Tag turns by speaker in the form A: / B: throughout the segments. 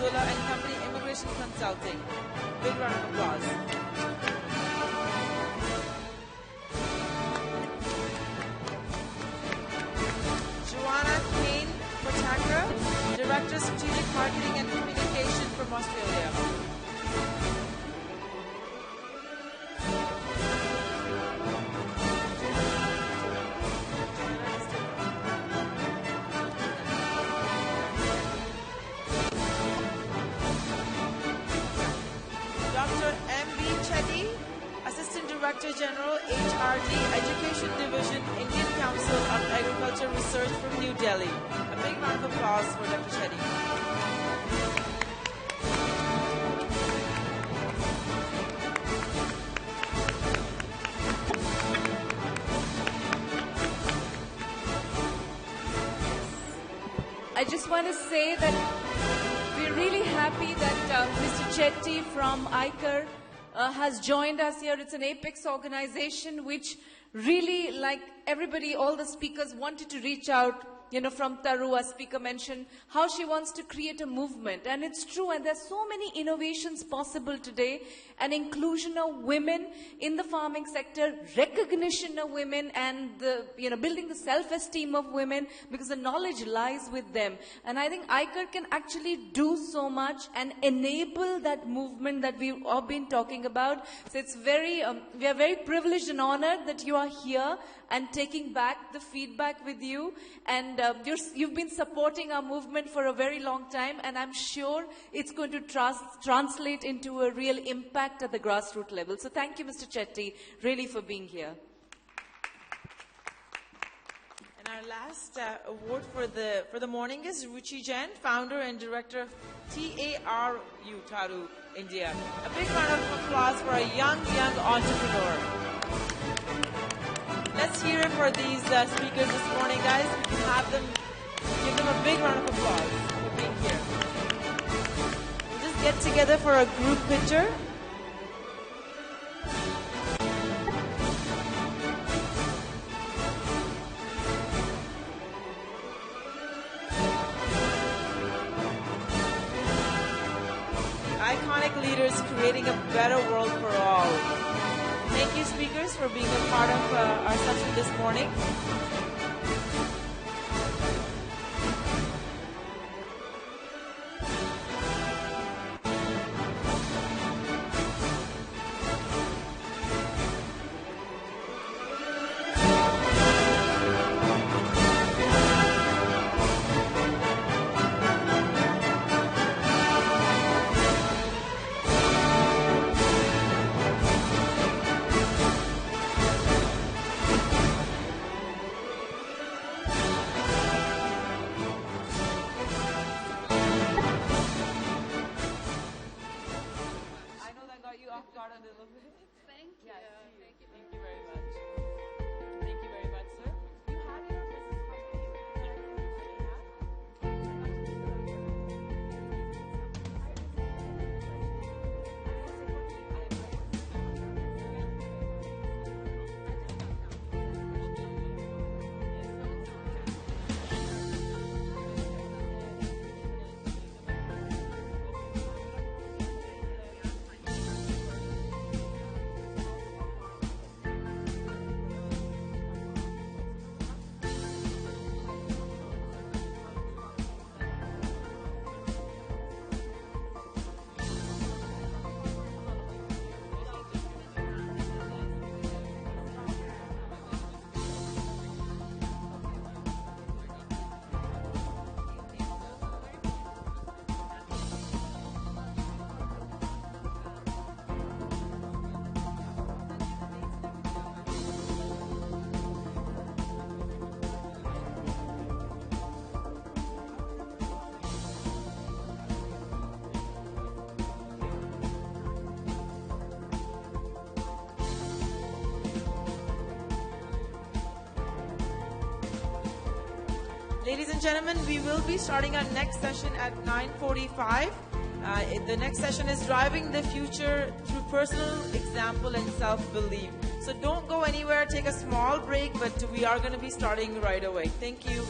A: Abdulla and Company Immigration Consulting. Big round of applause. Joanna, Kane, Potaka, Director Strategic Marketing and Communication from Australia. Dr. M.B.Chetti, Assistant Director General, HRD, Education Division, Indian Council of Agriculture Research from New Delhi. A big round of applause for Dr. Chetti.
B: I just want to say that we're really happy that Mr. Chetti from ICAR has joined us here. It's an apex organization which really, like everybody, all the speakers wanted to reach out. You know, from Taru, a speaker mentioned how she wants to create a movement. And it's true, and there's so many innovations possible today. And inclusion of women in the farming sector, recognition of women, and building the self-esteem of women, because the knowledge lies with them. And I think ICAR can actually do so much and enable that movement that we've all been talking about. So it's we are very privileged and honored that you are here and taking back the feedback with you. And you've been supporting our movement for a very long time, and I'm sure it's going to translate into a real impact at the grassroots level. So thank you, Mr. Chetti, really for being here.
A: And our last award for the morning is Ruchi, Jain, founder and director of TARU, India. A big round of applause for a young entrepreneur. Let's hear it for these speakers this morning, guys. We can give them a big round of applause for being here. We'll just get together for a group picture. Iconic leaders creating a better world for all. Thank you, speakers, for being a part of our session this morning. Ladies and gentlemen, we will be starting our next session at 9:45. The next session is Driving the Future Through Personal Example and Self-Belief. So don't go anywhere, take a small break, but we are going to be starting right away. Thank you.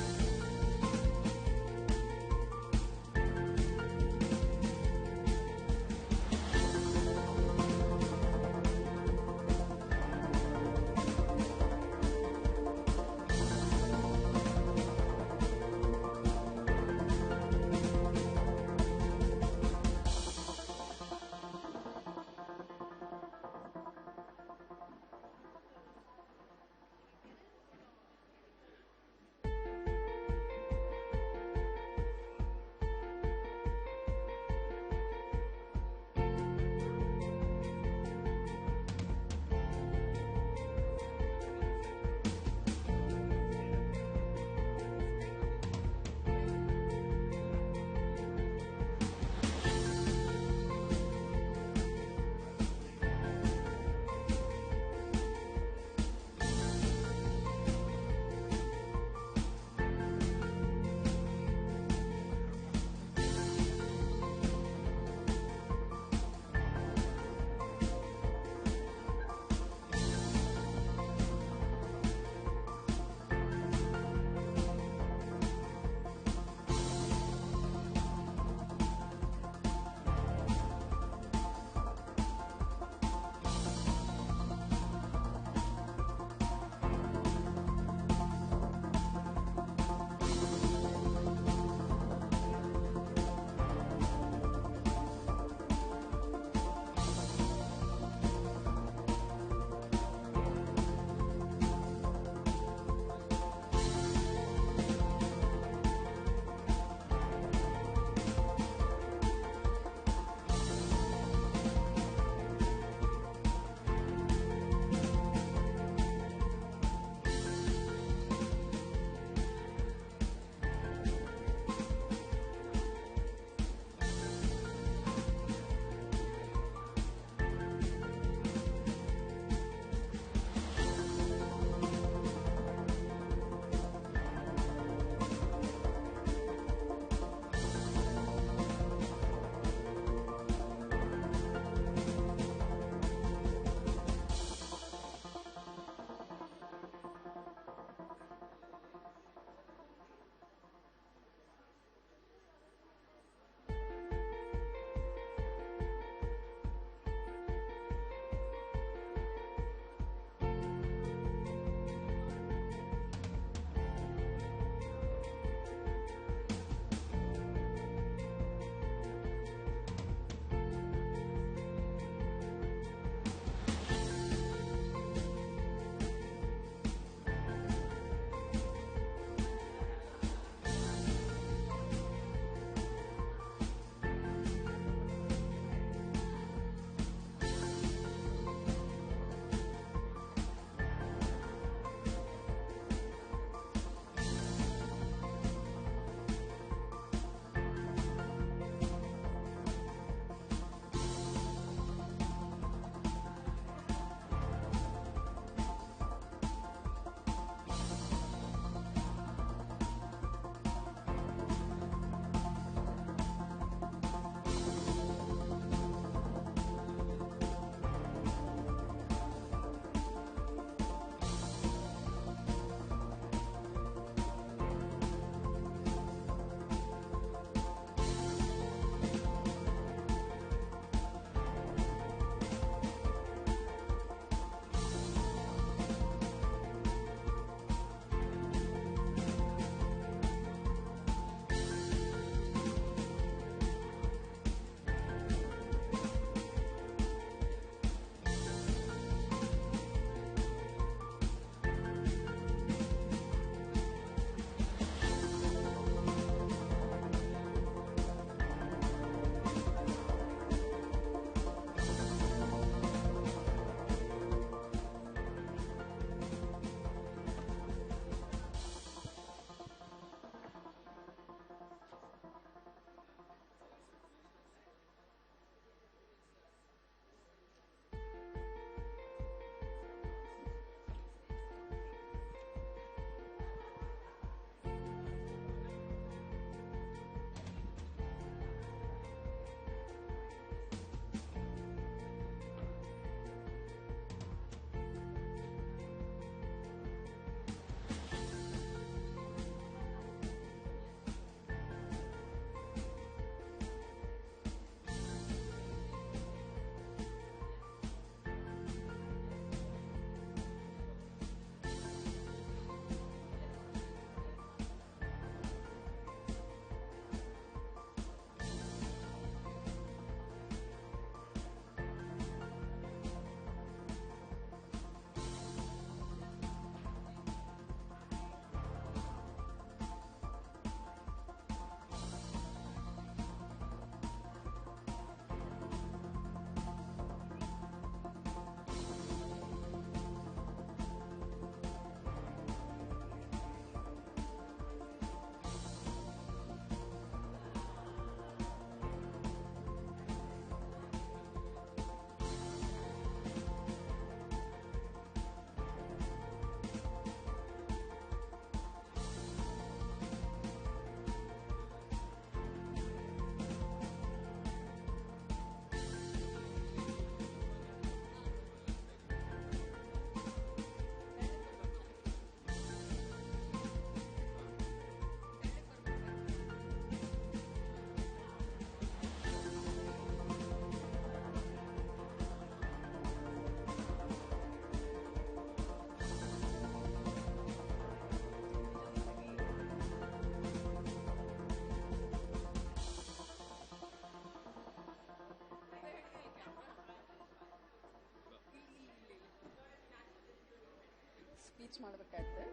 C: Teach ಮಾಡಬೇಕಾದ್ರೆ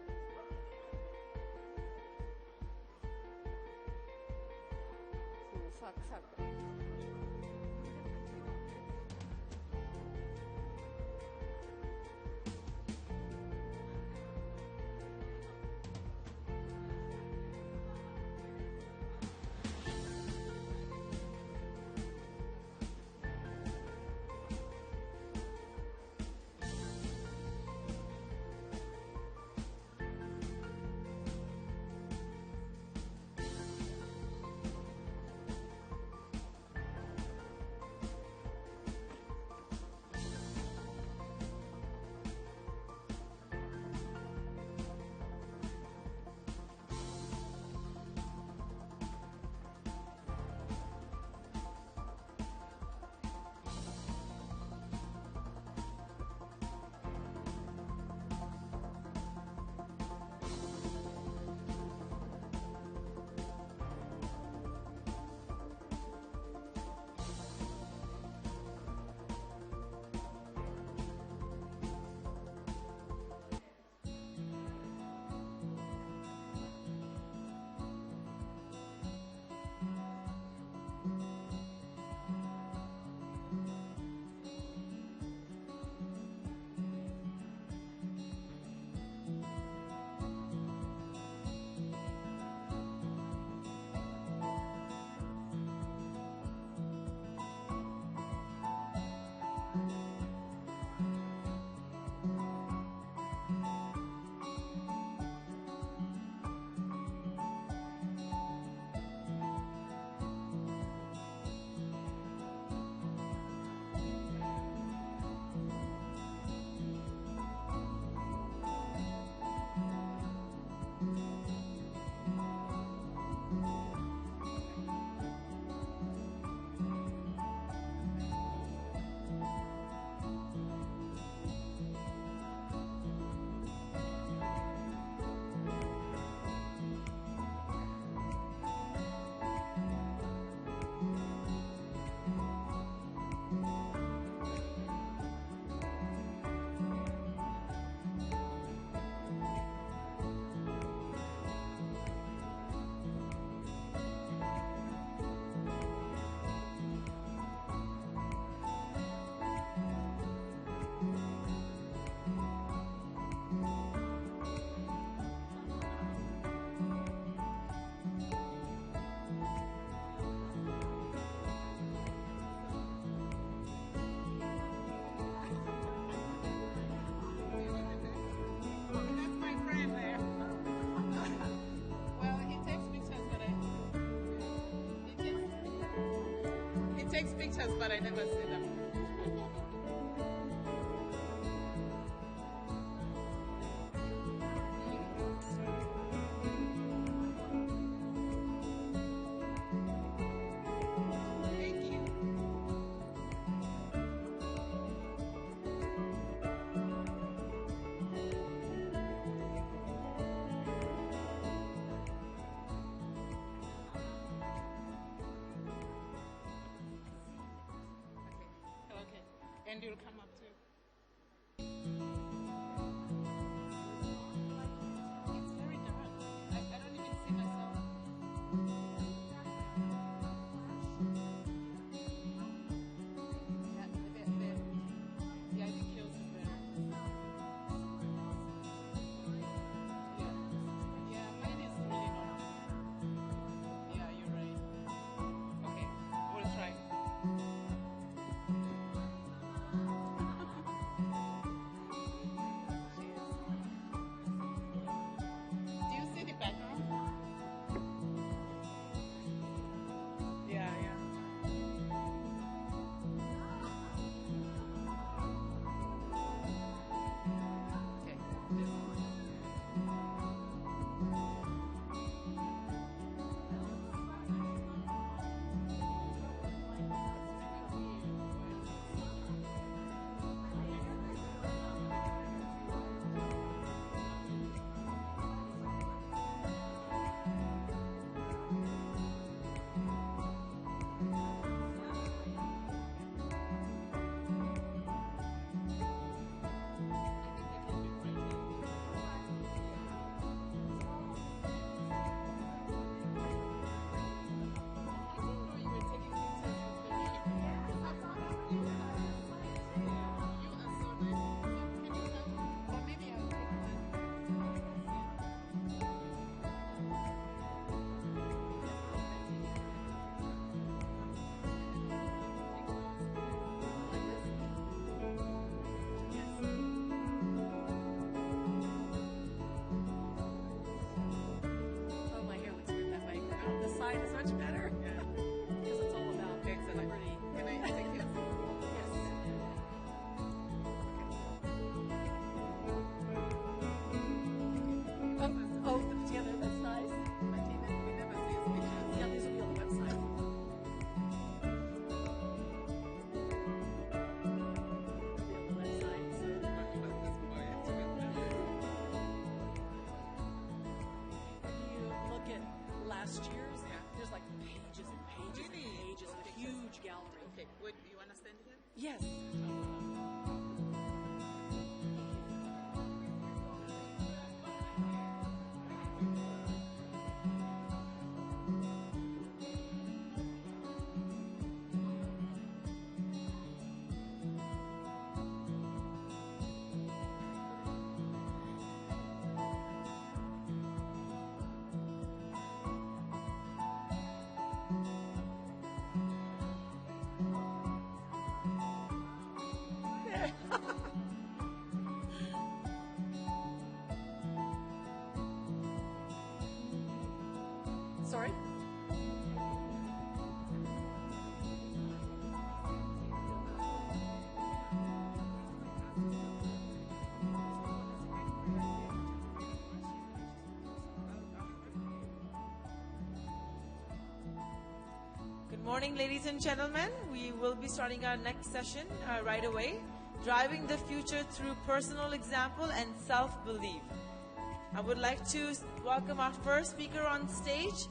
C: ಸಾಕು ಸಾಕು.
D: Takes pictures, but I never see them. Thank you. Okay. And you'll come up too. It's very dark. I don't even see myself. Yeah, I think yours is better. Yeah, mine is really normal. Yeah, you're right. Okay, we'll try. Okay, wait, you want to stand here?
A: Yes.
B: Sorry?
A: Good morning, ladies and gentlemen. We will be starting our next session right away. Driving the future through personal example and self-belief. I would like to welcome our first speaker on stage,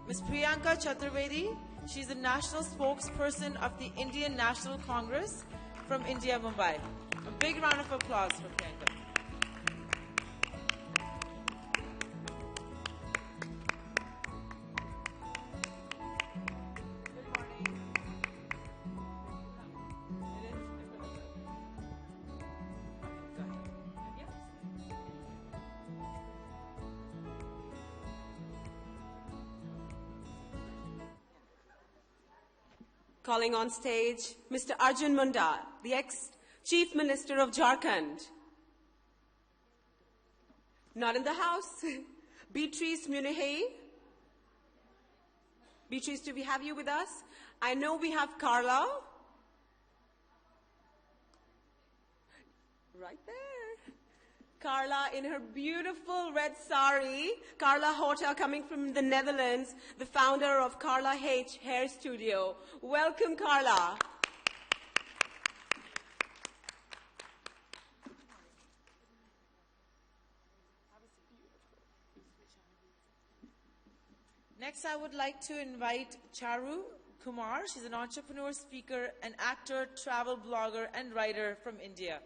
A: Ms. Priyanka Chaturvedi. She's the national spokesperson of the Indian National Congress from India, Mumbai. A big round of applause for Priyanka.
C: Calling on stage Mr. Arjun Munda, the ex-Chief Minister of Jharkhand. Not in the house. Beatrice Munihe. Beatrice, do we have you with us? I know we have Carla. Right there. Carla in her beautiful red sari. Carla Horta coming from the Netherlands, the founder of Carla H Hair Studio. Welcome, Carla.
A: Next, I would like to invite Charu Kumar. She's an entrepreneur, speaker, an actor, travel blogger, and writer from India.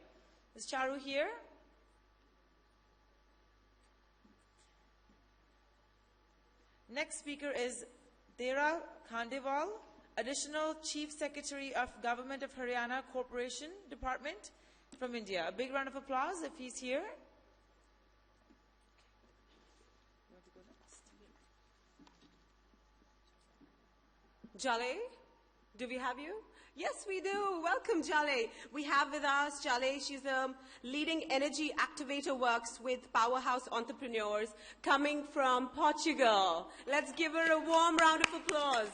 A: Is Charu here? Next speaker is Dera Khandewal, Additional Chief Secretary of Government of Haryana Corporation Department from India. A big round of applause if he's here.
C: Jale, do we have you? Yes, we do. Welcome, Jale. We have with us Jale. She's a leading energy activator, works with powerhouse entrepreneurs coming from Portugal. Let's give her a warm round of applause.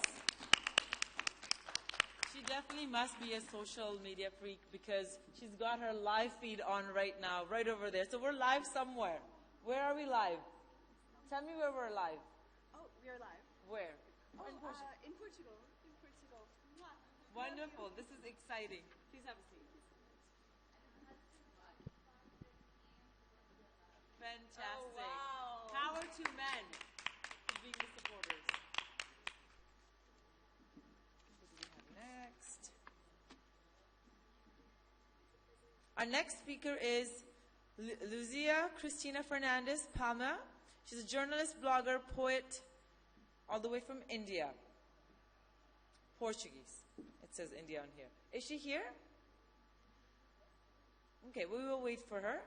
A: She definitely must be a social media freak because she's got her live feed on right now, right over there. So we're live somewhere. Where are we live? Tell me where we're live.
E: Oh, we are live.
A: Where?
E: Oh,
A: In Portugal.
E: in Portugal. In Portugal. Mwah.
A: Wonderful. This is exciting. Please have a seat. Fantastic.
C: Oh, wow.
A: Power to men for being the supporters. What do we have next? Our next speaker is Luzia Cristina Fernandez Palma. She's a journalist, blogger, poet, all the way from India. Portuguese. It says India on here. Is she here? Okay, we will wait for her.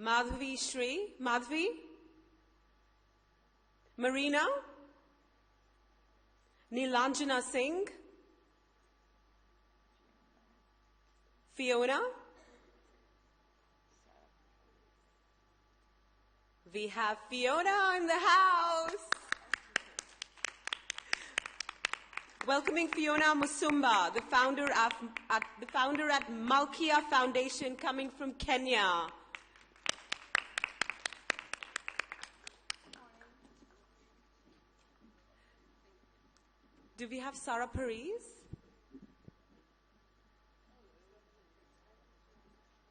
C: Madhavi Shree. Madhavi. Marina. Nilanjana Singh. Fiona. We have Fiona in the house. Welcoming Fiona Musumba, the founder at Malkia Foundation, coming from Kenya. Do we have Sarah Paris?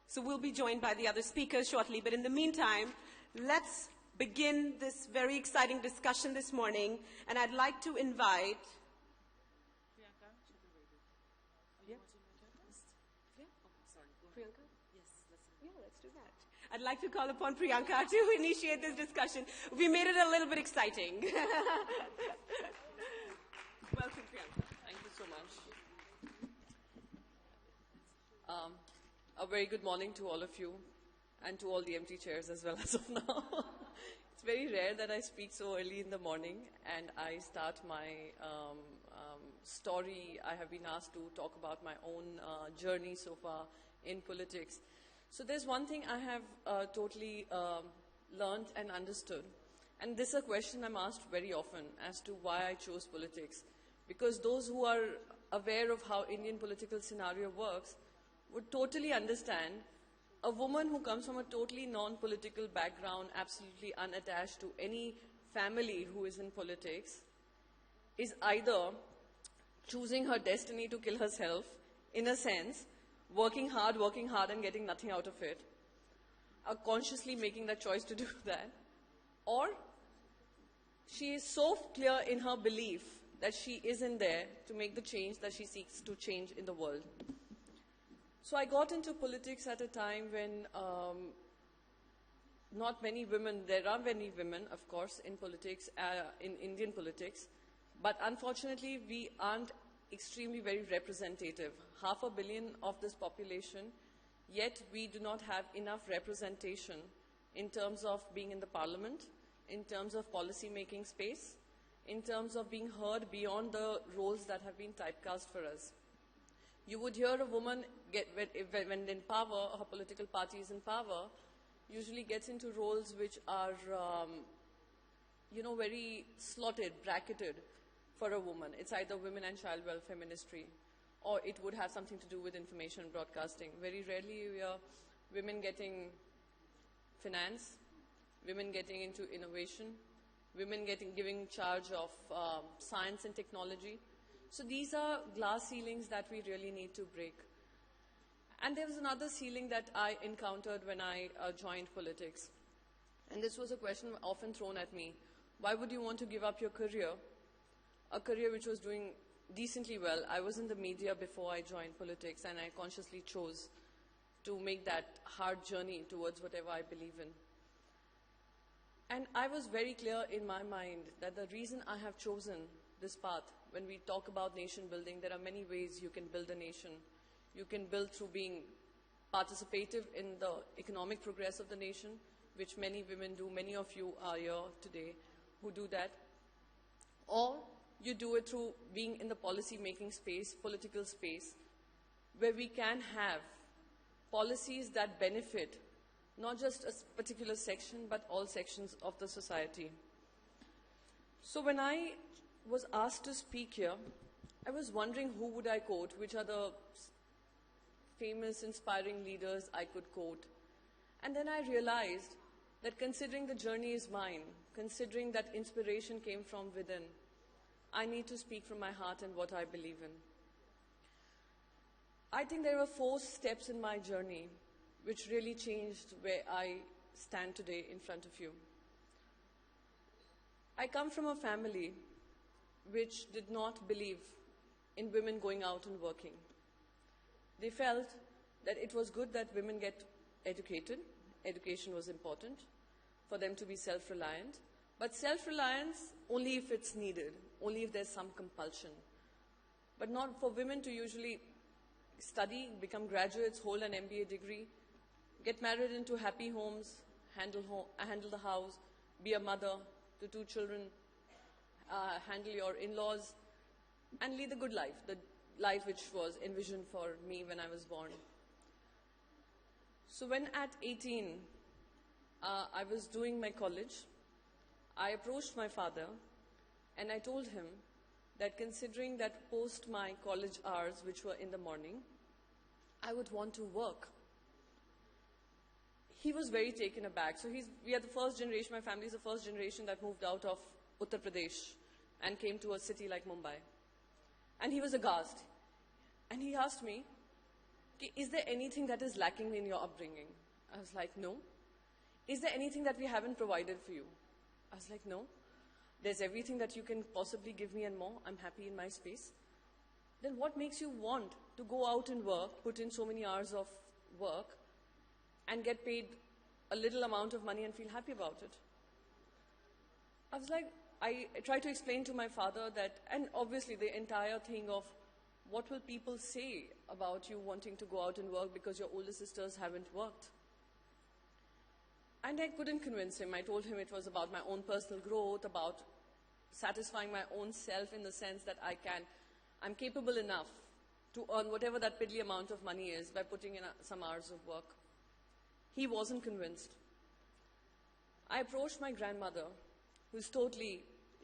C: So we'll be joined by the other speakers shortly, but in the meantime, let's begin this very exciting discussion this morning, and I'd like to invite I'd like to call upon Priyanka to initiate this discussion. We made it a little bit exciting. Welcome, Priyanka.
F: Thank you so much. A very good morning to all of you and to all the empty chairs as well as of now. It's very rare that I speak so early in the morning and I start my story. I have been asked to talk about my own journey so far in politics. So there's one thing I have totally learned and understood. And this is a question I'm asked very often as to why I chose politics. Because those who are aware of how Indian political scenario works would totally understand a woman who comes from a totally non-political background, absolutely unattached to any family who is in politics, is either choosing her destiny to kill herself, in a sense, working hard and getting nothing out of it, or consciously making that choice to do that, or she is so clear in her belief that she isn't there to make the change that she seeks to change in the world. So I got into politics at a time when not many women, there are many women, of course, in politics, in Indian politics, but unfortunately we aren't extremely very representative. 500 million of this population, yet we do not have enough representation in terms of being in the parliament, in terms of policy making space, in terms of being heard beyond the roles that have been typecast for us. You would hear a woman, when in power, her political party is in power, usually gets into roles which are, very slotted, bracketed for a woman. It's either women and child welfare ministry, or it would have something to do with information broadcasting. Very rarely you hear women getting finance, women getting into innovation, women giving charge of science and technology. So these are glass ceilings that we really need to break. And there was another ceiling that I encountered when I joined politics. And this was a question often thrown at me. Why would you want to give up your career? A career which was doing decently well. I was in the media before I joined politics and I consciously chose to make that hard journey towards whatever I believe in. And I was very clear in my mind that the reason I have chosen this path, when we talk about nation building, there are many ways you can build a nation. You can build through being participative in the economic progress of the nation, which many women do. Many of you are here today who do that. Or you do it through being in the policy making space, political space, where we can have policies that benefit not just a particular section, but all sections of the society. So when I was asked to speak here, I was wondering who would I quote, which are the famous, inspiring leaders I could quote. And then I realized that considering the journey is mine, considering that inspiration came from within, I need to speak from my heart and what I believe in. I think there were 4 steps in my journey which really changed where I stand today in front of you. I come from a family which did not believe in women going out and working. They felt that it was good that women get educated. Education was important for them to be self-reliant. But self-reliance only if it's needed, only if there's some compulsion. But not for women to usually study, become graduates, hold an MBA degree, get married into happy homes, handle the house, be a mother to 2 children, handle your in-laws, and lead a good life, the life which was envisioned for me when I was born. So when at 18, I was doing my college, I approached my father and I told him that considering that post my college hours, which were in the morning, I would want to work. He was very taken aback. So we are the first generation, my family is the first generation that moved out of Uttar Pradesh and came to a city like Mumbai. And he was aghast. And he asked me, is there anything that is lacking in your upbringing? I was like, no. Is there anything that we haven't provided for you? I was like, no. There's everything that you can possibly give me and more. I'm happy in my space. Then what makes you want to go out and work, put in so many hours of work, and get paid a little amount of money and feel happy about it. I was like, I tried to explain to my father that, and obviously the entire thing of what will people say about you wanting to go out and work because your older sisters haven't worked. And I couldn't convince him. I told him it was about my own personal growth, about satisfying my own self in the sense that I'm capable enough to earn whatever that piddly amount of money is by putting in some hours of work. He wasn't convinced. I approached my grandmother,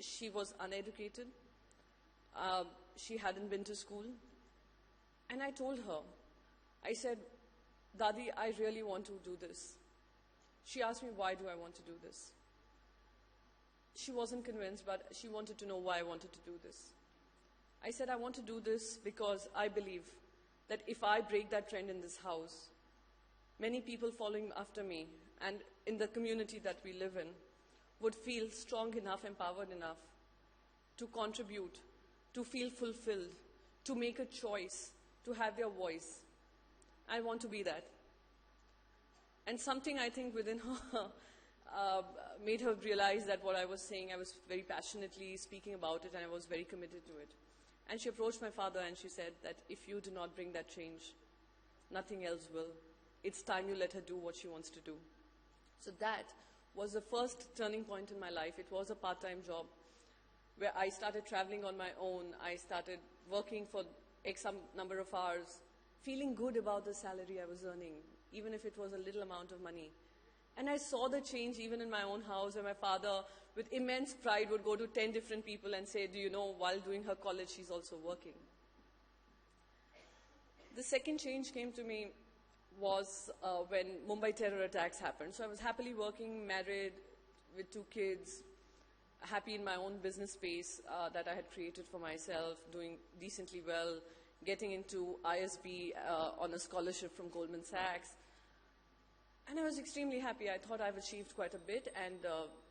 F: she was uneducated. She hadn't been to school. And I told her, I said, Dadi, I really want to do this. She asked me, why do I want to do this? She wasn't convinced, but she wanted to know why I wanted to do this. I said, I want to do this because I believe that if I break that trend in this house, many people following after me and in the community that we live in would feel strong enough, empowered enough to contribute, to feel fulfilled, to make a choice, to have their voice. I want to be that. And something I think within her made her realize that what I was saying, I was very passionately speaking about it and I was very committed to it. And she approached my father and she said that if you do not bring that change, nothing else will. It's time you let her do what she wants to do. So that was the first turning point in my life. It was a part-time job where I started traveling on my own. I started working for X number of hours, feeling good about the salary I was earning, even if it was a little amount of money. And I saw the change even in my own house where my father, with immense pride, would go to 10 different people and say, do you know, while doing her college, she's also working. The second change came to me was when Mumbai terror attacks happened. So I was happily working, married, with 2 kids, happy in my own business space that I had created for myself, doing decently well, getting into ISB on a scholarship from Goldman Sachs. And I was extremely happy. I thought I've achieved quite a bit. And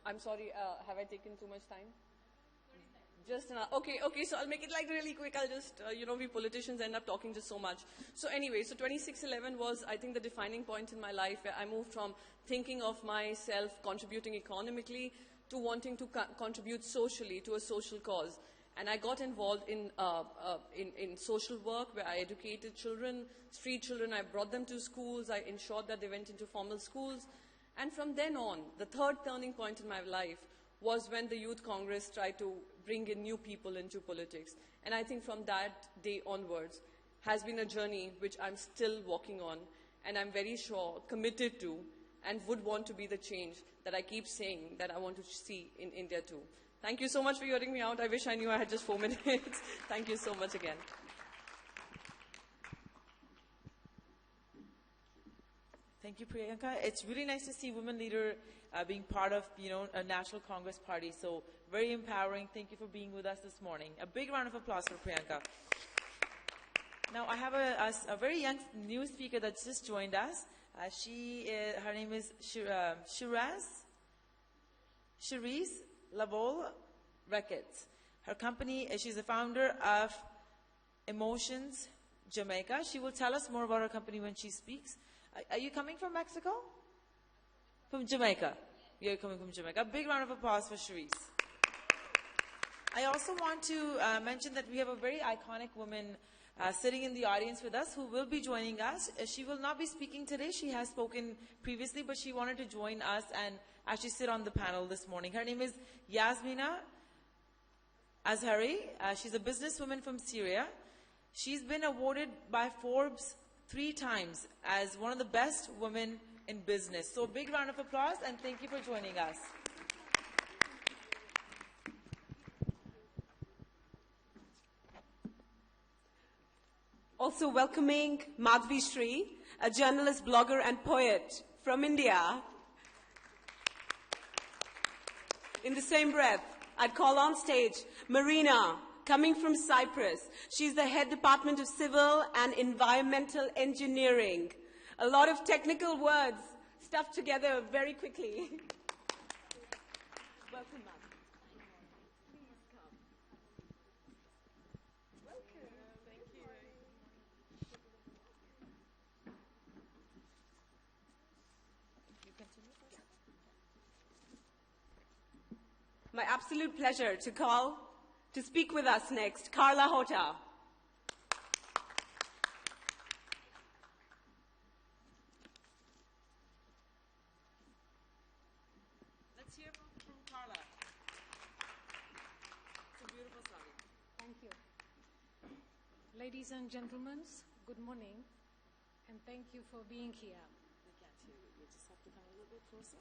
F: I'm sorry, have I taken too much time? Just enough. Okay, so I'll make it like really quick. I'll just, we politicians end up talking just so much. So anyway, so 2611 was, I think, the defining point in my life where I moved from thinking of myself contributing economically to wanting to contribute socially to a social cause. And I got involved in social work where I educated children, street children. I brought them to schools. I ensured that they went into formal schools. And from then on, the third turning point in my life was when the Youth Congress tried to bring in new people into politics. And I think from that day onwards has been a journey which I'm still walking on, and I'm very sure committed to and would want to be the change that I keep saying that I want to see in India too. Thank you so much for hearing me out. I wish I knew I had just 4 minutes. Thank you so much again.
A: Thank you, Priyanka. It's really nice to see women leader being part of, a National Congress Party. So very empowering. Thank you for being with us this morning. A big round of applause for Priyanka. Now I have a very young new speaker that's just joined us. Her name is Chereese Ricketts. Her company, she's the founder of Emotions Jamaica. She will tell us more about her company when she speaks. Are you coming from Mexico? From Jamaica. You're coming from Jamaica. A big round of applause for Chereese. I also want to mention that we have a very iconic woman sitting in the audience with us who will be joining us. She will not be speaking today. She has spoken previously, but she wanted to join us and actually sit on the panel this morning. Her name is Yasmina Azhari. She's a businesswoman from Syria. She's been awarded by Forbes 3 times as one of the best women in business. So a big round of applause and thank you for joining us.
C: Also welcoming Madhavi Shree, a journalist, blogger and poet from India. In the same breath, I'd call on stage Marina, coming from Cyprus. She's the head department of civil and environmental engineering. A lot of technical words stuffed together very quickly. Welcome, ma'am. Please come. Welcome. Thank you.
A: You continue?
C: my absolute pleasure to call to speak with us next, Carla Hota.
A: Let's hear from Carla. It's a beautiful sari.
G: Thank you. Ladies and gentlemen, good morning, and thank you for being here.
A: We can't hear you. You just have to come a little bit closer.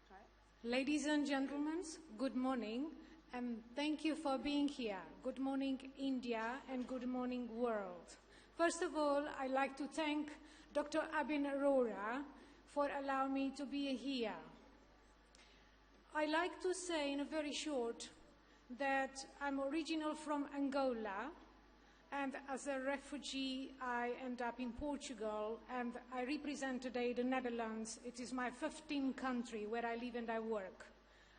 A: Try it.
G: Ladies and gentlemen, good morning, and thank you for being here. Good morning, India, and good morning, world. First of all, I'd like to thank Dr. Abin Arora for allowing me to be here. I like to say in a very short that I'm original from Angola, and as a refugee I end up in Portugal, and I represent today the Netherlands. It is my 15th country where I live and I work.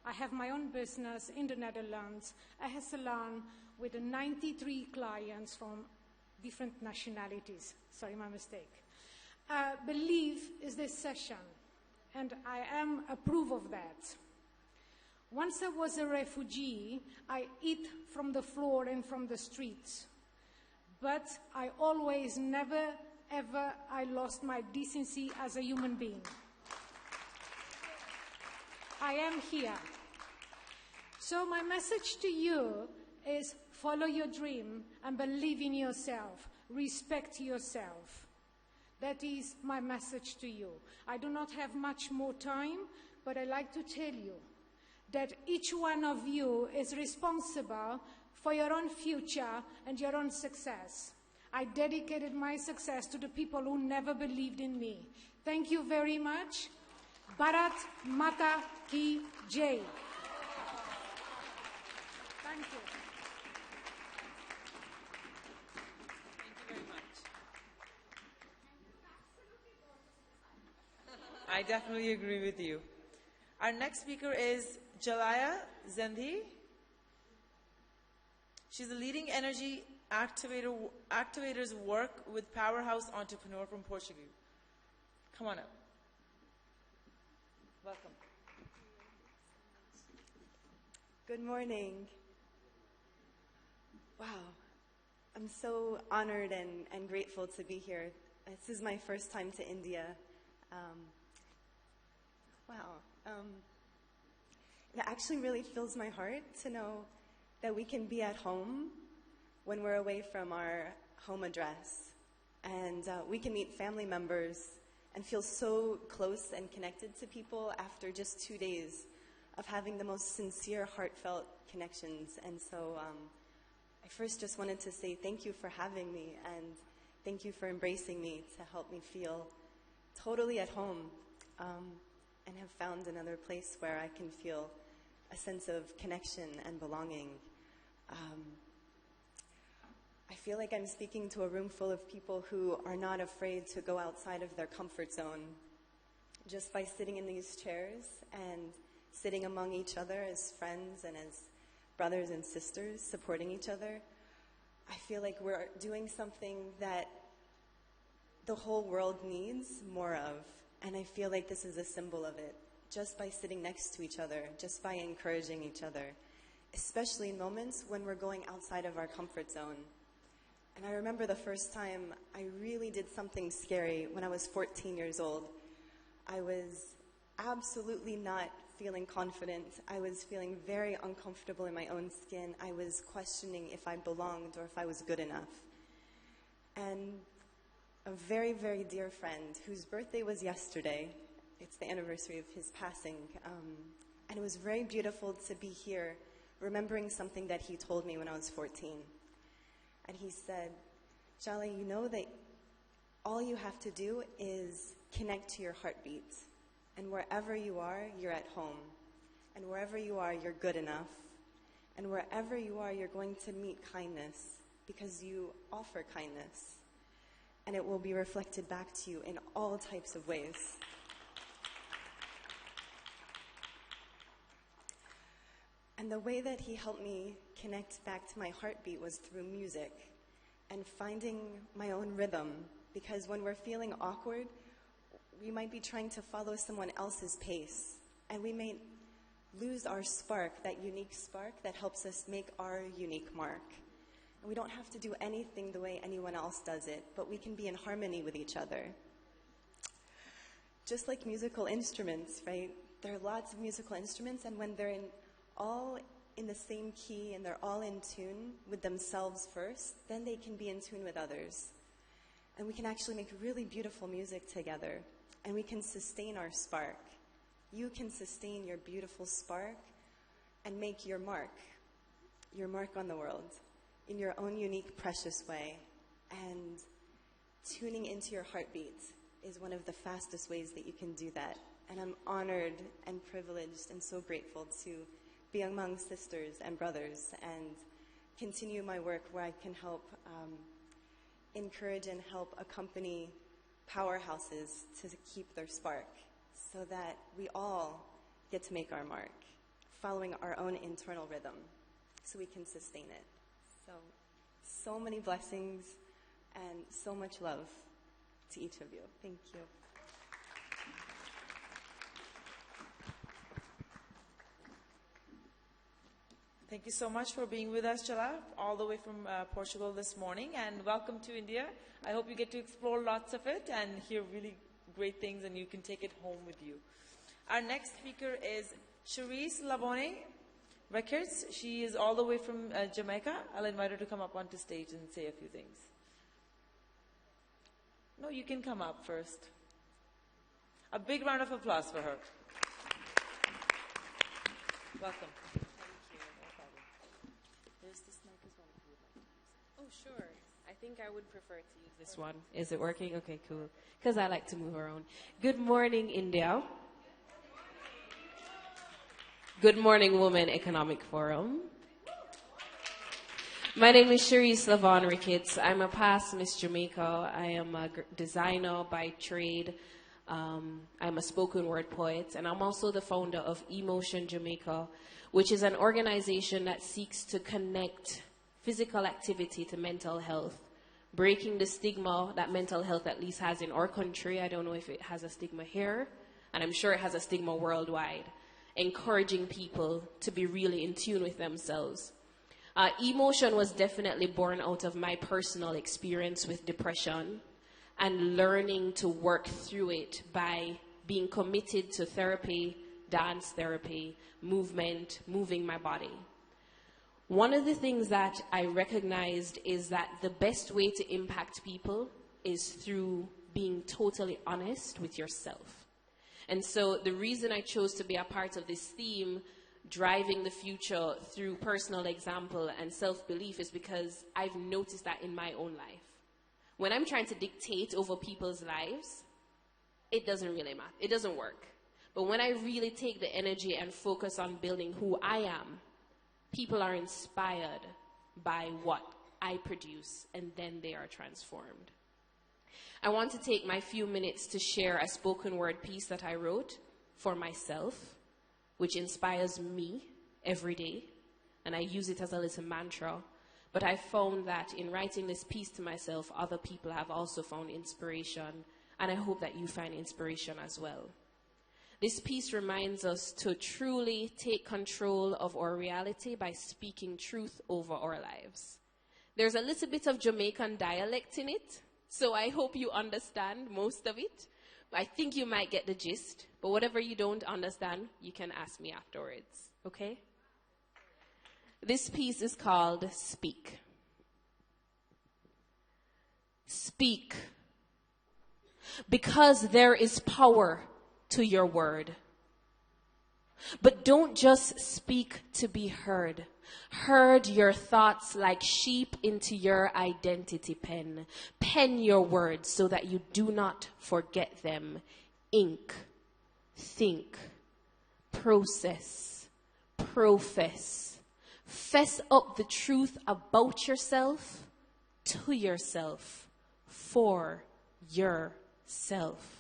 G: I have my own business in the Netherlands, a hair salon with 93 clients from different nationalities. Sorry, my mistake. Belief is this session, and I am a proof of that. Once I was a refugee, I eat from the floor and from the streets. But I always, never, ever, I lost my decency as a human being. I am here. So my message to you is follow your dream and believe in yourself. Respect yourself. That is my message to you. I do not have much more time, but I like to tell you that each one of you is responsible for your own future and your own success. I dedicated my success to the people who never believed in me. Thank you very much. Bharat Mata Ki Jai. Thank you.
A: Thank you very much. I definitely agree with you. Our next speaker is Jalaya Zendi. She's a leading energy activators work with powerhouse entrepreneur from Portugal. Come on up. Welcome.
H: Good morning. Wow. I'm so honored and grateful to be here. This is my first time to India. It actually really fills my heart to know that we can be at home when we're away from our home address. And we can meet family members and feel so close and connected to people after just 2 days of having the most sincere, heartfelt connections. And so I first just wanted to say thank you for having me, and thank you for embracing me to help me feel totally at home, and have found another place where I can feel a sense of connection and belonging. I feel like I'm speaking to a room full of people who are not afraid to go outside of their comfort zone. Just by sitting in these chairs and sitting among each other as friends and as brothers and sisters, supporting each other, I feel like we're doing something that the whole world needs more of. And I feel like this is a symbol of it. Just by sitting next to each other, just by encouraging each other, especially in moments when we're going outside of our comfort zone. And I remember the first time I really did something scary when I was 14 years old. I was absolutely not feeling confident. I was feeling very uncomfortable in my own skin. I was questioning if I belonged or if I was good enough. And a very, very dear friend whose birthday was yesterday, it's the anniversary of his passing, and it was very beautiful to be here remembering something that he told me when I was 14. And he said, Jale, you know that all you have to do is connect to your heartbeat. And wherever you are, you're at home. And wherever you are, you're good enough. And wherever you are, you're going to meet kindness because you offer kindness. And it will be reflected back to you in all types of ways. And the way that he helped me connect back to my heartbeat was through music and finding my own rhythm. Because when we're feeling awkward, we might be trying to follow someone else's pace. And we may lose our spark, that unique spark that helps us make our unique mark. And we don't have to do anything the way anyone else does it, but we can be in harmony with each other. Just like musical instruments, right? There are lots of musical instruments, and when they're all in the same key and they're all in tune with themselves first, then they can be in tune with others. And we can actually make really beautiful music together, and we can sustain our spark. You can sustain your beautiful spark and make your mark on the world in your own unique, precious way. And tuning into your heartbeat is one of the fastest ways that you can do that. And I'm honored and privileged and so grateful to be among sisters and brothers and continue my work where I can help encourage and help accompany powerhouses to keep their spark so that we all get to make our mark, following our own internal rhythm so we can sustain it. So many blessings and so much love to each of you. Thank you.
A: Thank you so much for being with us, Chala, all the way from Portugal this morning, and welcome to India. I hope you get to explore lots of it and hear really great things, and you can take it home with you. Our next speaker is Chereese Ricketts. She is all the way from Jamaica. I'll invite her to come up onto stage and say a few things. No, you can come up first. A big round of applause for her. Welcome.
I: Oh, sure. I think I would prefer to use this one. Is it working? Okay, cool. Because I like to move around. Good morning, India. Good morning, Women Economic Forum. My name is Chereese Ricketts. I'm a past Miss Jamaica. I am a designer by trade. I'm a spoken word poet. And I'm also the founder of Emotion Jamaica, which is an organization that seeks to connect physical activity to mental health, breaking the stigma that mental health at least has in our country. I don't know if it has a stigma here, and I'm sure it has a stigma worldwide, encouraging people to be really in tune with themselves. Emotion was definitely born out of my personal experience with depression and learning to work through it by being committed to therapy, dance therapy, movement, moving my body. One of the things that I recognized is that the best way to impact people is through being totally honest with yourself. And so the reason I chose to be a part of this theme, driving the future through personal example and self-belief, is because I've noticed that in my own life. When I'm trying to dictate over people's lives, it doesn't really matter. It doesn't work. But when I really take the energy and focus on building who I am, people are inspired by what I produce, and then they are transformed. I want to take my few minutes to share a spoken word piece that I wrote for myself, which inspires me every day, and I use it as a little mantra. But I found that in writing this piece to myself, other people have also found inspiration, and I hope that you find inspiration as well. This piece reminds us to truly take control of our reality by speaking truth over our lives. There's a little bit of Jamaican dialect in it, so I hope you understand most of it. I think you might get the gist, but whatever you don't understand, you can ask me afterwards, okay? This piece is called Speak. Speak, because there is power to your word. But don't just speak to be heard. Herd your thoughts like sheep into your identity pen. Pen your words so that you do not forget them. Ink, think, process, profess. Fess up the truth about yourself, to yourself, for yourself.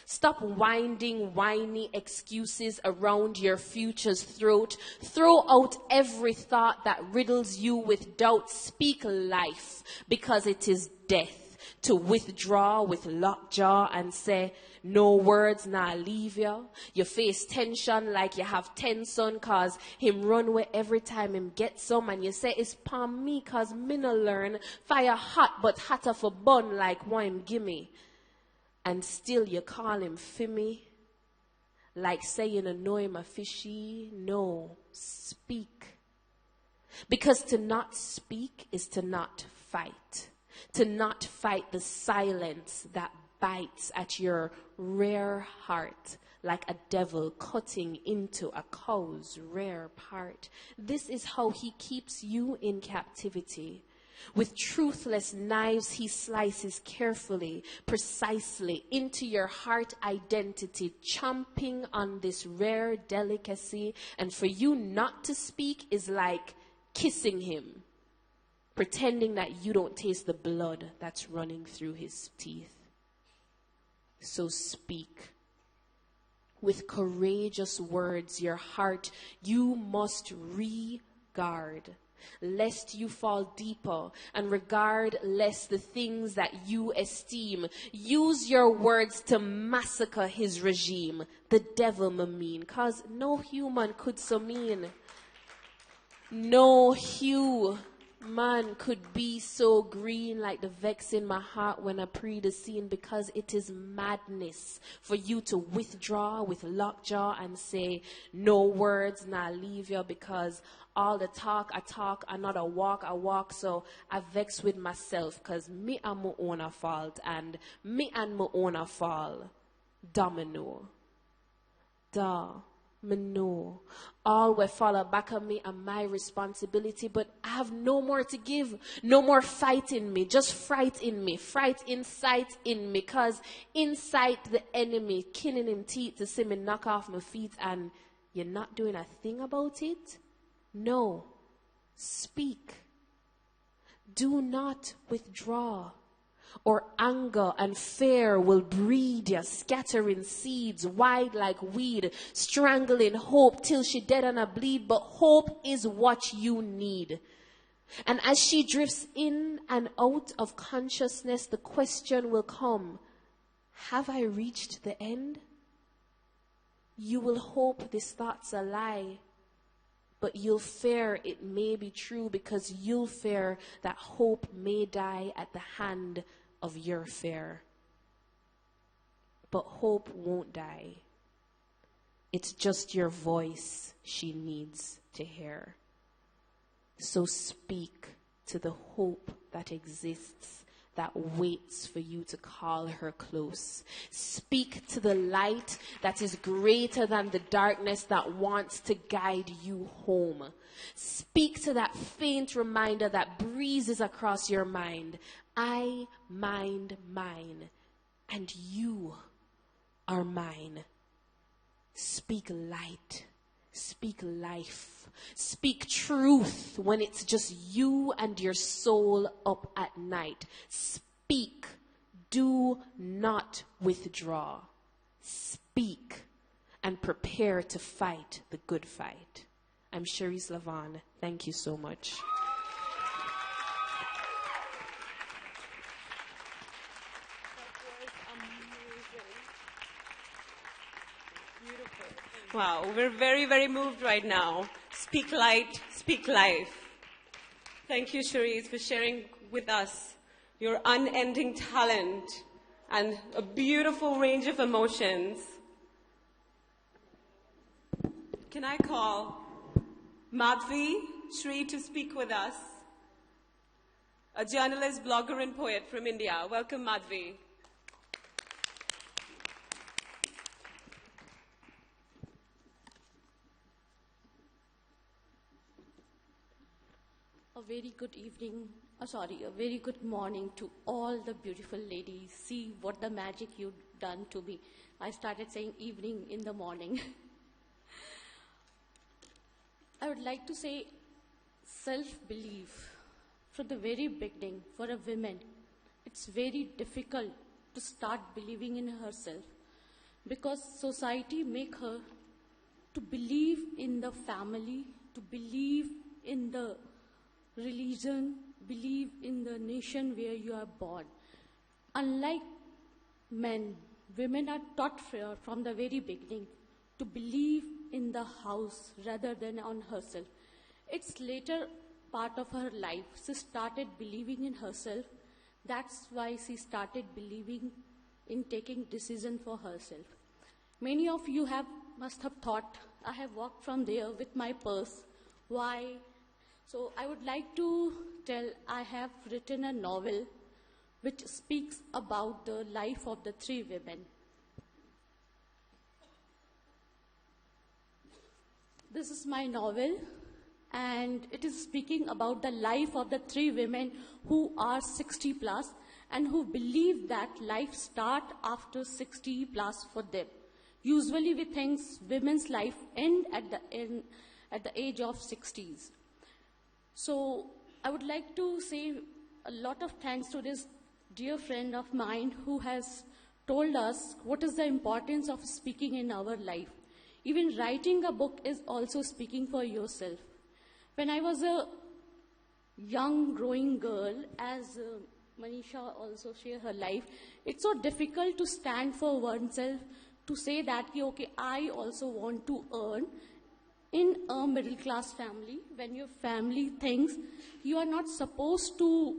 I: Stop winding whiny excuses around your future's throat. Throw out every thought that riddles you with doubt. Speak life, because it is death to withdraw with lockjaw and say, no words, nah leave ya. You face tension like you have 10 son, cause him run away every time him get some, and you say it's palm me cause me no learn. Fire hot but hotter for bun like what him gimme. And still you call him Fimmy. Like saying a know him a fishy. No, speak. Because to not speak is to not fight. To not fight the silence that bites at your rare heart like a devil cutting into a cow's rare part. This is how he keeps you in captivity. With truthless knives he slices carefully, precisely into your heart identity, chomping on this rare delicacy. And for you not to speak is like kissing him, pretending that you don't taste the blood that's running through his teeth. So speak. With courageous words, your heart you must regard, lest you fall deeper, and regard less the things that you esteem. Use your words to massacre his regime, the devil me mean, cause no human could so mean. No man could be so green like the vex in my heart when I pray the scene, because it is madness for you to withdraw with lockjaw and say no words, nah leave you, because all the talk I talk and not a walk I walk. So I vex with myself because me and my own a fault, and me and my own a fall. Domino. Da. Me know all will follow back on me and my responsibility, but I have no more to give, no more fight in me, just fright in me, fright inside in me, cause inside the enemy killing him teeth to see me knock off my feet, and you're not doing a thing about it. No, speak. Do not withdraw. Or anger and fear will breed ya, scattering seeds wide like weed, strangling hope till she dead and a bleed. But hope is what you need. And as she drifts in and out of consciousness, the question will come, have I reached the end? You will hope this thought's a lie, but you'll fear it may be true, because you'll fear that hope may die at the hand of your fear. But hope won't die. It's just your voice she needs to hear. So speak to the hope that exists, that waits for you to call her close. Speak to the light that is greater than the darkness that wants to guide you home. Speak to that faint reminder that breezes across your mind. I mind mine, and you are mine. Speak light. Speak life. Speak truth when it's just you and your soul up at night. Speak. Do not withdraw. Speak and prepare to fight the good fight. I'm Chereese Lavon. Thank you so much.
C: Wow, we're very, very moved right now. Speak light, speak life. Thank you, Chereese, for sharing with us your unending talent and a beautiful range of emotions. Can I call Madhavi, Shree to speak with us? A journalist, blogger, and poet from India. Welcome, Madhavi.
J: A very good evening, a very good morning to all the beautiful ladies. See what the magic you've done to me. I started saying evening in the morning. I would like to say self-belief. From the very beginning, for a woman, it's very difficult to start believing in herself, because society make her to believe in the family, to believe in the religion, believe in the nation where you are born. Unlike men, women are taught from the very beginning to believe in the house rather than on herself. It's later part of her life. She started believing in herself. That's why she started believing in taking decision for herself. Many of you must have thought, I have walked from there with my purse. Why? So I would like to tell, I have written a novel which speaks about the life of the three women. This is my novel, and it is speaking about the life of the three women who are 60 plus and who believe that life starts after 60 plus for them. Usually we think women's life ends at the age of 60s. So I would like to say a lot of thanks to this dear friend of mine who has told us what is the importance of speaking in our life. Even writing a book is also speaking for yourself. When I was a young growing girl, as Manisha also shared her life, it's so difficult to stand for oneself, to say that, okay, I also want to earn. In a middle class family, when your family thinks you are not supposed to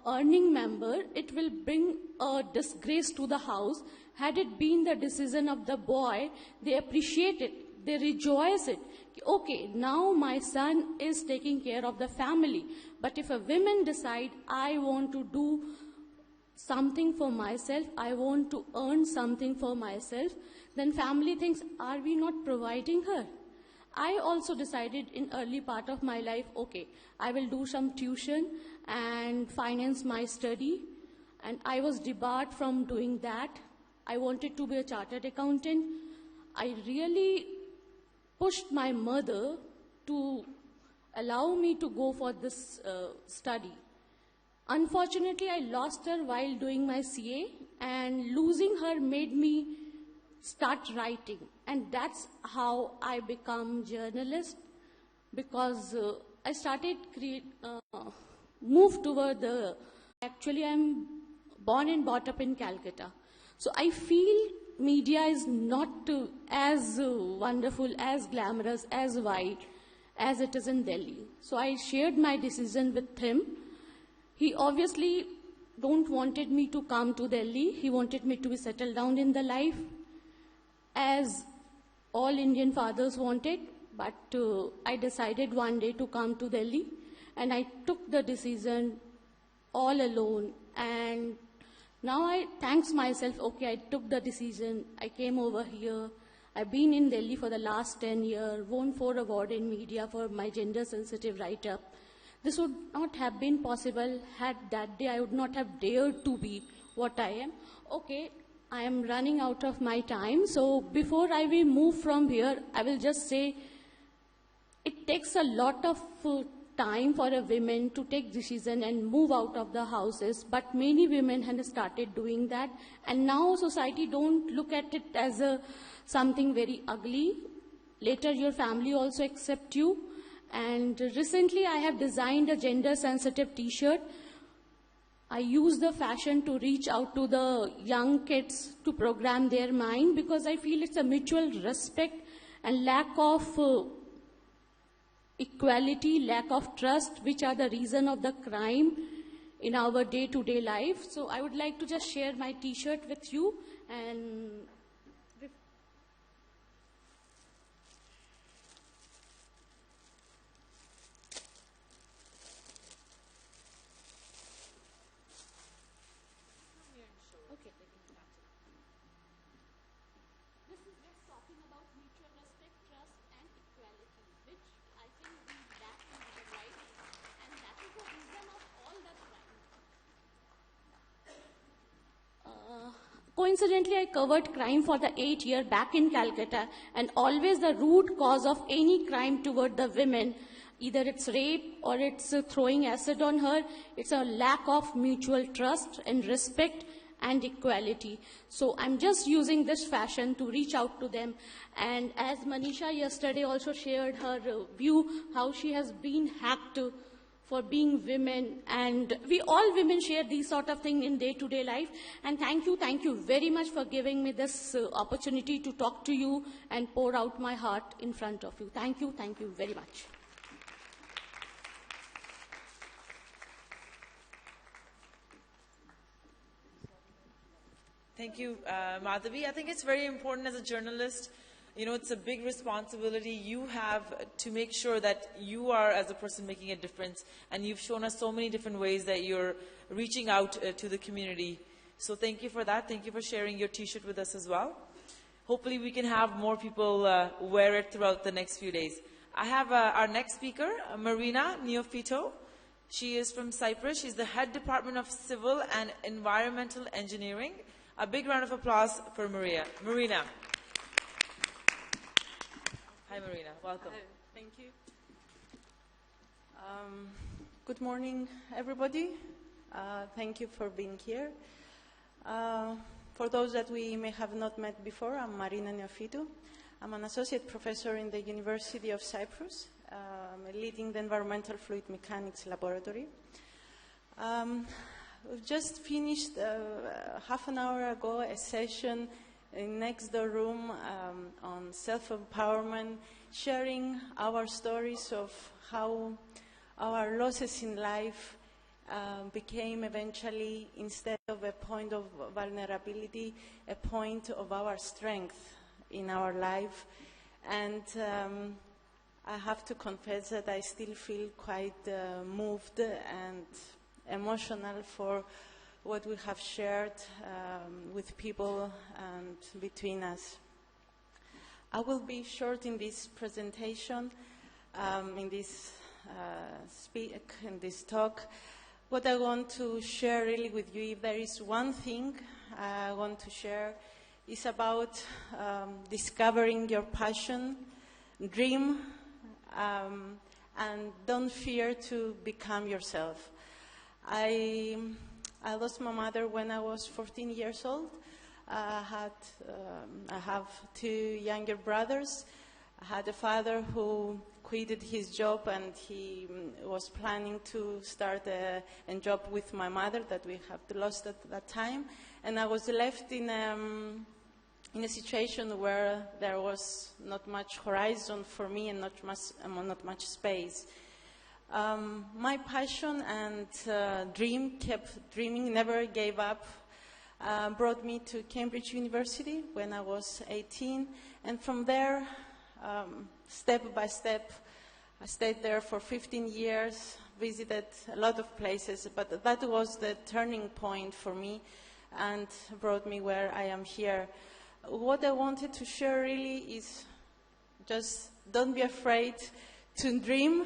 J: earning member, it will bring a disgrace to the house. Had it been the decision of the boy, they appreciate it, they rejoice it. Okay, now my son is taking care of the family. But if a woman decide, I want to do something for myself, I want to earn something for myself, then family thinks, are we not providing her? I also decided in early part of my life, okay, I will do some tuition and finance my study. And I was debarred from doing that. I wanted to be a chartered accountant. I really pushed my mother to allow me to go for this study. Unfortunately, I lost her while doing my CA, and losing her made me start writing. And that's how I become journalist, because I started move toward actually I'm born and brought up in Calcutta. So I feel media is not as wonderful, as glamorous, as wide as it is in Delhi. So I shared my decision with him. He obviously don't wanted me to come to Delhi. He wanted me to be settled down in the life, as all Indian fathers wanted. But I decided one day to come to Delhi, and I took the decision all alone. And now I thanks myself, okay, I took the decision. I came over here. I've been in Delhi for the last 10 years, won 4 awards in media for my gender-sensitive write-up. This would not have been possible had that day I would not have dared to be what I am. Okay, I am running out of my time. So before I will move from here, I will just say it takes a lot of time for a woman to take decision and move out of the houses. But many women have started doing that. And now society don't look at it as something very ugly. Later your family also accept you. And recently I have designed a gender-sensitive t-shirt. I use the fashion to reach out to the young kids to program their mind, because I feel it's a mutual respect and lack of equality, lack of trust, which are the reason of the crime in our day-to-day life. So I would like to just share my t-shirt with you. And coincidentally, I covered crime for the 8 years back in Calcutta, and always the root cause of any crime toward the women, either it's rape or it's throwing acid on her, it's a lack of mutual trust and respect and equality. So I'm just using this fashion to reach out to them. And as Manisha yesterday also shared her view, how she has been hacked for being women. And we all women share these sort of things in day-to-day life. And thank you very much for giving me this opportunity to talk to you and pour out my heart in front of you. Thank you very much.
A: Thank you, Madhavi. I think it's very important as a journalist. You know, it's a big responsibility you have to make sure that you are, as a person, making a difference. And you've shown us so many different ways that you're reaching out to the community. So thank you for that. Thank you for sharing your T-shirt with us as well. Hopefully we can have more people wear it throughout the next few days. I have our next speaker, Marina Neofito. She is from Cyprus. She's the head department of Civil and Environmental Engineering. A big round of applause for Marina. Hi, Marina. Welcome.
K: Hello. Thank you. Good morning, everybody. Thank you for being here. For those that we may have not met before, I'm Marina Neofito. I'm an associate professor in the University of Cyprus, leading the Environmental Fluid Mechanics Laboratory. We've just finished half an hour ago a session in next door room on self-empowerment, sharing our stories of how our losses in life became eventually, instead of a point of vulnerability, a point of our strength in our life. And I have to confess that I still feel quite moved and emotional for what we have shared with people and between us. I will be short in this presentation, in this talk. What I want to share really with you, if there is one thing I want to share, is about discovering your passion, dream, and don't fear to become yourself. I lost my mother when I was 14 years old. I have two younger brothers. I had a father who quitted his job, and he was planning to start a job with my mother that we have lost at that time. And I was left in a situation where there was not much horizon for me and not much space. My passion and kept dreaming, never gave up, brought me to Cambridge University when I was 18. And from there, step by step, I stayed there for 15 years, visited a lot of places, but that was the turning point for me and brought me where I am here. What I wanted to share really is just don't be afraid to dream,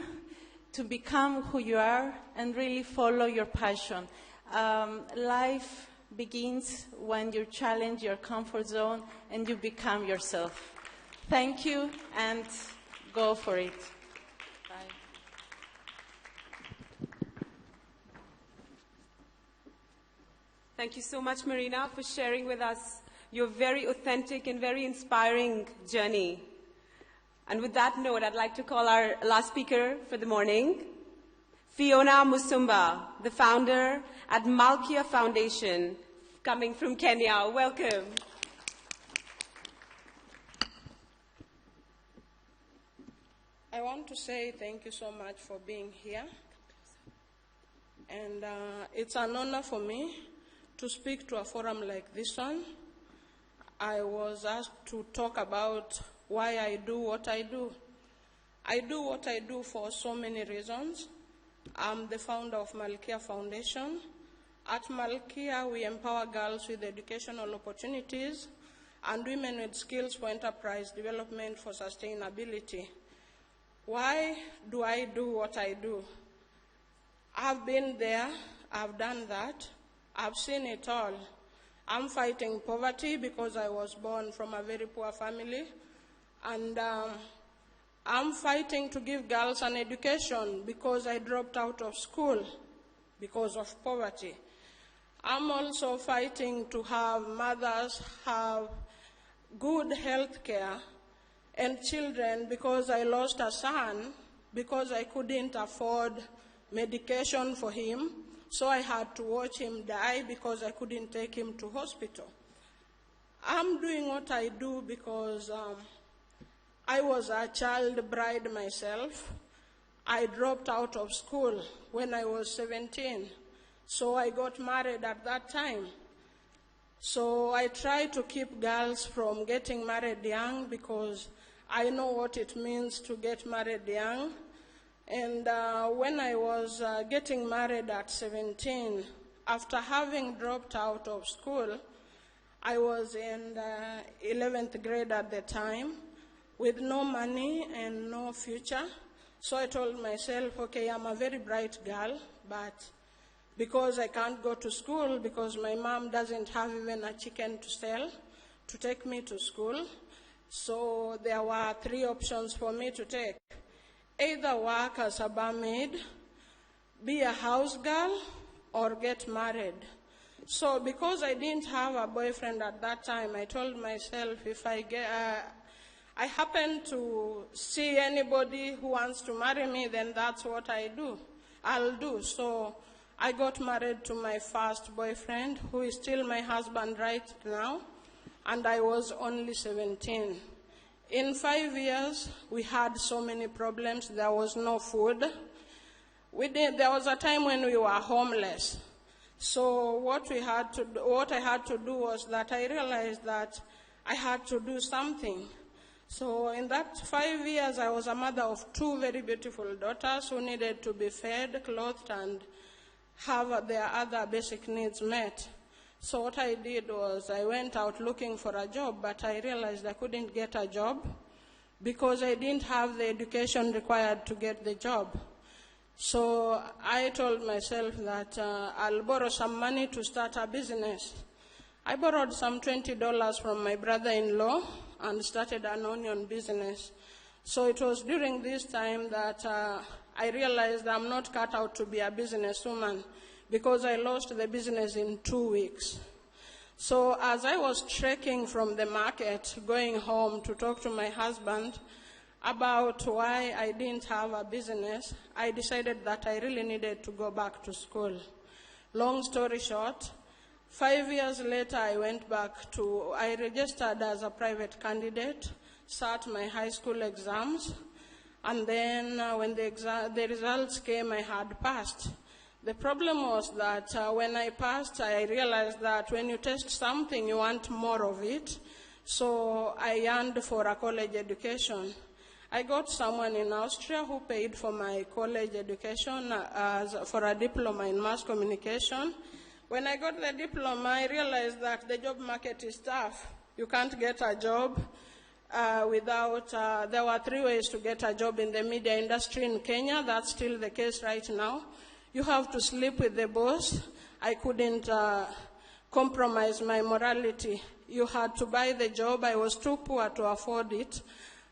K: to become who you are, and really follow your passion. Life begins when you challenge your comfort zone and you become yourself. Thank you, and go for it. Bye.
C: Thank you so much, Marina, for sharing with us your very authentic and very inspiring journey. And with that note, I'd like to call our last speaker for the morning, Fiona Musumba, the founder at Malkia Foundation, coming from Kenya. Welcome.
L: I want to say thank you so much for being here. And it's an honor for me to speak to a forum like this one. I was asked to talk about why I do what I do. I do what I do for so many reasons. I'm the founder of Malkia Foundation. At Malkia, we empower girls with educational opportunities and women with skills for enterprise development for sustainability. Why do I do what I do? I've been there, I've done that, I've seen it all. I'm fighting poverty because I was born from a very poor family, and I'm fighting to give girls an education because I dropped out of school because of poverty. I'm also fighting to have mothers have good health care and children because I lost a son because I couldn't afford medication for him, so I had to watch him die because I couldn't take him to hospital. I'm doing what I do because I was a child bride myself. I dropped out of school when I was 17, so I got married at that time. So I try to keep girls from getting married young because I know what it means to get married young. And when I was getting married at 17, after having dropped out of school, I was in the 11th grade at the time with no money and no future. So I told myself, okay, I'm a very bright girl, but because I can't go to school because my mom doesn't have even a chicken to sell to take me to school. So there were 3 options for me to take. Either work as a barmaid, be a house girl, or get married. So because I didn't have a boyfriend at that time, I told myself if I I happen to see anybody who wants to marry me, then that's what I'll do. So I got married to my first boyfriend, who is still my husband right now, and I was only 17. In 5 years, we had so many problems. There was no food. There was a time when we were homeless. So what I had to do was that I realized that I had to do something. So in that 5 years, I was a mother of 2 very beautiful daughters who needed to be fed, clothed, and have their other basic needs met. So what I did was I went out looking for a job, but I realized I couldn't get a job because I didn't have the education required to get the job. So I told myself that I'll borrow some money to start a business. I borrowed some $20 from my brother-in-law and started an onion business. So it was during this time that I realized I'm not cut out to be a businesswoman because I lost the business in 2 weeks. So as I was trekking from the market, going home to talk to my husband about why I didn't have a business, I decided that I really needed to go back to school. Long story short, 5 years later, I registered as a private candidate, sat my high school exams, and then when the results came, I had passed. The problem was that when I passed, I realized that when you test something, you want more of it. So I yearned for a college education. I got someone in Austria who paid for my college education for a diploma in mass communication. When I got the diploma, I realized that the job market is tough. You can't get a job there were 3 ways to get a job in the media industry in Kenya. That's still the case right now. You have to sleep with the boss. I couldn't compromise my morality. You had to buy the job. I was too poor to afford it.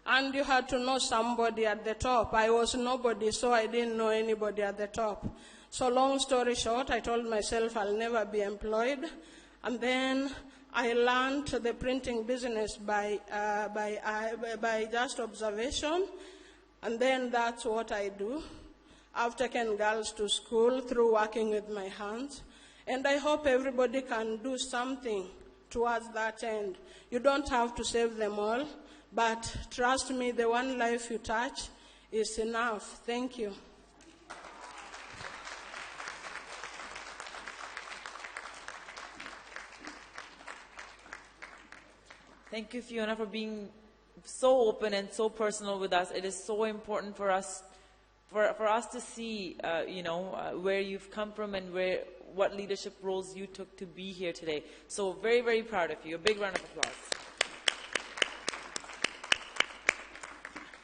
L: And you had to know somebody at the top. I was nobody, so I didn't know anybody at the top. So long story short, I told myself I'll never be employed. And then I learned the printing business by just observation, and then that's what I do. I've taken girls to school through working with my hands, and I hope everybody can do something towards that end. You don't have to save them all, but trust me, the one life you touch is enough. Thank you.
A: Thank you, Fiona, for being so open and so personal with us. It is so important for us to see, where you've come from and what leadership roles you took to be here today. So very, very proud of you. A big round of applause.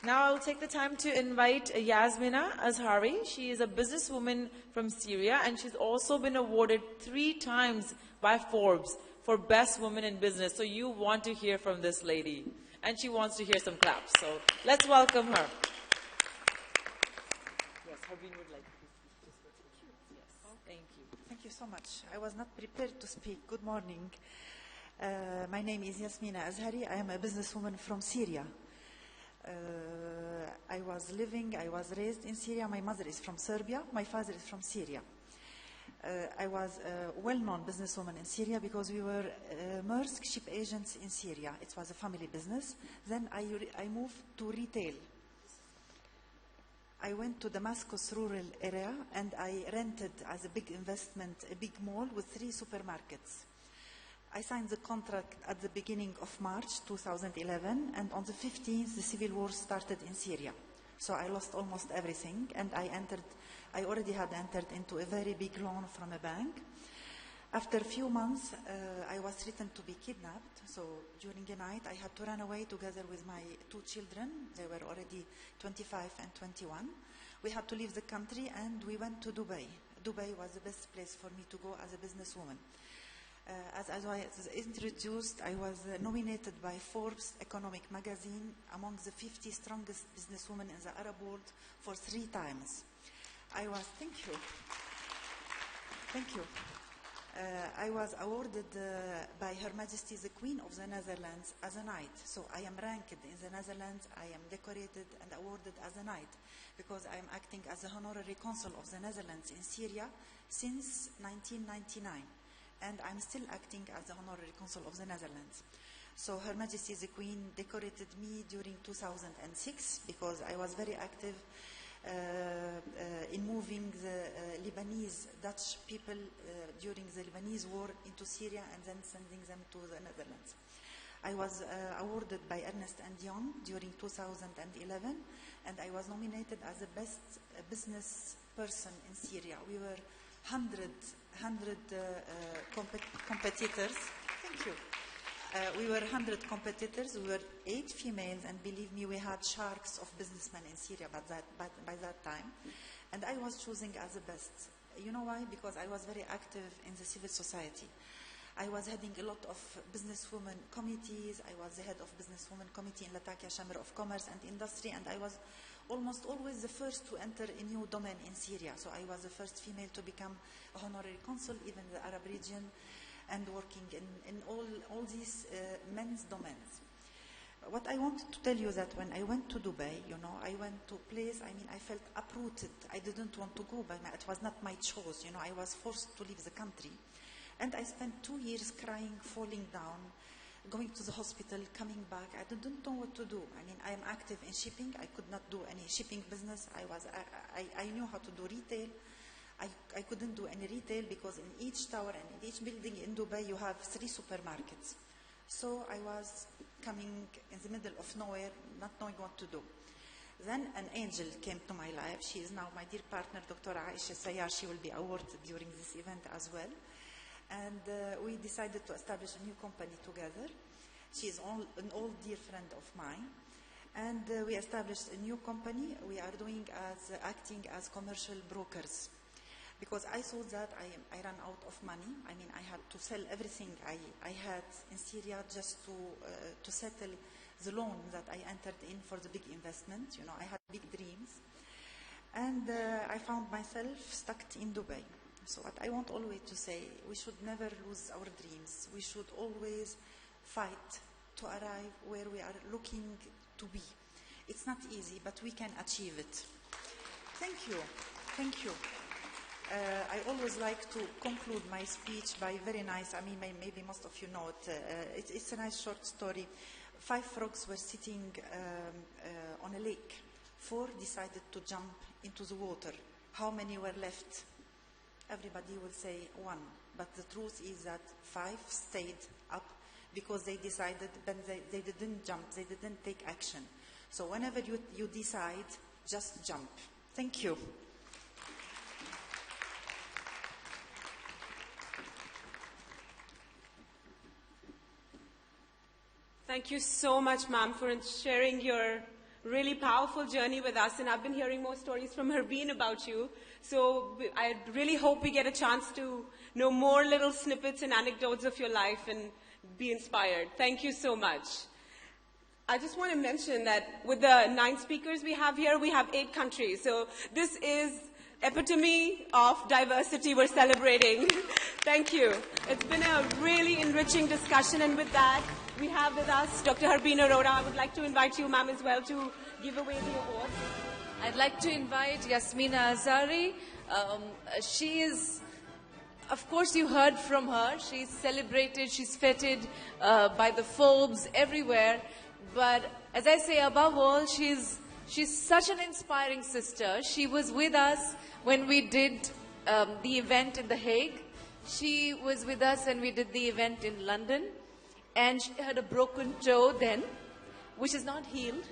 A: Now I'll take the time to invite Yasmina Azhari. She is a businesswoman from Syria, and she's also been awarded 3 times by Forbes for Best Woman in Business. So you want to hear from this lady. And she wants to hear some claps. So let's welcome her. Yes, Harbin would like to speak. Yes, thank you.
M: Thank you so much. I was not prepared to speak. Good morning. My name is Yasmina Azhari. I am a businesswoman from Syria. I was raised in Syria. My mother is from Serbia. My father is from Syria. I was a well-known businesswoman in Syria because we were Maersk ship agents in Syria. It was a family business. Then I moved to retail. I went to Damascus rural area and I rented as a big investment a big mall with 3 supermarkets. I signed the contract at the beginning of March 2011, and on the 15th the civil war started in Syria. So I lost almost everything, and I already had entered into a very big loan from a bank. After a few months, I was threatened to be kidnapped. So during the night, I had to run away together with my 2 children. They were already 25 and 21. We had to leave the country, and we went to Dubai. Dubai was the best place for me to go as a businesswoman. As I was introduced, I was nominated by Forbes Economic Magazine among the 50 strongest businesswomen in the Arab world for 3 times. Thank you. I was awarded by Her Majesty the Queen of the Netherlands as a knight. So I am ranked in the Netherlands, I am decorated and awarded as a knight because I am acting as a honorary consul of the Netherlands in Syria since 1999. And I'm still acting as the honorary consul of the Netherlands. So Her Majesty the Queen decorated me during 2006 because I was very active in moving the Lebanese Dutch people during the Lebanese war into Syria and then sending them to the Netherlands. I was awarded by Ernst & Young during 2011, and I was nominated as the best business person in Syria. We were 100 competitors. Thank you. We were 100 competitors. We were 8 females, and believe me, we had sharks of businessmen in Syria by that time. And I was choosing as the best. You know why? Because I was very active in the civil society. I was heading a lot of businesswomen committees. I was the head of businesswomen committee in Latakia Chamber of Commerce and Industry, and I was almost always the first to enter a new domain in Syria. So I was the first female to become a honorary consul, even in the Arab region, and working in all these men's domains. What I wanted to tell you that when I went to Dubai, I went to a place, I felt uprooted. I didn't want to go, but it was not my choice. I was forced to leave the country. And I spent 2 years crying, falling down, going to the hospital, coming back. I didn't know what to do. I am active in shipping. I could not do any shipping business. I knew how to do retail. I couldn't do any retail because in each tower and in each building in Dubai you have 3 supermarkets. So I was coming in the middle of nowhere, not knowing what to do. Then an angel came to my life. She is now my dear partner, Dr. Aisha Sayar. She will be awarded during this event as well. And we decided to establish a new company together. She is an old dear friend of mine. And we established a new company. We are acting as commercial brokers. Because I saw that I ran out of money. I had to sell everything I had in Syria just to settle the loan that I entered in for the big investment. I had big dreams. And I found myself stuck in Dubai. So what I want always to say, we should never lose our dreams. We should always fight to arrive where we are looking to be. It's not easy, but we can achieve it. Thank you. Thank you. I always like to conclude my speech by very nice, maybe most of you know it. It's a nice short story. 5 frogs were sitting on a lake. 4 decided to jump into the water. How many were left? Everybody will say 1. But the truth is that 5 stayed up because they decided, but they didn't jump, they didn't take action. So whenever you decide, just jump. Thank you.
C: Thank you so much, ma'am, for sharing your really powerful journey with us. And I've been hearing more stories from Harbeen about you. So I really hope we get a chance to know more little snippets and anecdotes of your life and be inspired. Thank you so much. I just want to mention that with the 9 speakers we have here, we have 8 countries. So this is epitome of diversity we're celebrating. Thank you. It's been a really enriching discussion, and with that, we have with us Dr. Harbeen Arora. I would like to invite you, ma'am, as well, to give away the award.
B: I'd like to invite Yasmina Azari. She is, of course, you heard from her. She's celebrated, she's feted by the Forbes everywhere. But as I say, above all, she's such an inspiring sister. She was with us when we did the event in The Hague. She was with us when we did the event in London. And she had a broken toe then, which is not healed.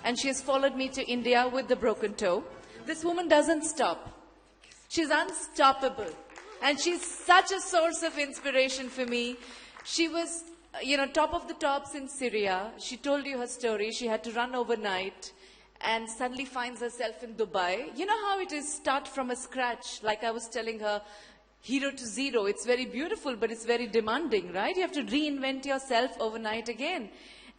B: And she has followed me to India with the broken toe. This woman doesn't stop. She's unstoppable. And she's such a source of inspiration for me. She was, top of the tops in Syria. She told you her story. She had to run overnight and suddenly finds herself in Dubai. You know how it is, start from a scratch. Like I was telling her, hero to zero. It's very beautiful, but it's very demanding, right? You have to reinvent yourself overnight again.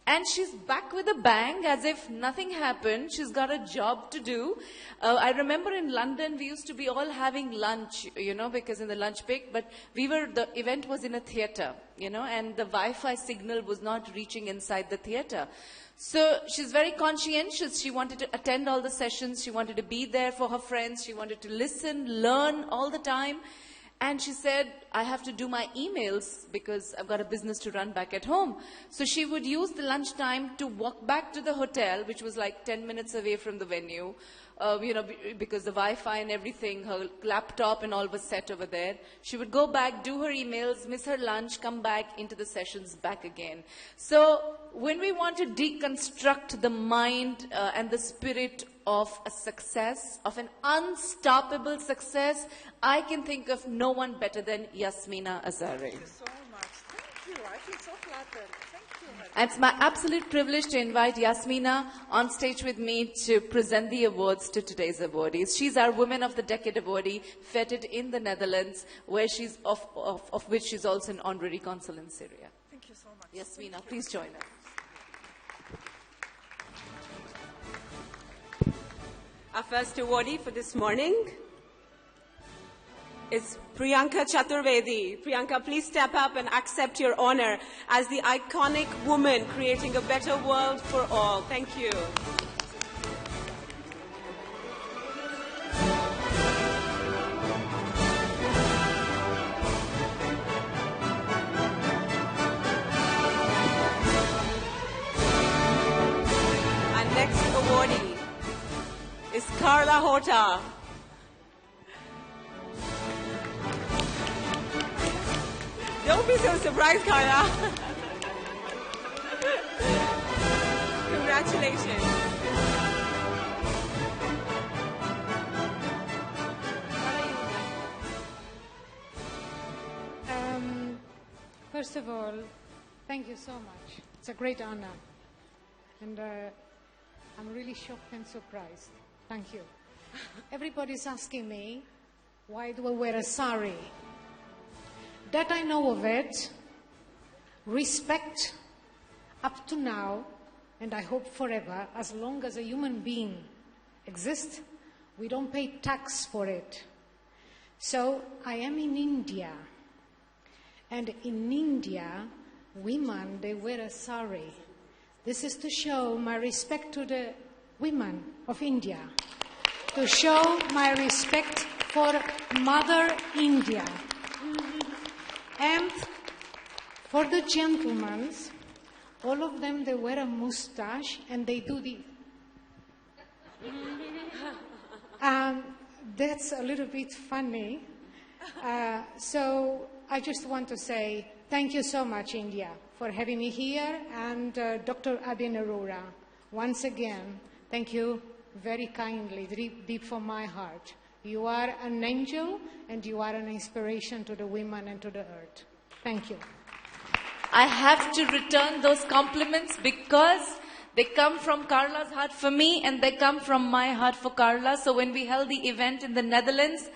B: And she's back with a bang, as if nothing happened. She's got a job to do. I remember in London, we used to be all having lunch, because in the lunch break, but the event was in a theatre, and the Wi-Fi signal was not reaching inside the theatre. So she's very conscientious. She wanted to attend all the sessions. She wanted to be there for her friends. She wanted to listen, learn all the time. And she said, I have to do my emails because I've got a business to run back at home. So she would use the lunchtime to walk back to the hotel, which was like 10 minutes away from the venue, because the Wi-Fi and everything, her laptop and all was set over there. She would go back, do her emails, miss her lunch, come back into the sessions back again. So when we want to deconstruct the mind and the spirit of a success, of an unstoppable success, I can think of no one better than Yasmina Azari.
M: Thank you so much. Thank you. I feel so flattered. Thank you.
B: And it's my absolute privilege to invite Yasmina on stage with me to present the awards to today's awardees. She's our Women of the Decade awardee, feted in the Netherlands, where she's of which she's also an honorary consul in Syria.
M: Thank you so much.
B: Yasmina, please join us.
C: Our first awardee for this morning is Priyanka Chaturvedi. Priyanka, please step up and accept your honor as the iconic woman creating a better world for all. Thank you. Our next awardee is Carla Hota. Don't be so surprised, Carla. Congratulations.
G: First of all, thank you so much. It's a great honor. And I'm really shocked and surprised. Thank you. Everybody's asking me, why do I wear a sari? That I know of it, respect up to now, and I hope forever, as long as a human being exists, we don't pay tax for it. So I am in India, and in India, women, they wear a sari. This is to show my respect to the women of India, to show my respect for Mother India. And for the gentlemen, all of them, they wear a moustache and they do the... That's a little bit funny. So I just want to say thank you so much, India, for having me here, and Dr. Harbeen Arora. Once again, thank you very kindly, deep from my heart. You are an angel, and you are an inspiration to the women and to the earth. Thank you.
B: I have to return those compliments because they come from Carla's heart for me, and they come from my heart for Carla. So when we held the event in the Netherlands,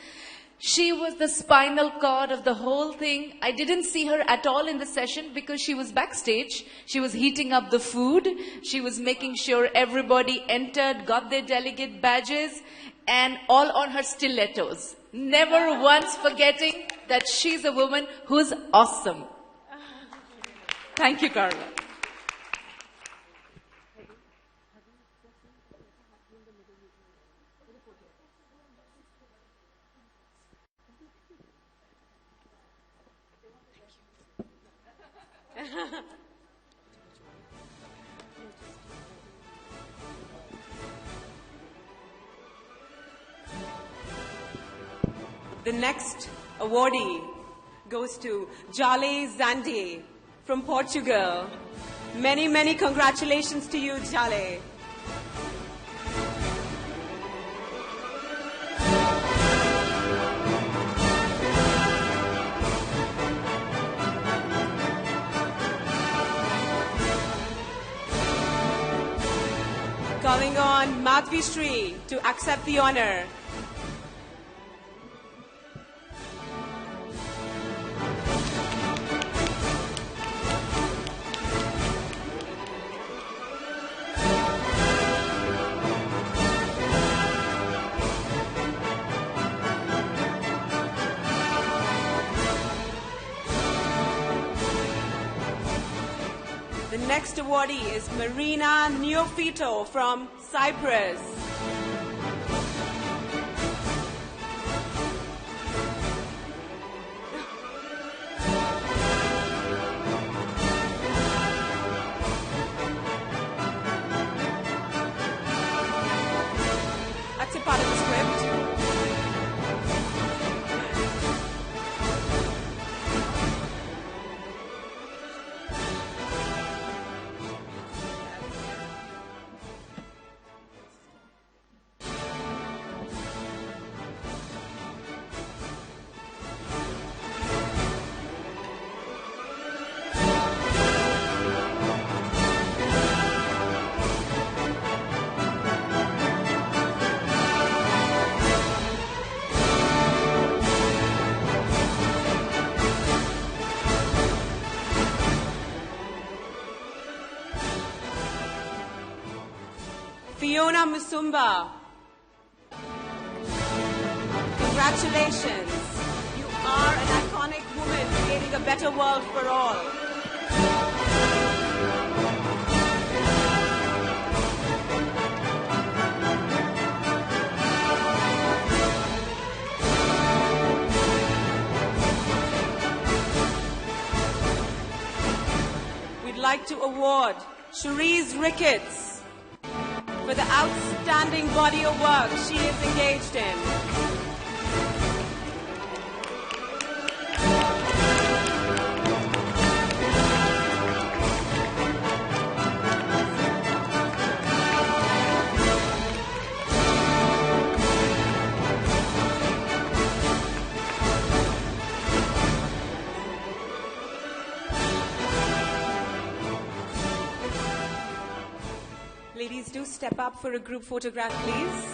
B: she was the spinal cord of the whole thing. I didn't see her at all in the session because she was backstage. She was heating up the food. She was making sure everybody entered, got their delegate badges. and all on her stilettos. Never once forgetting that she's a woman who's awesome. Thank you, Carla.
C: The next awardee goes to Jale Zande from Portugal. Many, many congratulations to you, Jale. Calling on Madhavi Shree to accept the honor. The next awardee is Marina Neofito from Cyprus. That's a part of the script. Fiona Musumba. Congratulations. You are an iconic woman creating a better world for all. We'd like to award Chereese Ricketts for the outstanding body of work she is engaged in. Ladies, do step up for a group photograph, please.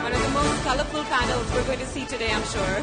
C: One of the most colorful panels we're going to see today, I'm sure.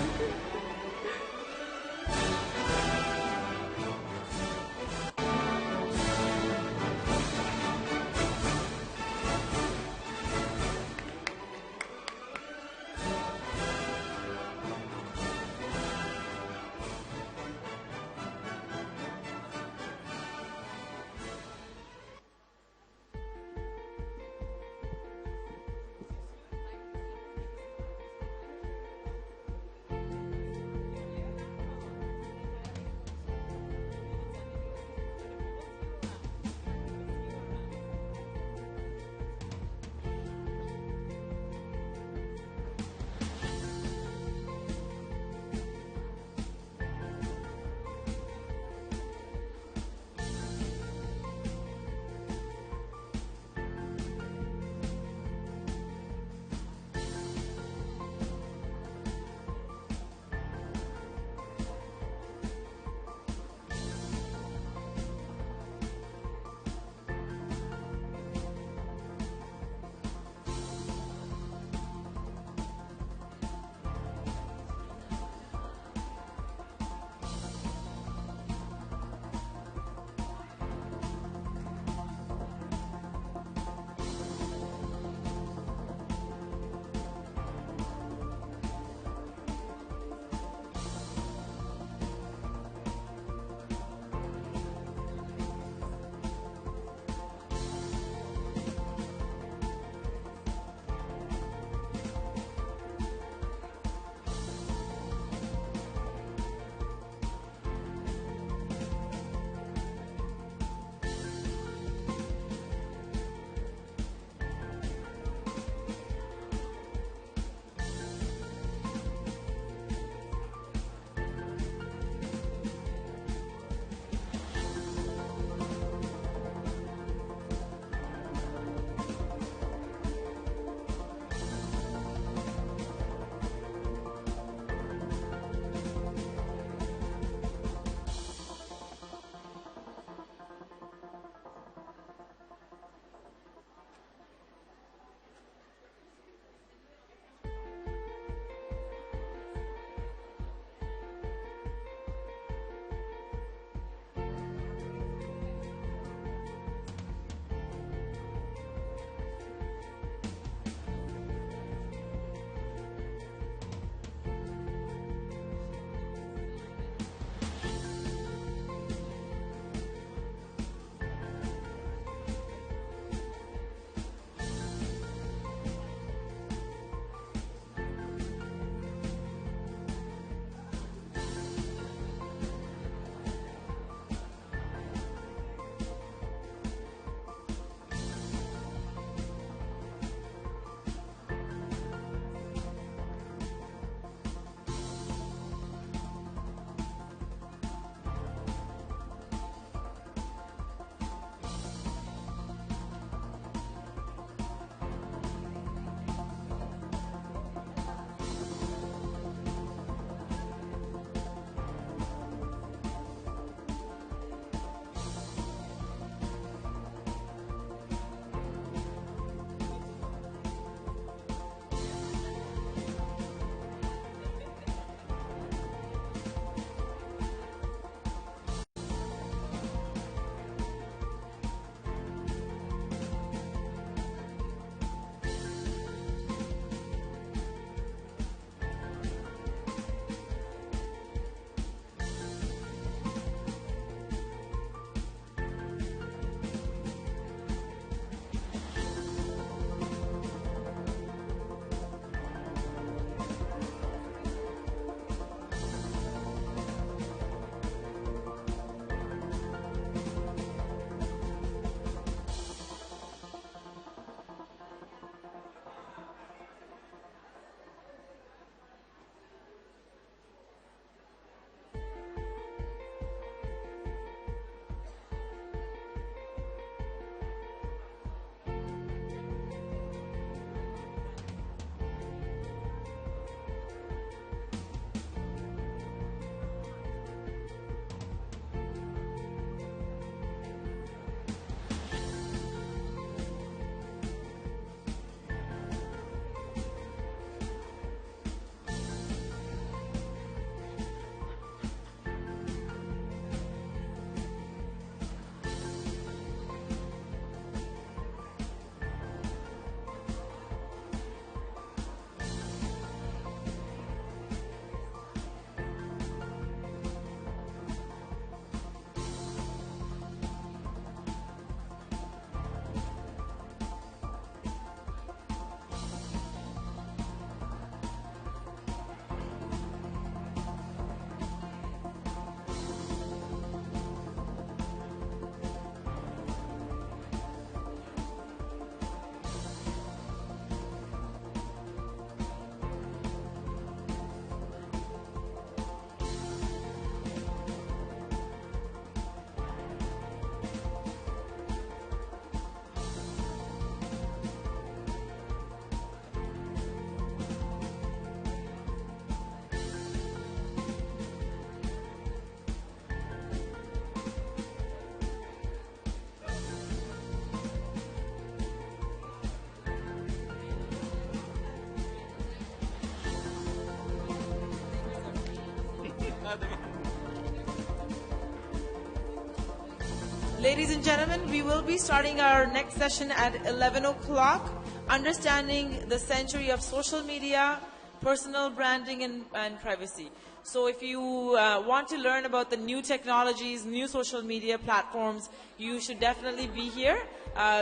A: Ladies and gentlemen, we will be starting our next session at 11 o'clock, understanding the century of social media, personal branding, and privacy. So if you want to learn about the new technologies, new social media platforms, you should definitely be here.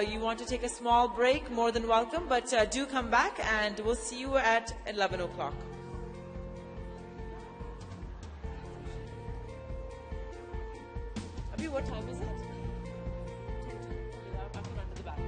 A: You want to take a small break, more than welcome, but do come back and we'll see you at 11 o'clock. Abhi, what time is it? I have to run to the back.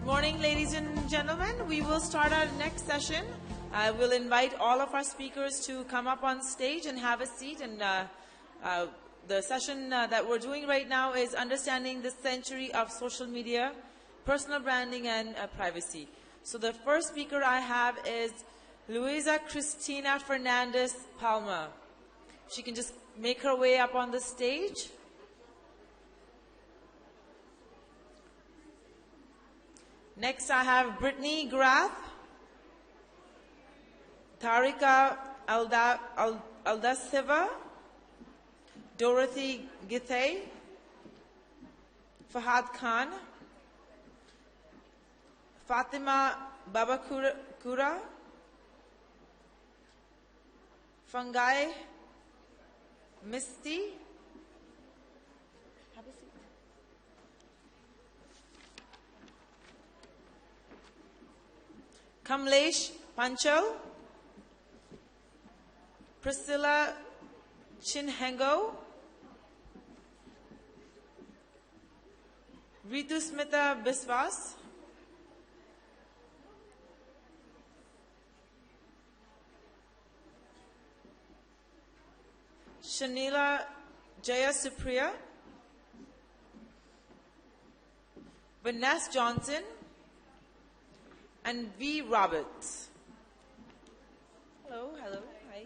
A: Morning, ladies and gentlemen. We will start our next session. I will invite all of our speakers to come up on stage and have a seat. And the session that we're doing right now is Understanding the Century of Social Media, Personal Branding and Privacy. So the first speaker I have is Luisa Cristina Fernandez Palma. She can just make her way up on the stage. Next, I have Brittany Grath, Tarika Aldasiva, Dorothy Githay, Fahad Khan, Fatima Babakura, Fungai Misty, Kamlesh Panchal, Priscilla Chinhengo, Ritu Smita Biswas, Shanila Jayasuriya, Vanessa Johnson, and V. Roberts. Hello, hello, hi.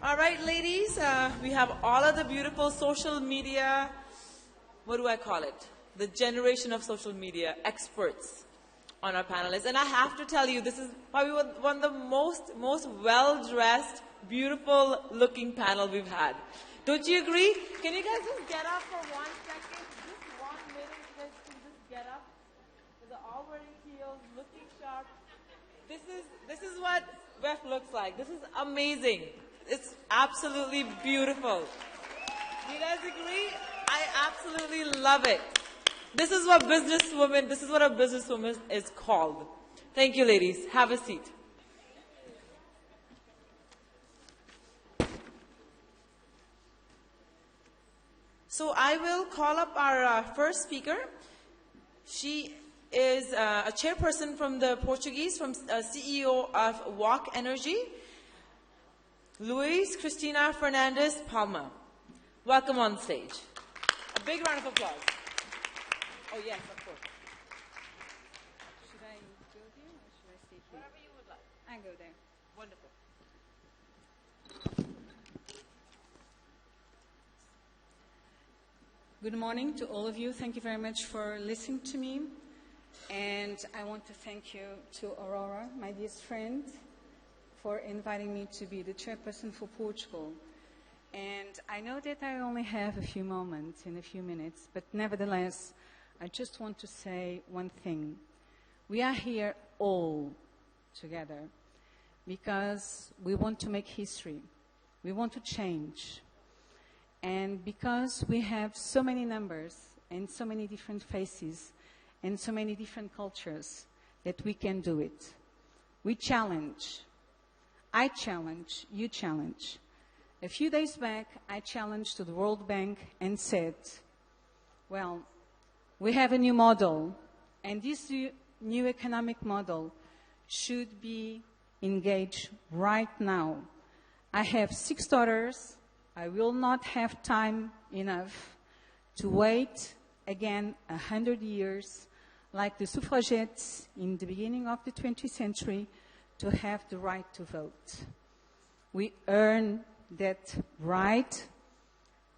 A: All right, ladies, we have all of the beautiful social media, what do I call it? The generation of social media experts on our panelists. And I have to tell you, this is probably one of the most well-dressed, beautiful-looking panel we've had. Don't you agree? Can you guys just get up for 1 second? Just 1 minute, you guys can just get up. They're all wearing heels, looking sharp. This is what WEF looks like. This is amazing. It's absolutely beautiful. Do you guys agree? I absolutely love it. This is what a businesswoman is called. Thank you, ladies. Have a seat. So I will call up our first speaker. She is a chairperson from the Portuguese, from CEO of WOC Energy, Luis Cristina Fernandes Palma. Welcome on stage. A big round of applause. Oh yes, of course.
N: Should I go here or should I stay here?
A: Wherever you would like.
N: I go there.
A: Wonderful.
N: Good morning to all of you. Thank you very much for listening to me. And I want to thank you to Aurora, my dearest friend, for inviting me to be the chairperson for Portugal. And I know that I only have a few moments in a few minutes, but nevertheless, I just want to say one thing. We are here all together because we want to make history. We want to change. And because we have so many numbers and so many different faces and so many different cultures that we can do it. We challenge. I challenge, you challenge. A few days back, I challenged to the World Bank and said, well, we have a new model, and this new economic model should be engaged right now. I have 6 daughters. I will not have time enough to wait again 100 years like the suffragettes in the beginning of the 20th century to have the right to vote. We earn that right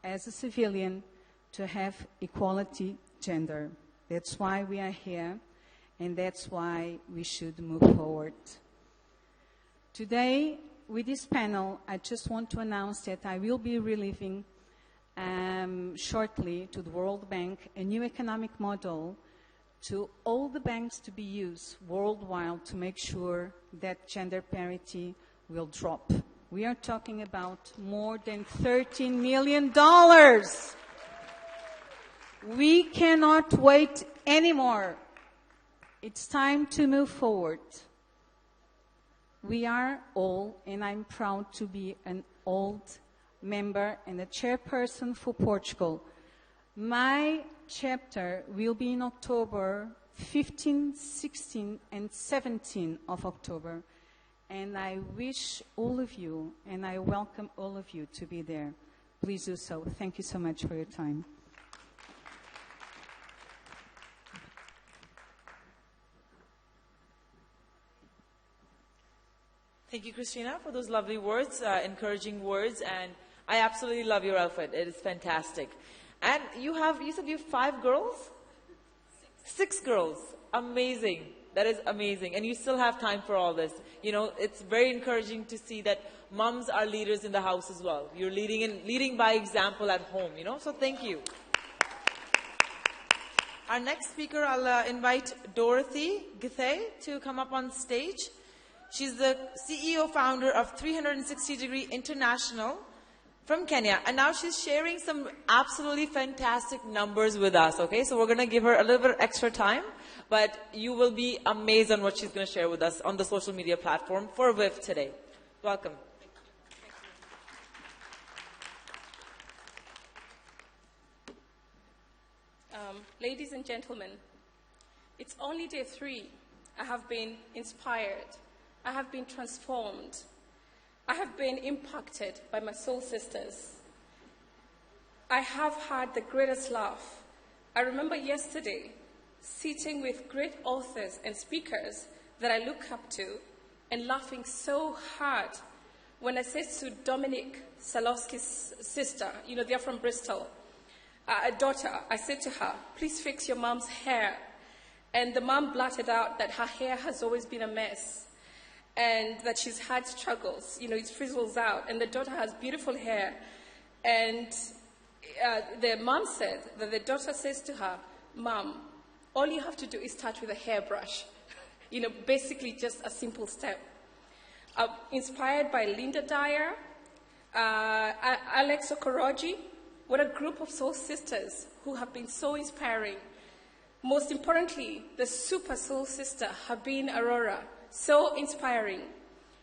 N: as a civilian to have equality gender. That's why we are here, and that's why we should move forward. Today, with this panel, I just want to announce that I will be relieving shortly to the World Bank a new economic model to all the banks to be used worldwide to make sure that gender parity will drop. We are talking about more than $13 million. We cannot wait anymore. It's time to move forward. We are all, and I'm proud to be an old member and a chairperson for Portugal. My chapter will be in October 15, 16, and 17 of October. And I wish all of you, and I welcome all of you to be there. Please do so. Thank you so much for your time.
A: Thank you, Christina, for those lovely words, encouraging words, and I absolutely love your outfit. It is fantastic. And you said you have 5 girls? 6 girls. Amazing. That is amazing. And you still have time for all this. You know, it's very encouraging to see that moms are leaders in the house as well. You're leading by example at home, you know, so thank you. Our next speaker, I'll invite Dorothy Githay to come up on stage. She's the CEO founder of 360 Degree International from Kenya. And now she's sharing some absolutely fantastic numbers with us, okay? So we're going to give her a little bit extra time, but you will be amazed on what she's going to share with us on the social media platform for WEF today. Welcome.
O: Ladies and gentlemen, it's only day 3. I have been inspired. I have been transformed. I have been impacted by my soul sisters. I have had the greatest laugh. I remember yesterday sitting with great authors and speakers that I look up to and laughing so hard when I said to Dominic Salowski's sister, they're from Bristol, a daughter, I said to her, please fix your mom's hair. And the mom blurted out that her hair has always been a mess and that she's had struggles. It frizzles out. And the daughter has beautiful hair. And the mom said that the daughter says to her, Mom, all you have to do is start with a hairbrush. Basically just a simple step. Inspired by Linda Dyer, Alex Okoroji. What a group of soul sisters who have been so inspiring. Most importantly, the super soul sister, Habeen Aurora, so inspiring.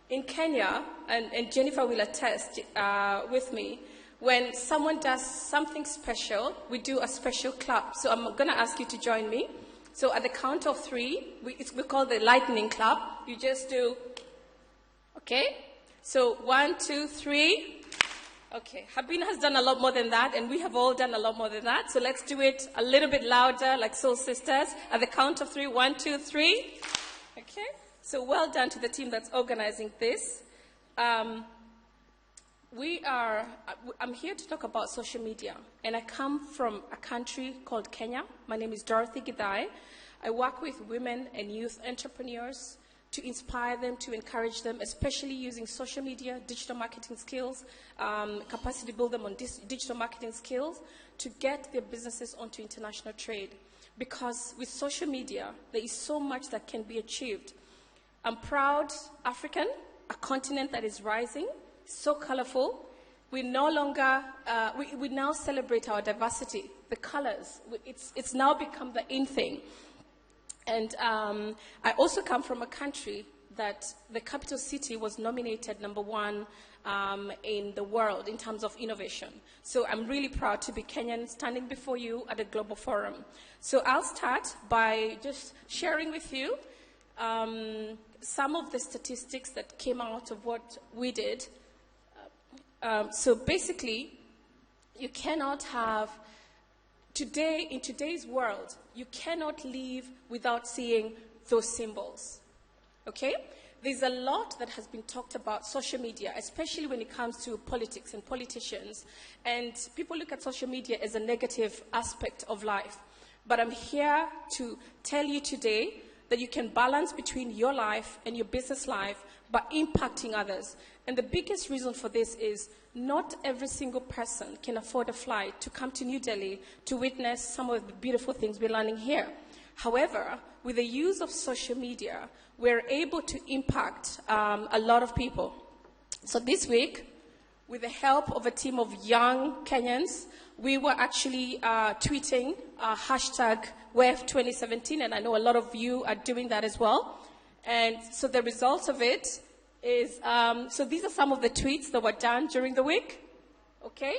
O: In Kenya, and Jennifer will attest with me, when someone does something special, we do a special clap. So I'm going to ask you to join me. So at the count of 3, we call the lightning clap. You just do, okay? So 1, 2, 3. Okay, Habeen has done a lot more than that, and we have all done a lot more than that. So let's do it a little bit louder, like soul sisters. At the count of 3, 1, 2, 3. Okay, so well done to the team that's organizing this. I'm here to talk about social media, and I come from a country called Kenya. My name is Dorothy Githai. I work with women and youth entrepreneurs to inspire them, to encourage them, especially using social media, digital marketing skills, capacity build them on digital marketing skills to get their businesses onto international trade. Because with social media, there is so much that can be achieved. I'm proud African, a continent that is rising, so colorful. We no longer, we now celebrate our diversity, the colors. It's now become the in thing. And I also come from a country that the capital city was nominated #1 in the world in terms of innovation. So I'm really proud to be Kenyan standing before you at a global forum. So I'll start by just sharing with you some of the statistics that came out of what we did. So basically, you cannot have in today's world, you cannot live without seeing those symbols, okay? There's a lot that has been talked about social media, especially when it comes to politics and politicians, and people look at social media as a negative aspect of life. But I'm here to tell you today that you can balance between your life and your business life by impacting others. And the biggest reason for this is not every single person can afford a flight to come to New Delhi to witness some of the beautiful things we're learning here. However, with the use of social media, we're able to impact a lot of people. So this week, with the help of a team of young Kenyans, we were actually tweeting hashtag WEF 2017, and I know a lot of you are doing that as well. And so the results of it is, so these are some of the tweets that were done during the week, okay?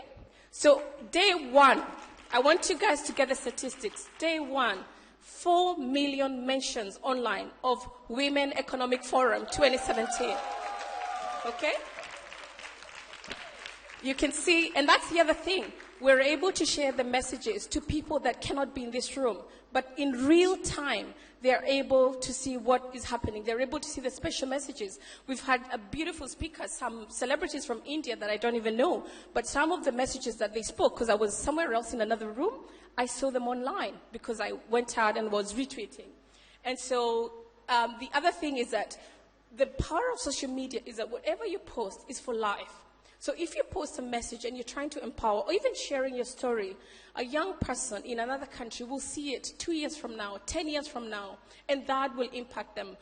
O: So day 1, I want you guys to get the statistics. Day 1, 4 million mentions online of Women Economic Forum 2017, okay? You can see, and that's the other thing. We're able to share the messages to people that cannot be in this room, but in real time, they're able to see what is happening. They're able to see the special messages. We've had a beautiful speaker, some celebrities from India that I don't even know, but some of the messages that they spoke, because I was somewhere else in another room, I saw them online because I went out and was retweeting. And so the other thing is that the power of social media is that whatever you post is for life. So if you post a message and you're trying to empower, or even sharing your story, a young person in another country will see it 2 years from now, 10 years from now, and that will impact them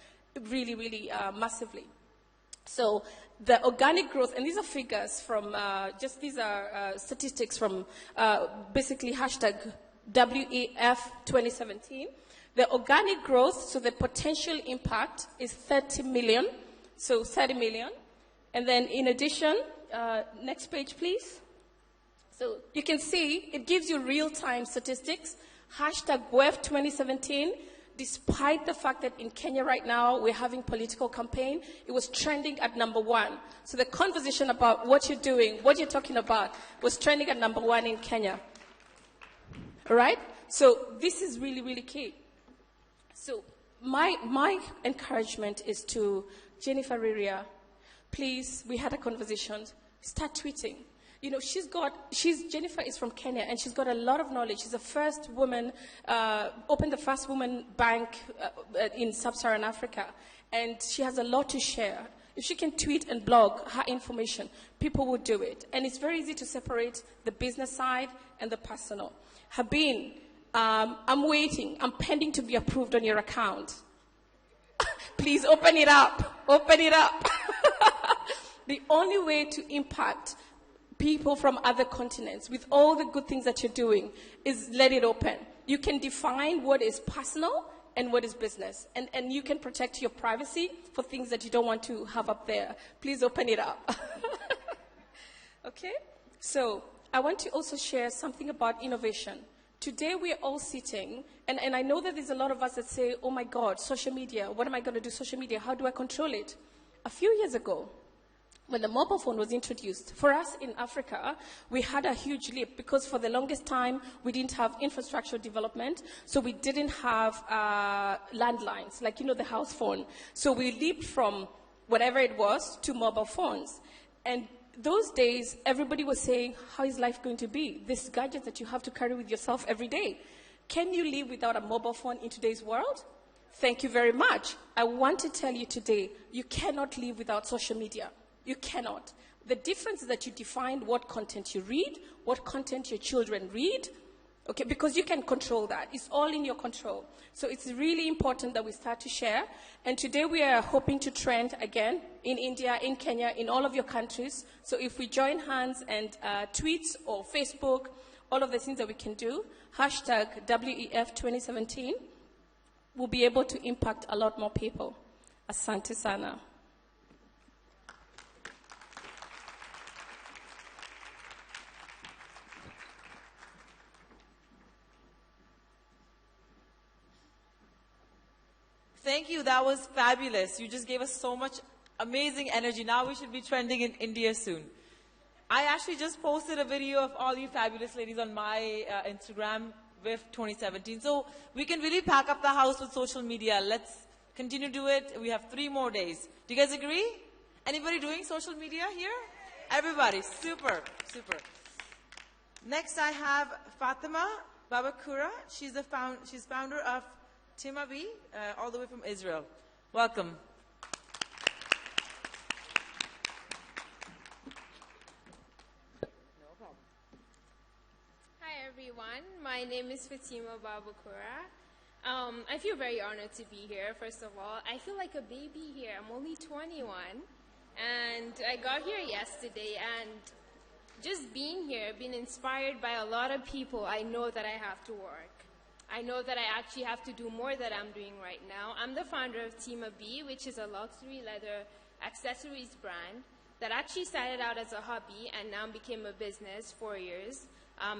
O: really, really massively. So the organic growth, and these are figures from, these are statistics from basically hashtag WEF 2017. The organic growth, so the potential impact is 30 million, so 30 million. And then in addition, next page, please. So you can see it gives you real-time statistics. Hashtag WEF 2017, despite the fact that in Kenya right now we're having political campaign, it was trending at #1. So the conversation about what you're doing, what you're talking about, was trending at #1 in Kenya. All right? So this is really, really key. So my encouragement is to Jennifer Riria, Please, we had a conversation. Start tweeting. You know, Jennifer is from Kenya, and she's got a lot of knowledge. She's the first woman, opened the first woman bank in sub-Saharan Africa, and she has a lot to share. If she can tweet and blog her information, people will do it. And it's very easy to separate the business side and the personal. Habeen, I'm waiting. I'm pending to be approved on your account. Please open it up. Open it up. The only way to impact people from other continents with all the good things that you're doing is let it open. You can define what is personal and what is business. And you can protect your privacy for things that you don't want to have up there. Please open it up. Okay? So I want to also share something about innovation. Today we are all sitting, and I know that there's a lot of us that say, oh my God, social media, what am I going to do social media? How do I control it? A few years ago, when the mobile phone was introduced, for us in Africa, we had a huge leap because for the longest time, we didn't have infrastructure development, so we didn't have landlines, like, the house phone. So we leaped from whatever it was to mobile phones. And those days, everybody was saying, how is life going to be? This gadget that you have to carry with yourself every day. Can you live without a mobile phone in today's world? Thank you very much. I want to tell you today, you cannot live without social media. You cannot. The difference is that you define what content you read, what content your children read, okay, because you can control that. It's all in your control. So it's really important that we start to share. And today we are hoping to trend again in India, in Kenya, in all of your countries. So if we join hands and tweets or Facebook, all of the things that we can do, hashtag WEF 2017, we'll be able to impact a lot more people. Asante sana.
A: Thank you. That was fabulous. You just gave us so much amazing energy. Now we should be trending in India soon. I actually just posted a video of all you fabulous ladies on my Instagram, WEF 2017. So we can really pack up the house with social media. Let's continue to do it. We have 3 more days. Do you guys agree? Anybody doing social media here? Everybody. Super, super. Next I have Fatima Babakura. She's founder of Timabi, all the way from Israel. Welcome.
P: No problem. Hi everyone, my name is Fatima Babakura. I feel very honored to be here, first of all. I feel like a baby here. I'm only 21, and I got here yesterday, and just being here, being inspired by a lot of people, I know that I have to work. I know that I actually have to do more than I'm doing right now. I'm the founder of Timabi, which is a luxury leather accessories brand that actually started out as a hobby and now became a business 4 years.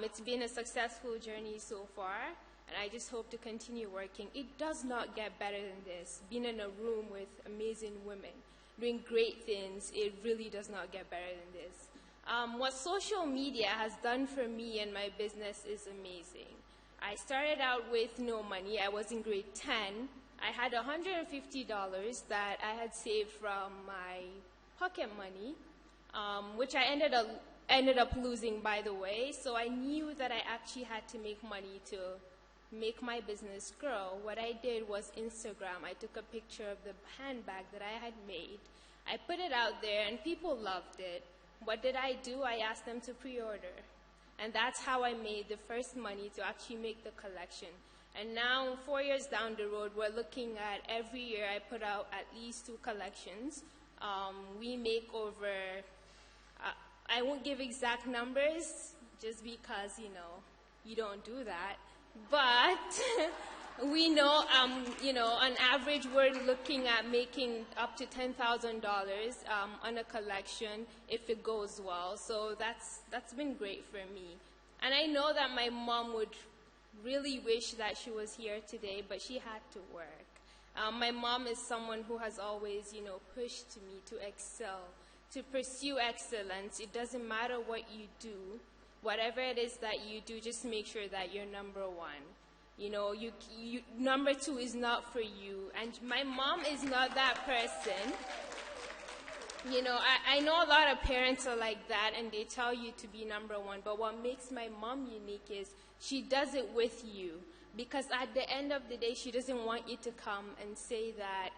P: It's been a successful journey so far, and I just hope to continue working. It does not get better than this. Being in a room with amazing women, doing great things, it really does not get better than this. What social media has done for me and my business is amazing. I started out with no money. I was in grade 10. I had $150 that I had saved from my pocket money, which I ended up losing, by the way. So I knew that I actually had to make money to make my business grow. What I did was Instagram. I took a picture of the handbag that I had made. I put it out there, and people loved it. What did I do? I asked them to pre-order. And that's how I made the first money to actually make the collection. And now, 4 years down the road, we're looking at every year I put out at least 2 collections. We make over, I won't give exact numbers just because, you don't do that. But we know, on average, we're looking at making up to $10,000 on a collection if it goes well. So that's been great for me. And I know that my mom would really wish that she was here today, but she had to work. My mom is someone who has always, pushed me to excel, to pursue excellence. It doesn't matter what you do. Whatever it is that you do, just make sure that you're number 1. Number 2 is not for you. And my mom is not that person. You know, I know a lot of parents are like that and they tell you to be number one, but what makes my mom unique is she does it with you. Because at the end of the day, she doesn't want you to come and say that,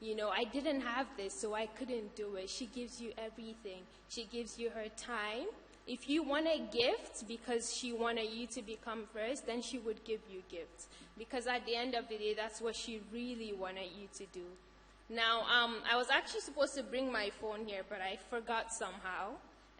P: you know, I didn't have this, so I couldn't do it. She gives you everything. She gives you her time. If you want a gift because she wanted you to become first, then she would give you gifts. Because at the end of the day, that's what she really wanted you to do. Now, I was actually supposed to bring my phone here, but I forgot somehow.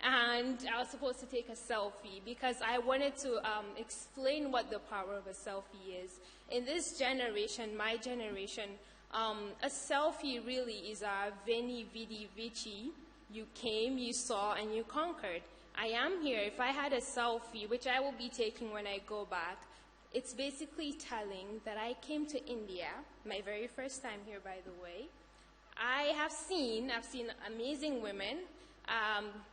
P: And I was supposed to take a selfie because I wanted to explain what the power of a selfie is. In this generation, my generation, a selfie really is a veni, vidi, vici. You came, you saw, and you conquered. I am here. If I had a selfie, which I will be taking when I go back, it's basically telling that I came to India, my very first time here, by the way. I've seen amazing women,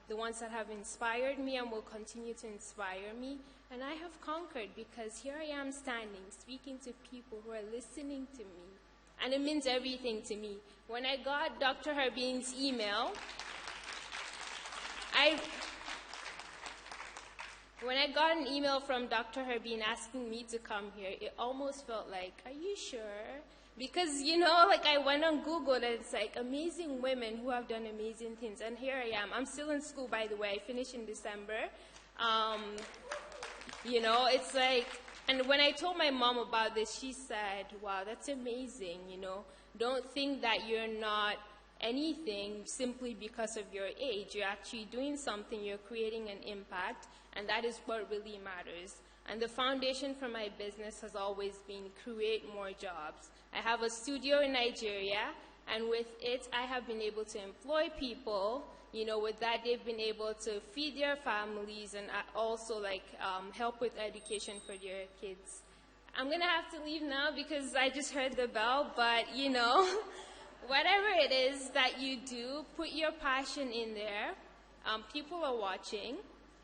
P: the ones that have inspired me and will continue to inspire me. And I have conquered because here I am standing, speaking to people who are listening to me. And it means everything to me. When I got Dr. Harbeen's email, when I got an email from Dr. Harbeen asking me to come here, it almost felt like, are you sure? Because, you know, like I went on Google and it's like amazing women who have done amazing things. And here I am. I'm still in school, by the way. I finished in December. You know, it's like, and when I told my mom about this, she said, wow, that's amazing, you know. Don't think that you're not anything simply because of your age. You're actually doing something. You're creating an impact. And that is what really matters. And the foundation for my business has always been create more jobs. I have a studio in Nigeria, and with it, I have been able to employ people. You know, with that, they've been able to feed their families and also, like, help with education for their kids. I'm going to have to leave now because I just heard the bell, but, you know, whatever it is that you do, put your passion in there. People are watching.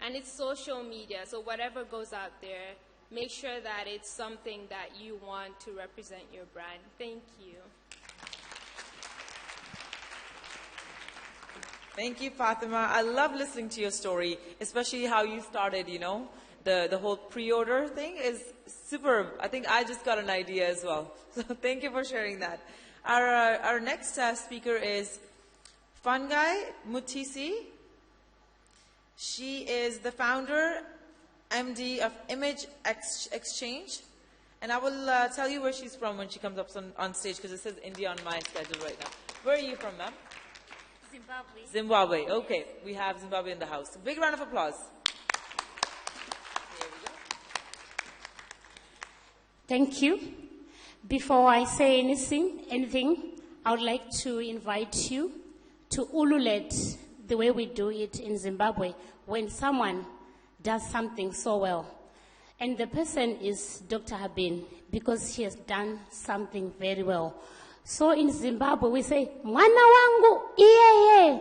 P: And it's social media, so whatever goes out there, make sure that it's something that you want to represent your brand. Thank you.
A: Thank you, Fatima. I love listening to your story, especially how you started, you know. The whole pre-order thing is superb. I think I just got an idea as well. So thank you for sharing that. Our next speaker is Fungai Mutisi. She is the founder, MD of Image Exchange. And I will tell you where she's from when she comes up on stage because it says India on my schedule right now. Where are you from, ma'am?
Q: Zimbabwe.
A: Zimbabwe. Okay, we have Zimbabwe in the house. Big round of applause. Here we go.
Q: Thank you. Before I say anything, I would like to invite you to Ululet, the way we do it in Zimbabwe, when someone does something so well. And the person is Dr. Harbeen, because she has done something very well. So in Zimbabwe, we say, Mwana wangu iyeye,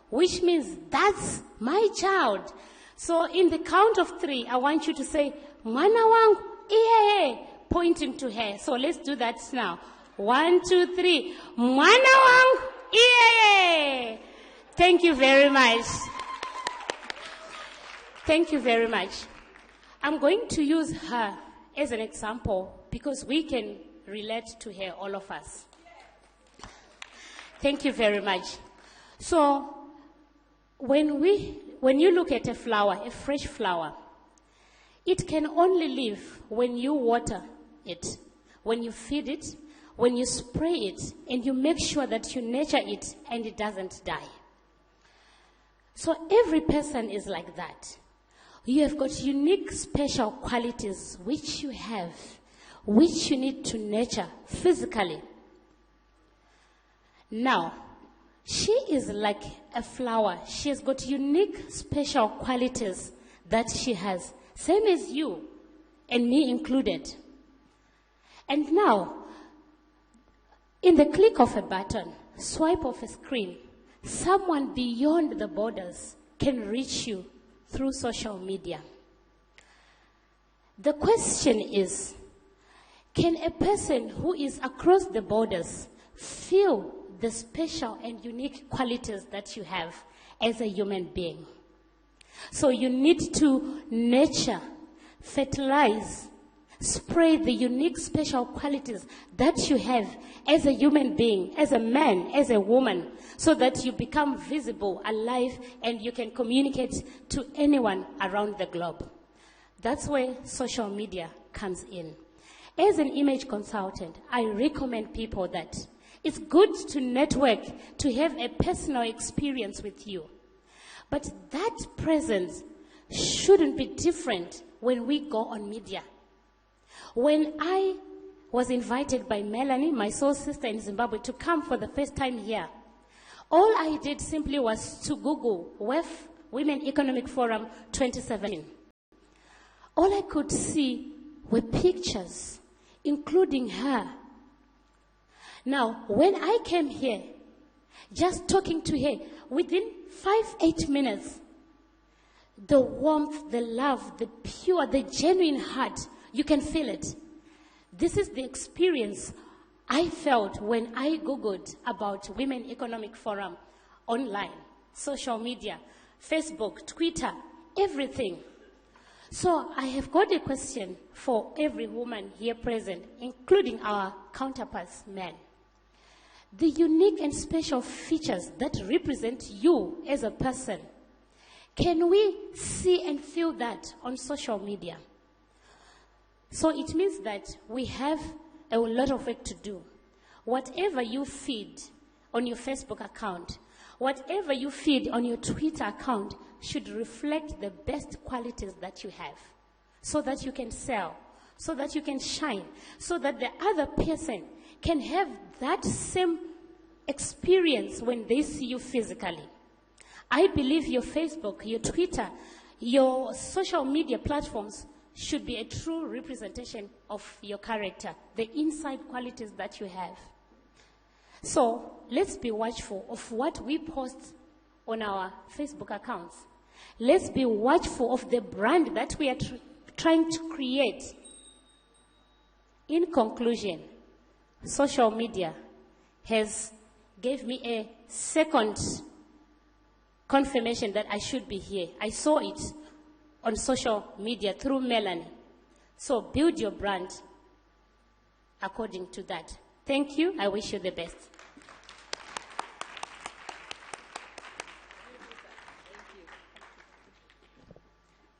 Q: which means that's my child. So in the count of 3, I want you to say, Mwana wangu iyeye, pointing to her. So let's do that now. 1, 2, 3. Mwana wangu iyeye. Thank you very much. Thank you very much. I'm going to use her as an example because we can relate to her, all of us. Thank you very much. So, when you look at a flower, a fresh flower, it can only live when you water it, when you feed it, when you spray it, and you make sure that you nurture it and it doesn't die. So every person is like that. You have got unique special qualities which you have, which you need to nurture physically. Now, she is like a flower. She has got unique special qualities that she has, same as you and me included. And now, in the click of a button, swipe of a screen, someone beyond the borders can reach you through social media. The question is, can a person who is across the borders feel the special and unique qualities that you have as a human being. So you need to nurture, fertilize, spray the unique special qualities that you have as a human being, as a man, as a woman, so that you become visible, alive, and you can communicate to anyone around the globe. That's where social media comes in. As an image consultant, I recommend people that it's good to network, to have a personal experience with you. But that presence shouldn't be different when we go on media. When I was invited by Melanie, my soul sister in Zimbabwe, to come for the first time here, all I did simply was to Google WEF, Women Economic Forum 2017. All I could see were pictures, including her. Now, when I came here, just talking to her, within 5-8 minutes, the warmth, the love, the pure, the genuine heart, you can feel it. This is the experience I felt when I Googled about Women Economic Forum online, social media, Facebook, Twitter, everything. So I have got a question for every woman here present, including our counterparts, men. The unique and special features that represent you as a person, can we see and feel that on social media? So it means that we have a lot of work to do. Whatever you feed on your Facebook account, whatever you feed on your Twitter account should reflect the best qualities that you have, so that you can sell, so that you can shine, so that the other person can have that same experience when they see you physically. I believe your Facebook, your Twitter, your social media platforms should be a true representation of your character, the inside qualities that you have. So let's be watchful of what we post on our Facebook accounts. Let's be watchful of the brand that we are trying to create. In conclusion, social media has gave me a second confirmation that I should be here. I saw it on social media through Melanie. So build your brand according to that. Thank you. I wish you the best.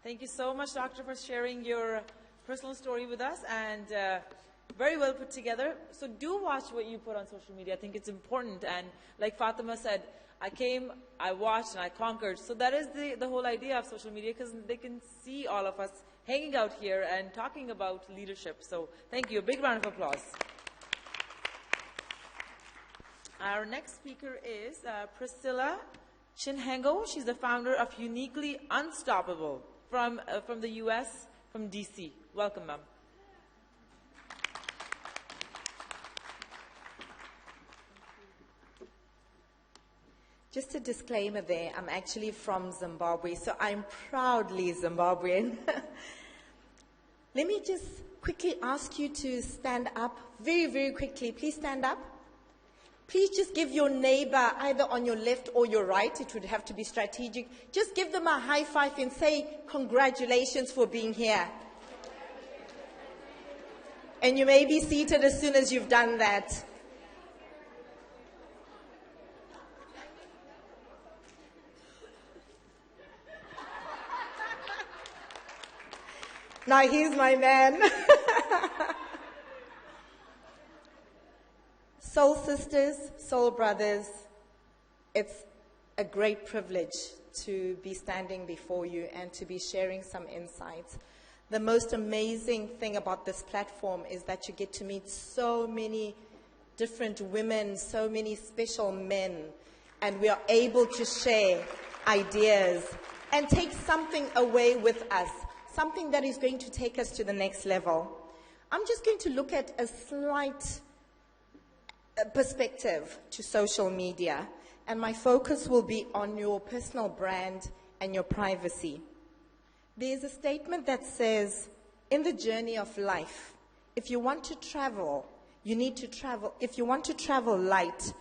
A: Thank you so much, Doctor, for sharing your personal story with us, and very well put together. So do watch what you put on social media. I think it's important. And like Fatima said, I came, I watched, and I conquered. So that is the whole idea of social media, because they can see all of us hanging out here and talking about leadership. So thank you. A big round of applause. Our next speaker is Priscilla Chinhango. She's the founder of Uniquely Unstoppable from the U.S., from D.C. Welcome, ma'am.
R: Just a disclaimer there, I'm actually from Zimbabwe, so I'm proudly Zimbabwean. Let me just quickly ask you to stand up, very, very quickly. Please stand up. Please just give your neighbor, either on your left or your right, it would have to be strategic, just give them a high five and say, congratulations for being here. And you may be seated as soon as you've done that. Now here's my man. Soul sisters, soul brothers, it's a great privilege to be standing before you and to be sharing some insights. The most amazing thing about this platform is that you get to meet so many different women, so many special men, and we are able to share ideas and take something away with us, something that is going to take us to the next level. I'm just going to look at a slight perspective to social media, and my focus will be on your personal brand and your privacy. There's a statement that says, in the journey of life, if you want to travel, you need to travel. If you want to travel light,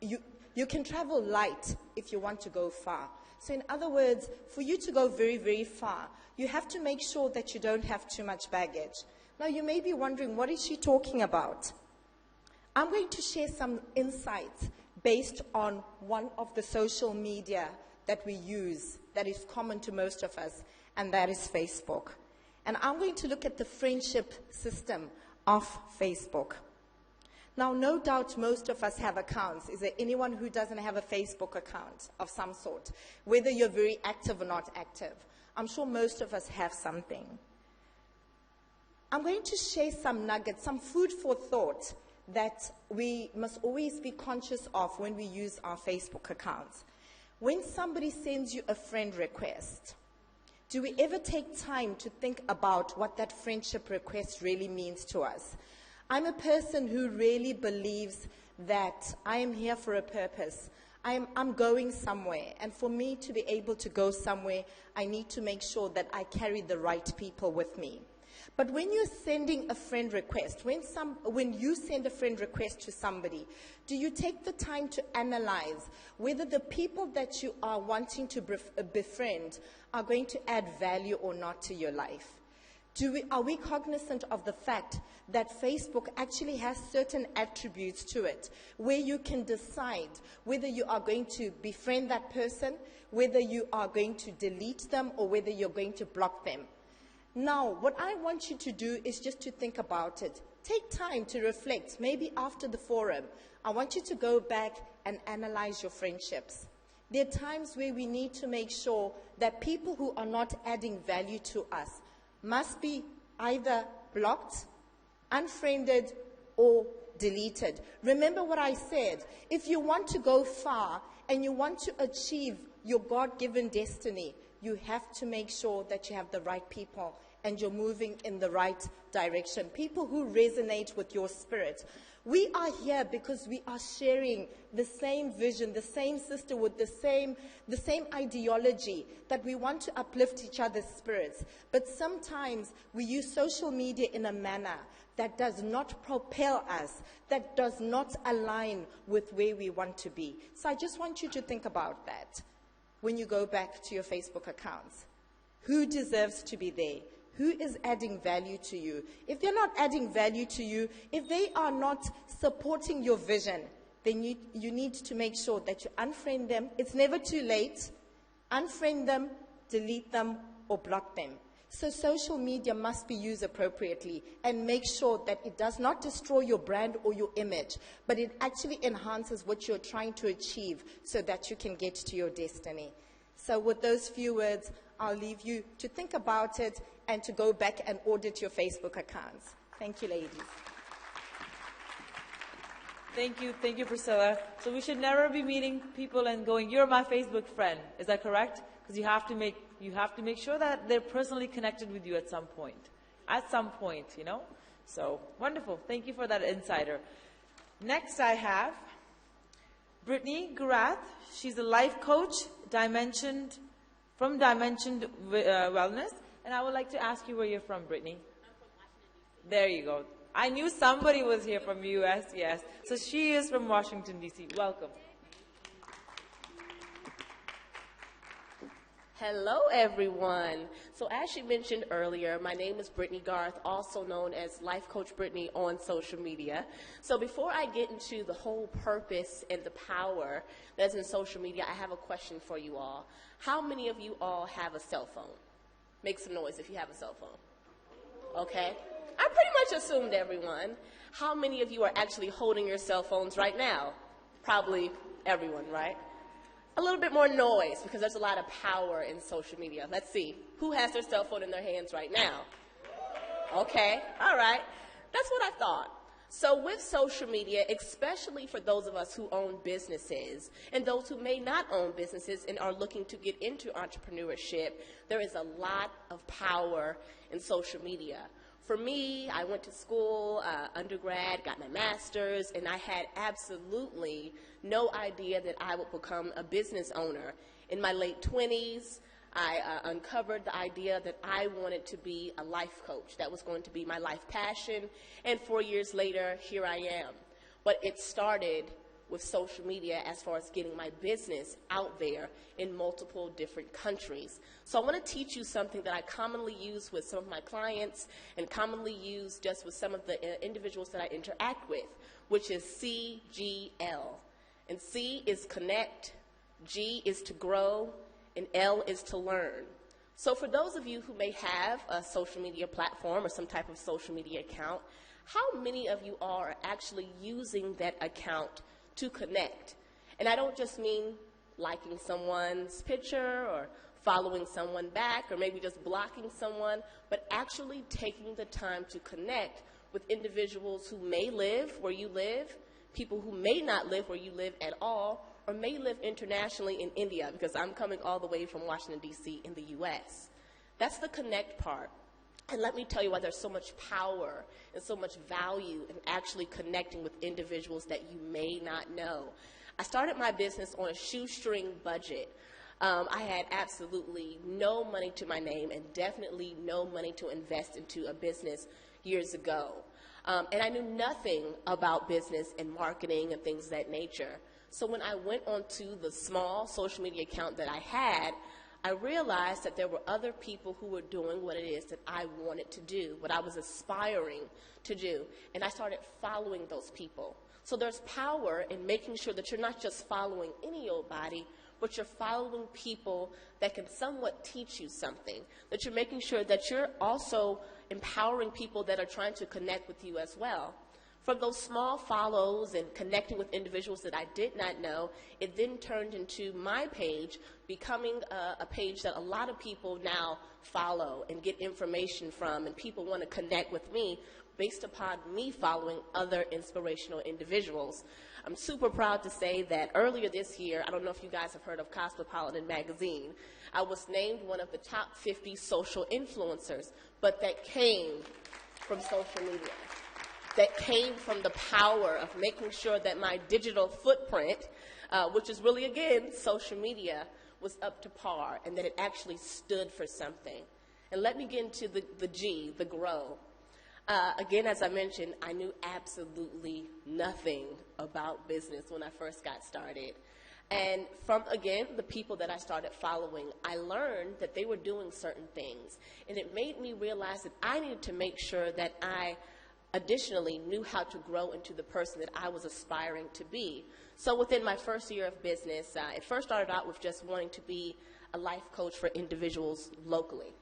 R: you can travel light if you want to go far. So in other words, for you to go very, very far, you have to make sure that you don't have too much baggage. Now you may be wondering, what is she talking about? I'm going to share some insights based on one of the social media that we use that is common to most of us, and that is Facebook. And I'm going to look at the friendship system of Facebook. Now, no doubt most of us have accounts. Is there anyone who doesn't have a Facebook account of some sort? Whether you're very active or not active. I'm sure most of us have something. I'm going to share some nuggets, some food for thought that we must always be conscious of when we use our Facebook accounts. When somebody sends you a friend request, do we ever take time to think about what that friendship request really means to us? I'm a person who really believes that I am here for a purpose. I'm going somewhere, and for me to be able to go somewhere, I need to make sure that I carry the right people with me. But when you're sending a friend request, when you send a friend request to somebody, do you take the time to analyze whether the people that you are wanting to befriend are going to add value or not to your life? Are we cognizant of the fact that Facebook actually has certain attributes to it, where you can decide whether you are going to befriend that person, whether you are going to delete them, or whether you're going to block them? Now, what I want you to do is just to think about it. Take time to reflect. Maybe after the forum, I want you to go back and analyze your friendships. There are times where we need to make sure that people who are not adding value to us must be either blocked, unfriended, or deleted. Remember what I said. If you want to go far and you want to achieve your God-given destiny, you have to make sure that you have the right people and you're moving in the right direction. People who resonate with your spirit. We are here because we are sharing the same vision, the same sister with the same ideology, that we want to uplift each other's spirits. But sometimes we use social media in a manner that does not propel us, that does not align with where we want to be. So I just want you to think about that when you go back to your Facebook accounts. Who deserves to be there? Who is adding value to you? If they're not adding value to you, if they are not supporting your vision, then you need to make sure that you unfriend them. It's never too late. Unfriend them, delete them, or block them. So social media must be used appropriately, and make sure that it does not destroy your brand or your image, but it actually enhances what you're trying to achieve so that you can get to your destiny. So with those few words, I'll leave you to think about it and to go back and audit your Facebook accounts. Thank you, ladies.
A: Thank you, Priscilla. So we should never be meeting people and going, "You're my Facebook friend." Is that correct? Because you have to make sure that they're personally connected with you at some point. At some point, you know. So wonderful. Thank you for that insider. Next, I have Brittany Gurath. She's a life coach, from Dimensioned Wellness. And I would like to ask you where you're from, Brittany. I'm from Washington, D.C. There you go. I knew somebody was here from U.S., yes. So she is from Washington, D.C. Welcome.
S: Hello, everyone. So as she mentioned earlier, my name is Brittany Garth, also known as Life Coach Brittany on social media. So before I get into the whole purpose and the power that's in social media, I have a question for you all. How many of you all have a cell phone? Make some noise if you have a cell phone. Okay. I pretty much assumed everyone. How many of you are actually holding your cell phones right now? Probably everyone, right? A little bit more noise, because there's a lot of power in social media. Let's see. Who has their cell phone in their hands right now? Okay. All right. That's what I thought. So with social media, especially for those of us who own businesses and those who may not own businesses and are looking to get into entrepreneurship, there is a lot of power in social media. For me, I went to school, undergrad, got my master's, and I had absolutely no idea that I would become a business owner. In my late 20s, I uncovered the idea that I wanted to be a life coach. That was going to be my life passion. And 4 years later, here I am. But it started with social media as far as getting my business out there in multiple different countries. So I want to teach you something that I commonly use with some of my clients and commonly use just with some of the individuals that I interact with, which is CGL. And C is connect, G is to grow, and L is to learn. So for those of you who may have a social media platform or some type of social media account, how many of you are actually using that account to connect? And I don't just mean liking someone's picture or following someone back or maybe just blocking someone, but actually taking the time to connect with individuals who may live where you live, people who may not live where you live at all, or may live internationally in India, because I'm coming all the way from Washington, D.C. in the U.S. That's the connect part. And let me tell you why there's so much power and so much value in actually connecting with individuals that you may not know. I started my business on a shoestring budget. I had absolutely no money to my name and definitely no money to invest into a business years ago. And I knew nothing about business and marketing and things of that nature. So when I went onto the small social media account that I had, I realized that there were other people who were doing what it is that I wanted to do, what I was aspiring to do. And I started following those people. So there's power in making sure that you're not just following any old body, but you're following people that can somewhat teach you something, that you're making sure that you're also empowering people that are trying to connect with you as well. From those small follows and connecting with individuals that I did not know, it then turned into my page becoming a page that a lot of people now follow and get information from, and people want to connect with me based upon me following other inspirational individuals. I'm super proud to say that earlier this year, I don't know if you guys have heard of Cosmopolitan magazine, I was named one of the top 50 social influencers, but that came from social media. That came from the power of making sure that my digital footprint, which is really, again, social media, was up to par and that it actually stood for something. And let me get into the G, the grow. Again, as I mentioned, I knew absolutely nothing about business when I first got started. And from, again, the people that I started following, I learned that they were doing certain things. And it made me realize that I needed to make sure that I additionally knew how to grow into the person that I was aspiring to be. So within my first year of business, it first started out with just wanting to be a life coach for individuals locally.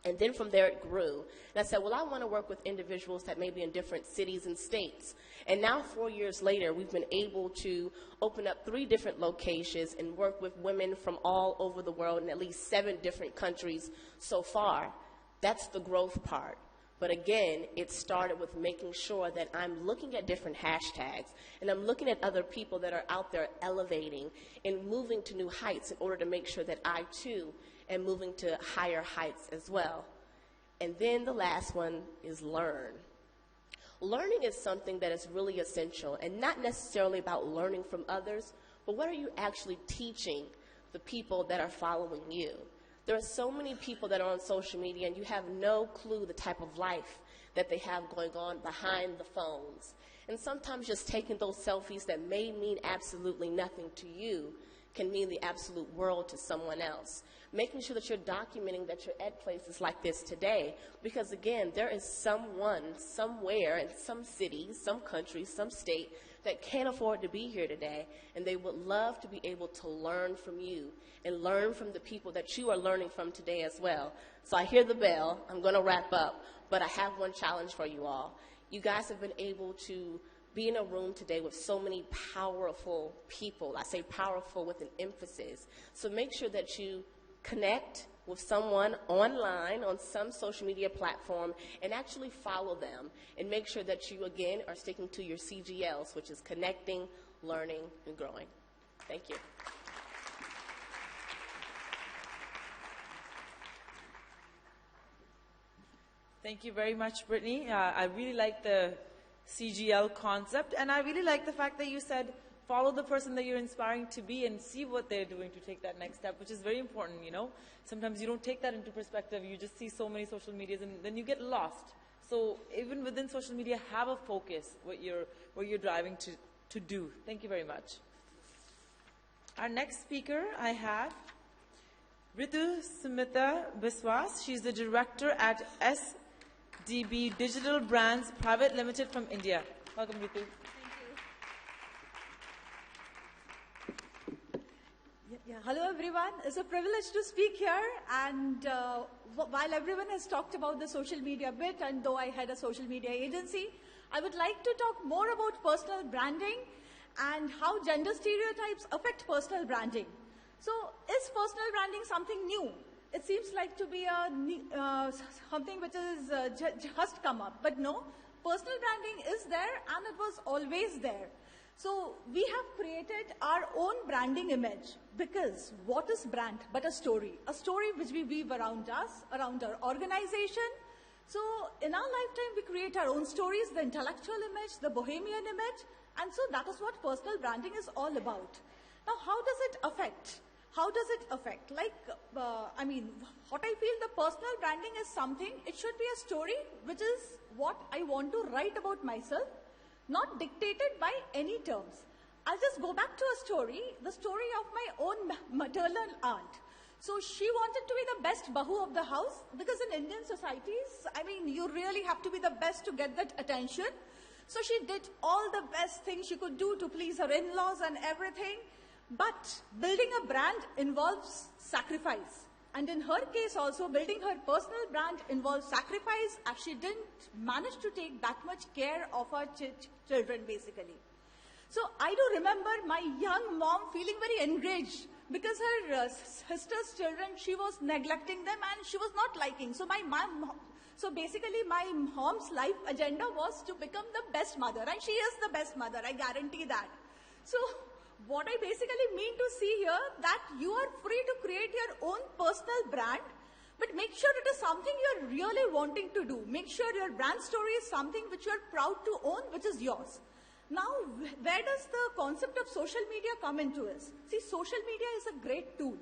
S: And then from there it grew. And I said, well, I want to work with individuals that may be in different cities and states. And now 4 years later, we've been able to open up 3 different locations and work with women from all over the world in at least 7 different countries so far. That's the growth part. But again, it started with making sure that I'm looking at different hashtags and I'm looking at other people that are out there elevating and moving to new heights in order to make sure that I too am moving to higher heights as well. And then the last one is learn. Learning is something that is really essential and not necessarily about learning from others, but what are you actually teaching the people that are following you? There are so many people that are on social media and you have no clue the type of life that they have going on behind the phones. And sometimes just taking those selfies that may mean absolutely nothing to you can mean the absolute world to someone else. Making sure that you're documenting that you're at places like this today, because again, there is someone, somewhere, in some city, some country, some state, that can't afford to be here today, and they would love to be able to learn from you and learn from the people that you are learning from today as well. So I hear the bell. I'm going to wrap up, but I have one challenge for you all. You guys have been able to be in a room today with so many powerful people. I say powerful with an emphasis. So make sure that you connect with someone online on some social media platform and actually follow them and make sure that you, again, are sticking to your CGLs, which is connecting, learning, and growing. Thank you.
A: Thank you very much, Brittany. I really like the CGL concept, and I really like the fact that you said follow the person that you're inspiring to be and see what they're doing to take that next step, which is very important, you know. Sometimes you don't take that into perspective. You just see so many social medias and then you get lost. So even within social media, have a focus what you're driving to do. Thank you very much. Our next speaker I have Ritu Smita Biswas. She's the director at SDB Digital Brands Private Limited from India. Welcome, Ritu.
T: Hello everyone. It's a privilege to speak here, and while everyone has talked about the social media bit, and though I had a social media agency, I would like to talk more about personal branding and how gender stereotypes affect personal branding. So is personal branding something new? It seems like to be something which is just come up, but no, personal branding is there and it was always there. So we have created our own branding image, because what is brand but a story which we weave around us, around our organization. So in our lifetime we create our own stories, the intellectual image, the bohemian image, and so that is what personal branding is all about. Now how does it affect? How does it affect? Like, what I feel the personal branding is something, it should be a story which is what I want to write about myself, not dictated by any terms. I'll just go back to a story, the story of my own maternal aunt. So she wanted to be the best bahu of the house, because in Indian societies, you really have to be the best to get that attention. So she did all the best things she could do to please her in-laws and everything. But building a brand involves sacrifice. And in her case also, building her personal brand involves sacrifice, as she didn't manage to take that much care of her children, basically. So I do remember my young mom feeling very enraged, because her sister's children, she was neglecting them and she was not liking. So basically my mom's life agenda was to become the best mother, and she is the best mother, I guarantee that. So what I basically mean to see here, that you are free to create your own personal brand, but make sure it is something you're really wanting to do. Make sure your brand story is something which you're proud to own, which is yours. Now, where does the concept of social media come into it? See, social media is a great tool.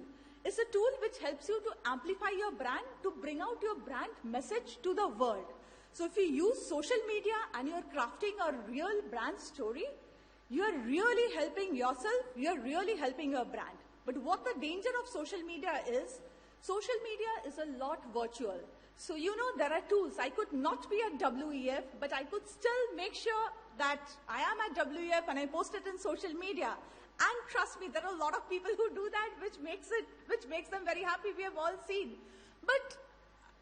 T: It's a tool which helps you to amplify your brand, to bring out your brand message to the world. So if you use social media and you're crafting a real brand story, you're really helping yourself, you're really helping your brand. But what the danger of social media is a lot virtual. So there are tools. I could not be at WEF, but I could still make sure that I am at WEF and I post it in social media. And trust me, there are a lot of people who do that, which makes them very happy. We have all seen. But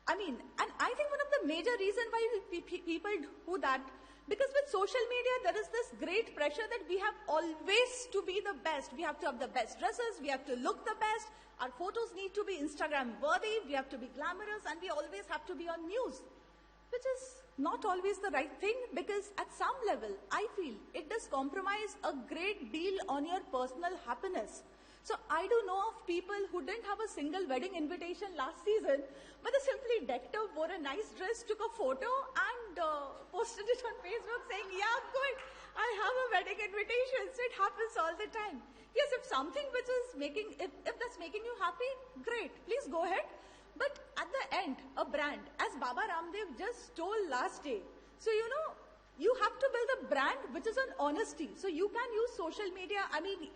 T: and I think one of the major reasons why people do that, because with social media, there is this great pressure that we have always to be the best. We have to have the best dresses. We have to look the best. Our photos need to be Instagram worthy. We have to be glamorous, and we always have to be on news, which is not always the right thing, because at some level, I feel it does compromise a great deal on your personal happiness. So I do know of people who didn't have a single wedding invitation last season, but they simply decked up, wore a nice dress, took a photo, and posted it on Facebook saying, yeah, good, I have a wedding invitation. So it happens all the time. Yes, if something which is if that's making you happy, great, please go ahead. But at the end, a brand, as Baba Ramdev just told last day, so you have to build a brand which is on honesty. So you can use social media,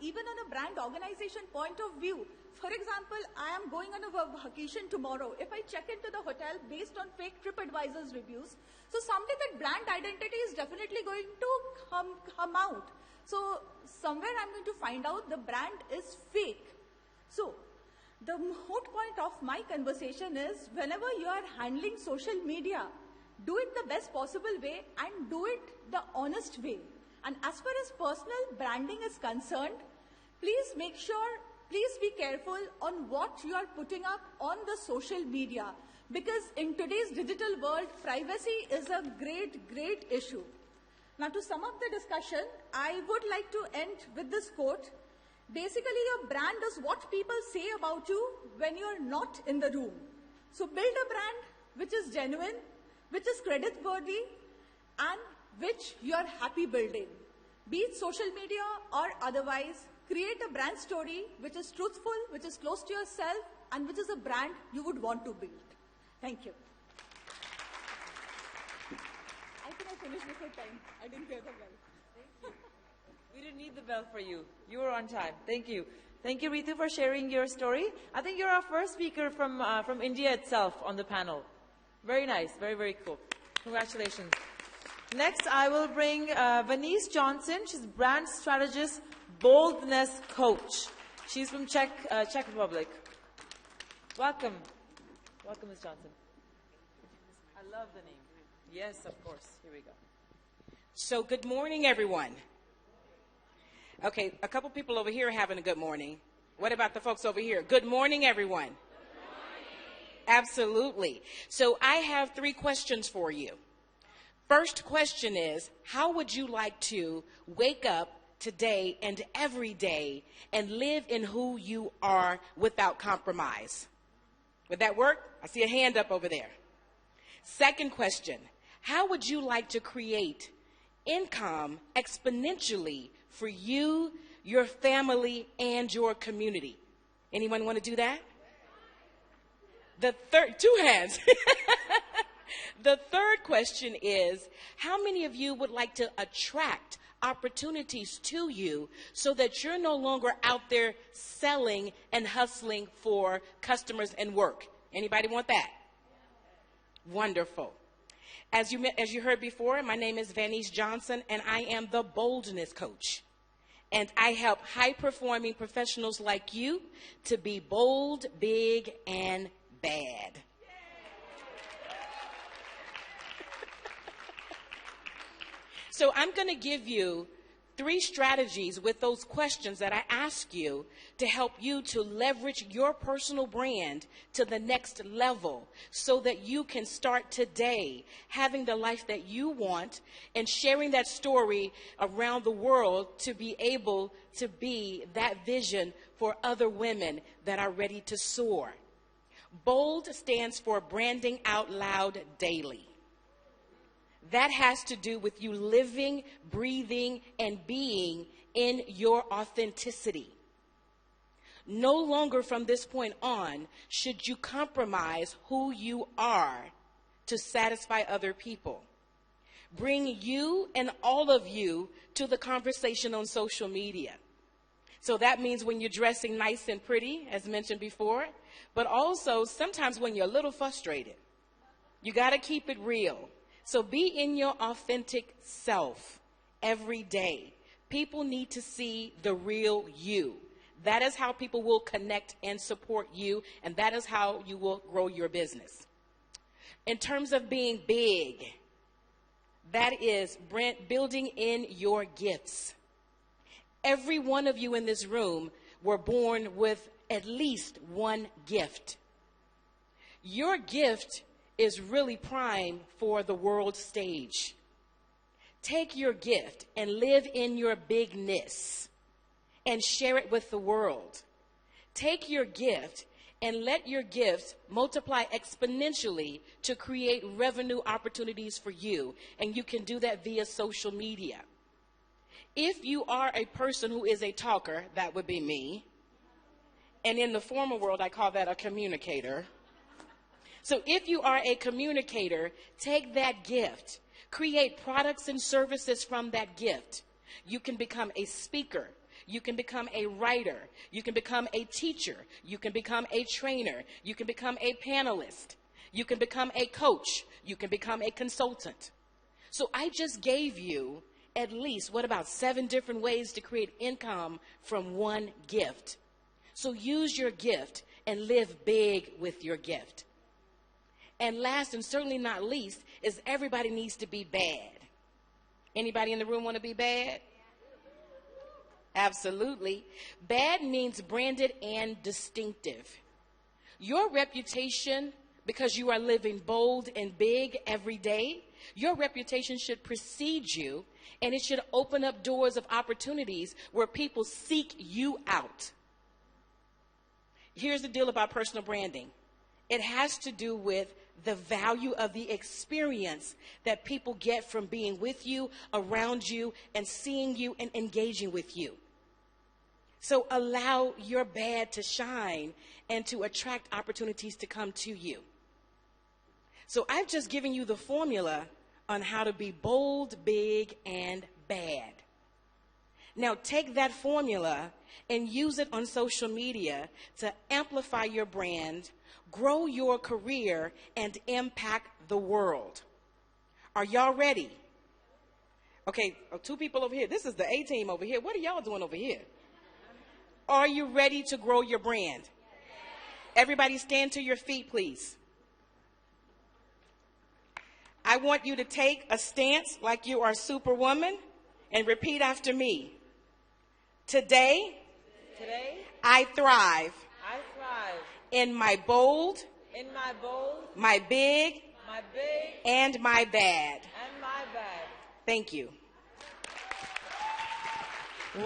T: even on a brand organization point of view. For example, I am going on a vacation tomorrow. If I check into the hotel based on fake TripAdvisor's reviews, so someday that brand identity is definitely going to come out. So somewhere I'm going to find out the brand is fake. So the moot point of my conversation is, whenever you are handling social media, do it the best possible way and do it the honest way. And as far as personal branding is concerned, please be careful on what you are putting up on the social media. Because in today's digital world, privacy is a great, great issue. Now to sum up the discussion, I would like to end with this quote. Basically, your brand is what people say about you when you're not in the room. So build a brand which is genuine, which is credit-worthy, and which you are happy building. Be it social media or otherwise, create a brand story which is truthful, which is close to yourself, and which is a brand you would want to build. Thank you. I think I finished before time. I didn't hear them well. Thank you.
A: We didn't need the bell for you. You were on time. Thank you. Thank you, Ritu, for sharing your story. I think you're our first speaker from India itself on the panel. Very nice. Very, very cool. Congratulations. Next, I will bring Venice Johnson. She's brand strategist, boldness coach. She's from Czech Republic. Welcome. Welcome, Ms. Johnson. I love the name. Yes, of course. Here we go.
U: So, good morning, everyone. Okay, a couple people over here are having a good morning. What about the folks over here? Good morning, everyone. Good morning. Absolutely. So, I have 3 questions for you. First question is, how would you like to wake up today and every day and live in who you are without compromise? Would that work? I see a hand up over there. Second question, how would you like to create income exponentially for you, your family, and your community? Anyone want to do that? The third, 2 hands. The third question is, how many of you would like to attract opportunities to you so that you're no longer out there selling and hustling for customers and work? Anybody want that? Wonderful. As you heard before, my name is Venice Johnson, and I am the boldness coach. And I help high-performing professionals like you to be bold, big, and bad. So I'm going to give you 3 strategies with those questions that I ask you to help you to leverage your personal brand to the next level so that you can start today having the life that you want and sharing that story around the world to be able to be that vision for other women that are ready to soar. BOLD stands for Branding Out Loud Daily. That has to do with you living, breathing, and being in your authenticity. No longer from this point on should you compromise who you are to satisfy other people. Bring you and all of you to the conversation on social media. So that means when you're dressing nice and pretty, as mentioned before, but also sometimes when you're a little frustrated. You got to keep it real. So be in your authentic self every day. People need to see the real you. That is how people will connect and support you, and that is how you will grow your business. In terms of being big, that is building in your gifts. Every one of you in this room were born with at least one gift. Your gift is really prime for the world stage. Take your gift and live in your bigness and share it with the world. Take your gift and let your gift multiply exponentially to create revenue opportunities for you. And you can do that via social media. If you are a person who is a talker, that would be me. And in the formal world, I call that a communicator. So if you are a communicator, take that gift. Create products and services from that gift. You can become a speaker. You can become a writer. You can become a teacher. You can become a trainer. You can become a panelist. You can become a coach. You can become a consultant. So I just gave you at least, 7 different ways to create income from one gift. So use your gift and live big with your gift. And last and certainly not least is everybody needs to be bad. Anybody in the room want to be bad? Absolutely. Bad means branded and distinctive. Your reputation, because you are living bold and big every day, your reputation should precede you, and it should open up doors of opportunities where people seek you out. Here's the deal about personal branding. It has to do with the value of the experience that people get from being with you, around you, and seeing you and engaging with you. So allow your bad to shine and to attract opportunities to come to you. So I've just given you the formula on how to be bold, big, and bad. Now take that formula and use it on social media to amplify your brand, grow your career, and impact the world. Are y'all ready? Okay, 2 people over here. This is the A team over here. What are y'all doing over here? Are you ready to grow your brand? Everybody stand to your feet, please. I want you to take a stance like you are Superwoman and repeat after me. Today, I thrive in my bold, my big, and my bad. Thank you.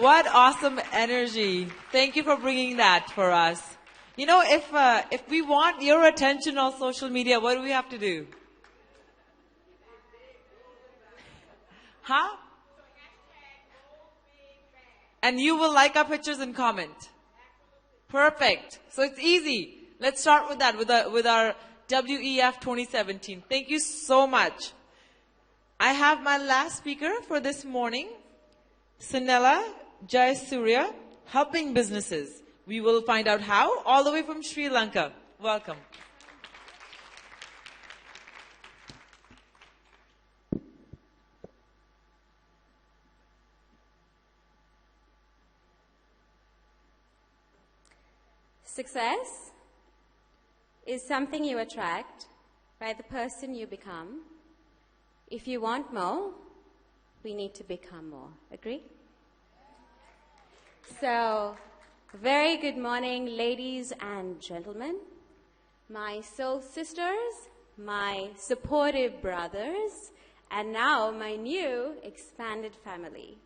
A: What awesome energy. Thank you for bringing that for us. You know, if we want your attention on social media, what do we have to do? Huh? And you will like our pictures and comment. Perfect. So it's easy. Let's start with that, with our WEF 2017. Thank you so much. I have my last speaker for this morning, Sanella Jayasuriya, helping businesses. We will find out how, all the way from Sri Lanka. Welcome.
D: Success is something you attract by the person you become. If you want more, we need to become more. Agree? So, very good morning, ladies and gentlemen, my soul sisters, my supportive brothers, and now my new expanded family.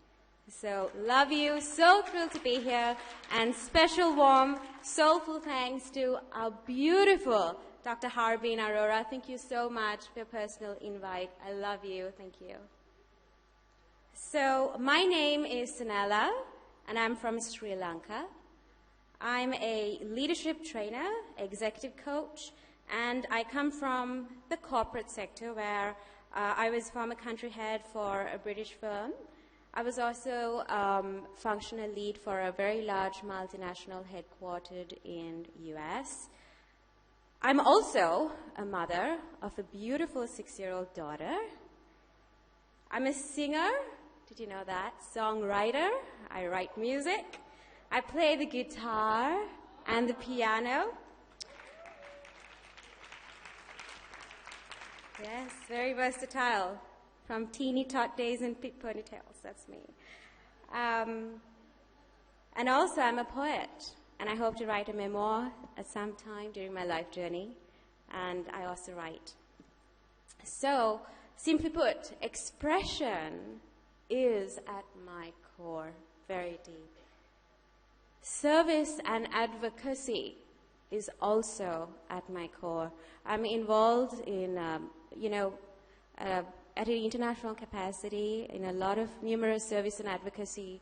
D: So, love you, so thrilled to be here, and special warm, soulful thanks to our beautiful Dr. Harbin Arora. Thank you so much for your personal invite. I love you. Thank you. So, my name is Sanella, and I'm from Sri Lanka. I'm a leadership trainer, executive coach, and I come from the corporate sector where I was former country head for a British firm. I was also functional lead for a very large multinational headquartered in US. I'm also a mother of a beautiful 6-year-old daughter. I'm a singer. Did you know that? Songwriter. I write music. I play the guitar and the piano. Yes, very versatile. From teeny tot days and pig ponytails, that's me. And also I'm a poet, and I hope to write a memoir at some time during my life journey, and I also write. So, simply put, expression is at my core, very deep. Service and advocacy is also at my core. I'm involved in, at an international capacity in a lot of numerous service and advocacy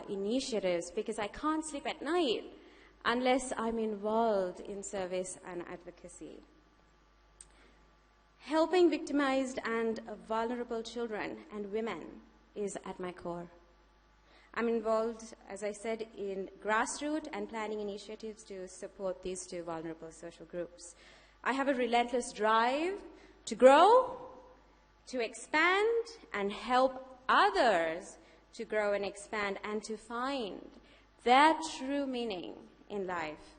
D: initiatives because I can't sleep at night unless I'm involved in service and advocacy. Helping victimized and vulnerable children and women is at my core. I'm involved, as I said, in grassroots and planning initiatives to support these 2 vulnerable social groups. I have a relentless drive to grow, to expand, and help others to grow and expand and to find their true meaning in life.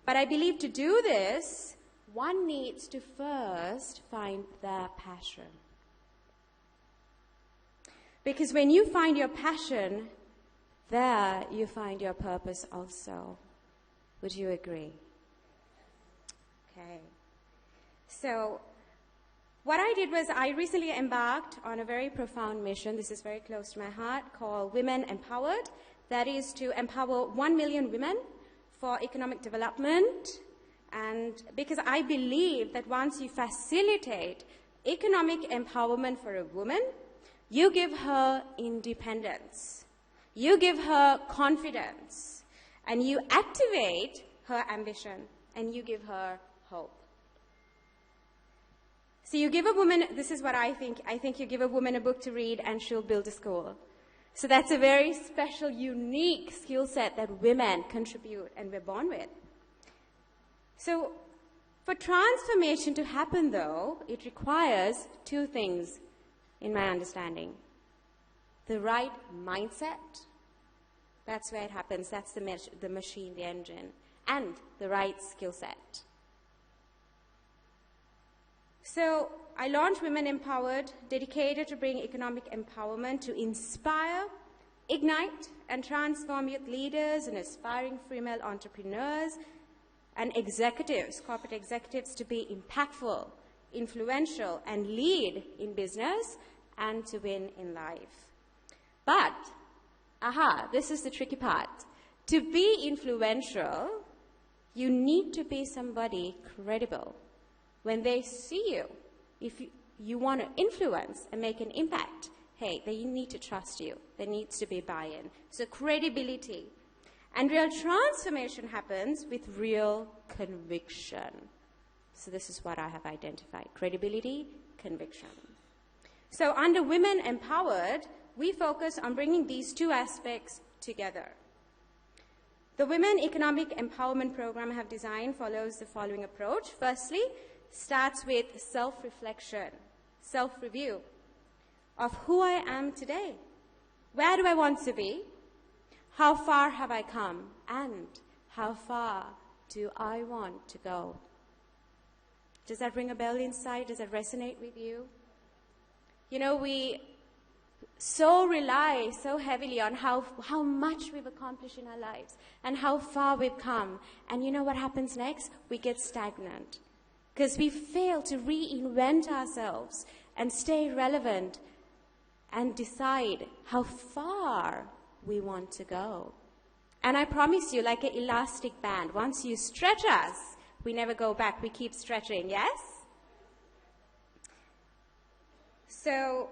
D: But I believe to do this, one needs to first find their passion. Because when you find your passion, there you find your purpose also. Would you agree? Okay. So, what I did was I recently embarked on a very profound mission. This is very close to my heart, called Women Empowered. That is to empower 1 million women for economic development. And because I believe that once you facilitate economic empowerment for a woman, you give her independence, you give her confidence, and you activate her ambition, and you give her hope. So you give a woman, this is what I think you give a woman a book to read and she'll build a school. So that's a very special, unique skill set that women contribute and we're born with. So for transformation to happen, though, it requires two things, in my understanding. The right mindset, that's where it happens, that's the machine, the engine, and the right skill set. So I launched Women Empowered, dedicated to bring economic empowerment to inspire, ignite, and transform youth leaders and aspiring female entrepreneurs and executives, corporate executives, to be impactful, influential, and lead in business and to win in life. But, this is the tricky part. To be influential, you need to be somebody credible. When they see you, if you want to influence and make an impact, hey, they need to trust you. There needs to be buy-in. So credibility. And real transformation happens with real conviction. So this is what I have identified. Credibility, conviction. So under Women Empowered, we focus on bringing these two aspects together. The Women Economic Empowerment Program I have designed follows the following approach. Firstly, starts with self-reflection, self-review of who I am today. Where do I want to be? How far have I come? And how far do I want to go? Does that ring a bell inside? Does that resonate with you? You know, we rely so heavily on how much we've accomplished in our lives and how far we've come. And you know what happens next? We get stagnant because we fail to reinvent ourselves and stay relevant and decide how far we want to go. And I promise you, like an elastic band, once you stretch us, we never go back. We keep stretching, yes? So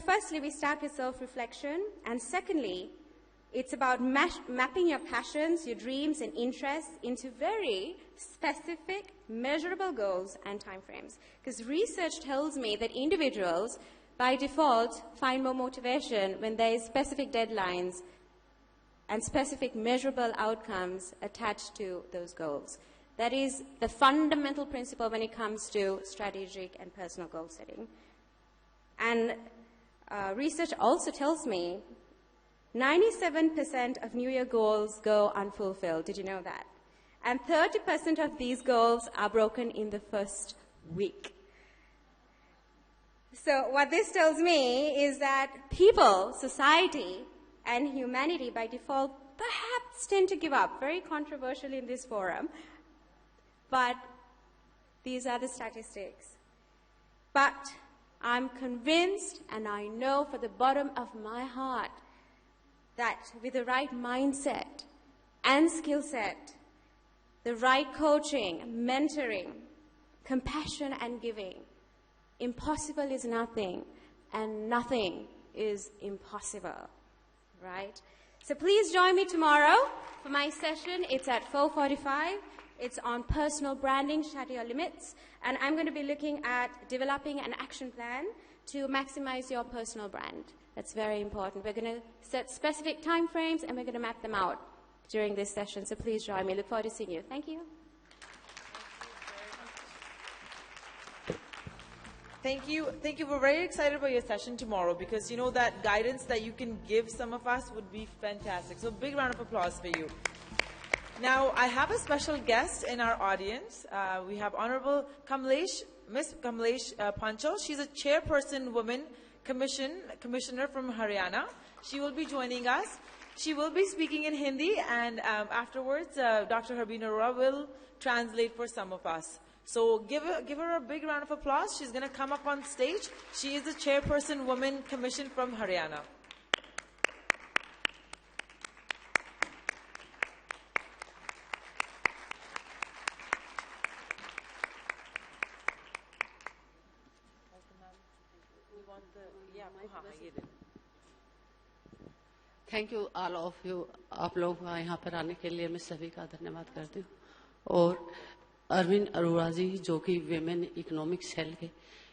D: firstly, we start with self-reflection. And secondly, it's about mapping your passions, your dreams, and interests into very specific, measurable goals and timeframes. Because research tells me that individuals, by default, find more motivation when there is specific deadlines and specific measurable outcomes attached to those goals. That is the fundamental principle when it comes to strategic and personal goal setting. And research also tells me 97% of New Year goals go unfulfilled. Did you know that? And 30% of these goals are broken in the first week. So what this tells me is that people, society, and humanity by default perhaps tend to give up. Very controversial in this forum. But these are the statistics. But I'm convinced, and I know for the bottom of my heart, that with the right mindset and skill set, the right coaching, mentoring, compassion and giving, impossible is nothing, and nothing is impossible, right? So please join me tomorrow for my session. It's at 4:45. It's on personal branding, shatter your limits. And I'm going to be looking at developing an action plan to maximize your personal brand. That's very important. We're going to set specific time frames and we're going to map them out during this session. So please join me. Look forward to seeing you. Thank you.
A: Thank you. Thank you. We're very excited about your session tomorrow because you know that guidance that you can give some of us would be fantastic. So big round of applause for you. Now, I have a special guest in our audience. We have Honorable Miss Kamlesh Panchal. She's a chairperson woman commissioner from Haryana. She will be joining us. She will be speaking in Hindi, and afterwards, Dr. Harbeen Arora will translate for some of us. So give her a big round of applause. She's going to come up on stage. She is the chairperson woman commission from Haryana.
E: Thank you all of you. आप लोग यहाँ पर आने के लिए मैं सभी का धन्यवाद करती हूँ. और अरविंद अरोड़ा जी जो कि विमेन इकोनॉमिक सेल के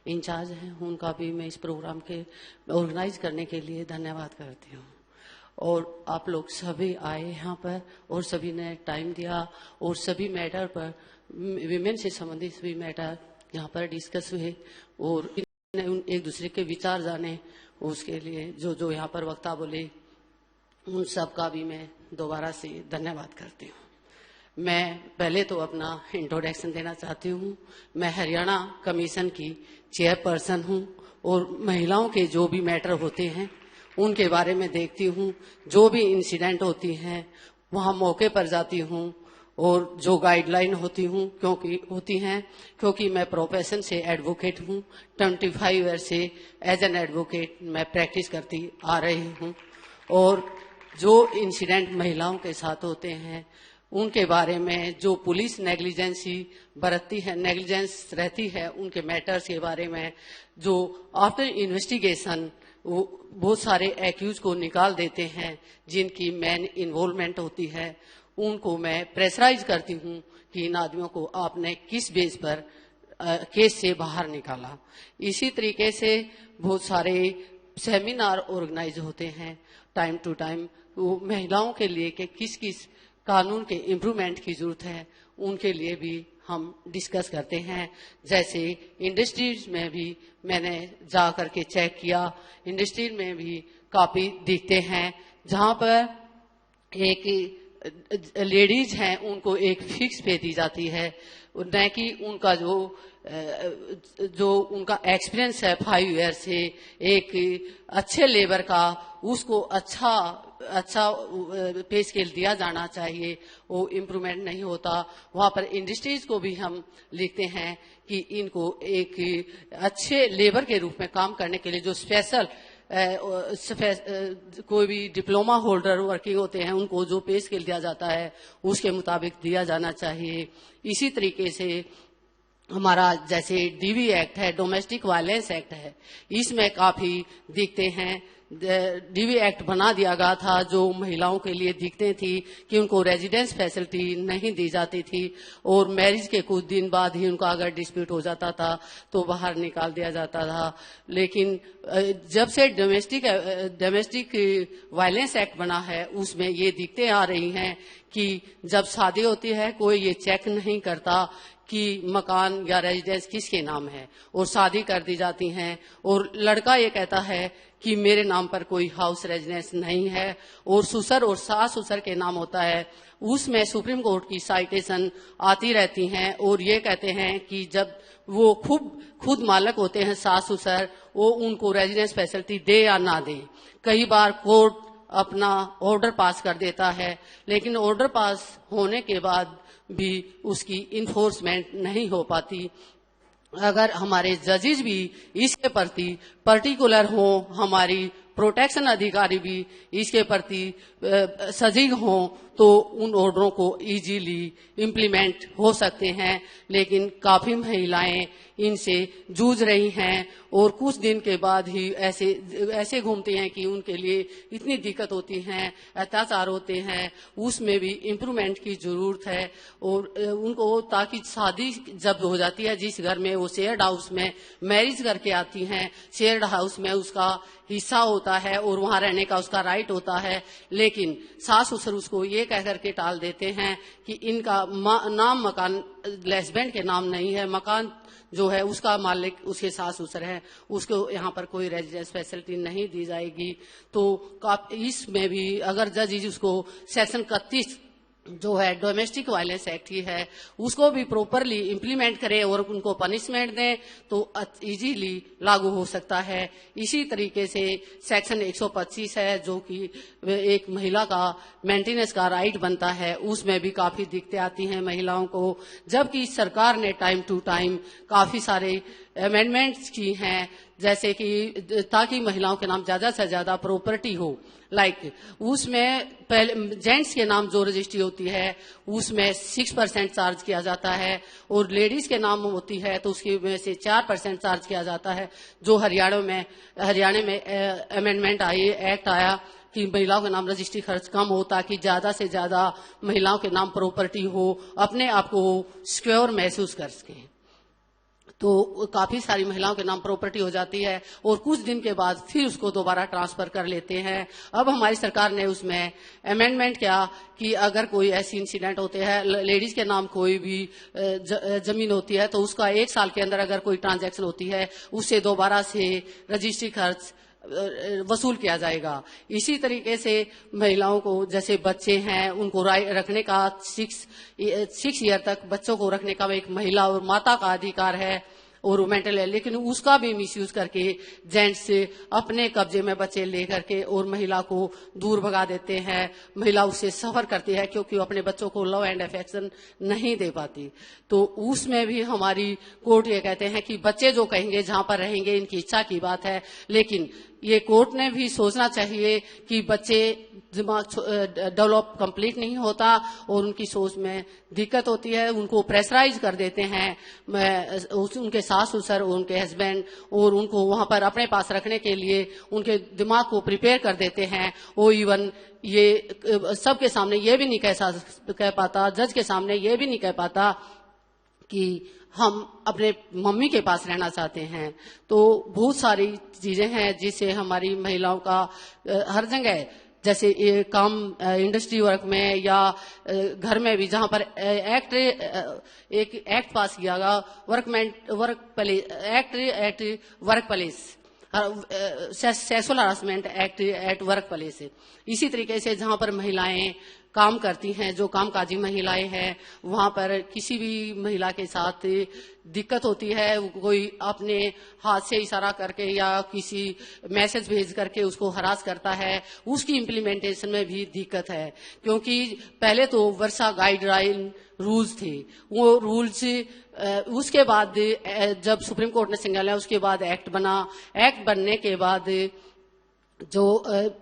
E: इंचार्ज हैं, उनका भी मैं इस प्रोग्राम के ऑर्गेनाइज करने के लिए धन्यवाद करती हूँ। और आप लोग सभी आए यहाँ पर और सभी ने टाइम दिया और सभी मैटर पर, विमेन से संबंधित सभी मैटर यहाँ पर डिस्कस हुए और एक दूसरे के विचार जाने, उसके लिए जो यहाँ पर वक्ता बोले उन सब का भी मैं दोबारा से धन्यवाद करती हूँ। मैं पहले तो अपना इंट्रोडक्शन देना चाहती हूँ। मैं हरियाणा कमीशन की चेयरपर्सन हूँ और महिलाओं के जो भी मैटर होते हैं उनके बारे में देखती हूँ। जो भी इंसिडेंट होती हैं वहाँ मौके पर जाती हूँ और जो गाइडलाइन क्योंकि मैं प्रोफेशन से एडवोकेट हूँ। 25 ईयर से एज एन एडवोकेट मैं प्रैक्टिस करती आ रही हूँ और जो इंसिडेंट महिलाओं के साथ होते हैं उनके बारे में जो पुलिस नेग्लिजेंस रहती है उनके मैटर्स के बारे में, जो आफ्टर इन्वेस्टिगेशन बहुत सारे एक्यूज को निकाल देते हैं जिनकी मेन इन्वॉल्वमेंट होती है, उनको मैं प्रेशराइज करती हूँ कि इन आदमियों को आपने किस बेस पर केस से बाहर निकाला। इसी तरीके से बहुत सारे सेमिनार ऑर्गेनाइज होते हैं टाइम टू टाइम, वो महिलाओं के लिए कि किस किस कानून के इम्प्रूवमेंट की जरूरत है उनके लिए भी हम डिस्कस करते हैं। जैसे इंडस्ट्रीज में भी मैंने जा करके चेक किया, इंडस्ट्री में भी काफी दिखते हैं जहाँ पर एक लेडीज हैं उनको एक फिक्स पे दी जाती है, न कि उनका जो उनका एक्सपीरियंस है 5 ईयर से एक अच्छे लेबर का, उसको अच्छा पे स्केल दिया जाना चाहिए, वो इम्प्रूवमेंट नहीं होता। वहाँ पर इंडस्ट्रीज को भी हम लिखते हैं कि इनको एक अच्छे लेबर के रूप में काम करने के लिए जो स्पेशल कोई भी डिप्लोमा होल्डर वर्किंग होते हैं उनको जो पे स्केल दिया जाता है उसके मुताबिक दिया जाना चाहिए। इसी तरीके से हमारा जैसे डीवी एक्ट है, डोमेस्टिक वायलेंस एक्ट है, इसमें काफी दिखते हैं। डीवी एक्ट बना दिया गया था जो महिलाओं के लिए दिखते थी कि उनको रेजिडेंस फैसिलिटी नहीं दी जाती थी और मैरिज के कुछ दिन बाद ही उनका अगर डिस्प्यूट हो जाता था तो बाहर निकाल दिया जाता था। लेकिन जब से डोमेस्टिक वायलेंस एक्ट बना है उसमें ये दिखते आ रही हैं कि जब शादी होती है कोई ये चेक नहीं करता कि मकान या रेजिडेंस किसके नाम है और शादी कर दी जाती हैं और लड़का ये कहता है कि मेरे नाम पर कोई हाउस रेजिडेंस नहीं है और ससुर और सास ससुर के नाम होता है। उसमें सुप्रीम कोर्ट की साइटेशन आती रहती हैं और ये कहते हैं कि जब वो खुद मालक होते हैं सास ससुर, वो उनको रेजिडेंस फैसिलिटी दे या ना दे। कई बार कोर्ट अपना ऑर्डर पास कर देता है लेकिन ऑर्डर पास होने के बाद भी उसकी इन्फोर्समेंट नहीं हो पाती। अगर हमारे जजेस भी इसके प्रति पर्टिकुलर हों, हमारी प्रोटेक्शन अधिकारी भी इसके प्रति सजग हों तो उन ऑर्डरों को इजीली इम्प्लीमेंट हो सकते हैं। लेकिन काफी महिलाएं इनसे जूझ रही हैं और कुछ दिन के बाद ही ऐसे घूमती हैं कि उनके लिए इतनी दिक्कत होती हैं, अत्याचार होते हैं, उसमें भी इम्प्रूवमेंट की जरूरत है। और उनको ताकि शादी जब हो जाती है जिस घर में वो शेयर्ड हाउस में मैरिज करके आती हैं, शेयर्ड हाउस में उसका हिस्सा होता है और वहां रहने का उसका राइट होता है, लेकिन सास ससुर उसको ये कह करके टाल देते हैं कि इनका नाम मकान हस्बैंड के नाम नहीं है, मकान जो है उसका मालिक उसके सास ससुर है, उसको यहाँ पर कोई रेजिडेंस फैसिलिटी नहीं दी जाएगी। तो इसमें भी अगर जज उसको सेक्शन 31 जो है डोमेस्टिक वायलेंस एक्ट की है उसको भी प्रॉपरली इम्प्लीमेंट करें और उनको पनिशमेंट दें तो इजीली लागू हो सकता है। इसी तरीके से सेक्शन 125 है जो कि एक महिला का मेंटेनेंस का राइट बनता है, उसमें भी काफी दिक्कतें आती हैं महिलाओं को, जबकि सरकार ने टाइम टू टाइम काफी सारे अमेंडमेंट्स की हैं जैसे कि ताकि महिलाओं के नाम ज्यादा से ज्यादा प्रॉपर्टी हो। उसमें पहले जेंट्स के नाम जो रजिस्ट्री होती है उसमें 6% चार्ज किया जाता है और लेडीज के नाम होती है तो उसकी में से 4% चार्ज किया जाता है। जो हरियाणा में अमेंडमेंट आई, एक्ट आया कि महिलाओं के नाम रजिस्ट्री खर्च कम हो ताकि ज्यादा से ज्यादा महिलाओं के नाम प्रॉपर्टी हो, अपने आप को सिक्योर महसूस कर सकें। तो काफी सारी महिलाओं के नाम प्रॉपर्टी हो जाती है और कुछ दिन के बाद फिर उसको दोबारा ट्रांसफर कर लेते हैं। अब हमारी सरकार ने उसमें अमेंडमेंट किया कि अगर कोई ऐसी इंसिडेंट होते हैं, लेडीज के नाम कोई भी जमीन होती है, तो उसका 1 साल के अंदर अगर कोई ट्रांजैक्शन होती है उससे दोबारा से रजिस्ट्री खर्च वसूल किया जाएगा। इसी तरीके से महिलाओं को, जैसे बच्चे हैं, उनको रखने का 6 ईयर तक बच्चों को रखने का एक महिला और माता का अधिकार है और मेंटल है, लेकिन उसका भी मिसयूज करके जेंट्स अपने कब्जे में बच्चे लेकर के और महिला को दूर भगा देते हैं। महिला उससे सफर करती है क्योंकि वो अपने बच्चों को लव एंड अफेक्शन नहीं दे पाती। तो उसमें भी हमारी कोर्ट ये कहते हैं कि बच्चे जो कहेंगे जहां पर रहेंगे इनकी इच्छा की बात है, लेकिन ये कोर्ट ने भी सोचना चाहिए कि बच्चे दिमाग डेवलप कंप्लीट नहीं होता और उनकी सोच में दिक्कत होती है, उनको प्रेशराइज कर देते हैं उनके सास ससुर, उनके हस्बैंड, और उनको वहां पर अपने पास रखने के लिए उनके दिमाग को प्रिपेयर कर देते हैं। वो इवन ये सबके सामने ये भी नहीं कह पाता, जज के सामने ये भी नहीं कह पाता कि हम अपने मम्मी के पास रहना चाहते हैं। तो बहुत सारी चीजें हैं जिससे हमारी महिलाओं का हर जगह, जैसे काम इंडस्ट्री वर्क में या घर में भी, जहां पर एक एक्ट पास किया गया work place sexual harassment act at work place. इसी तरीके से जहां पर महिलाएं काम करती हैं, जो कामकाजी महिलाएं हैं, वहां पर किसी भी महिला के साथ दिक्कत होती है, कोई अपने हाथ से इशारा करके या किसी मैसेज भेज करके उसको हरास करता है, उसकी इम्प्लीमेंटेशन में भी दिक्कत है। क्योंकि पहले तो वर्षा गाइडलाइन रूल्स थे, वो रूल्स उसके बाद जब सुप्रीम कोर्ट ने संज्ञान लिया उसके बाद एक्ट बना। एक्ट बनने के बाद जो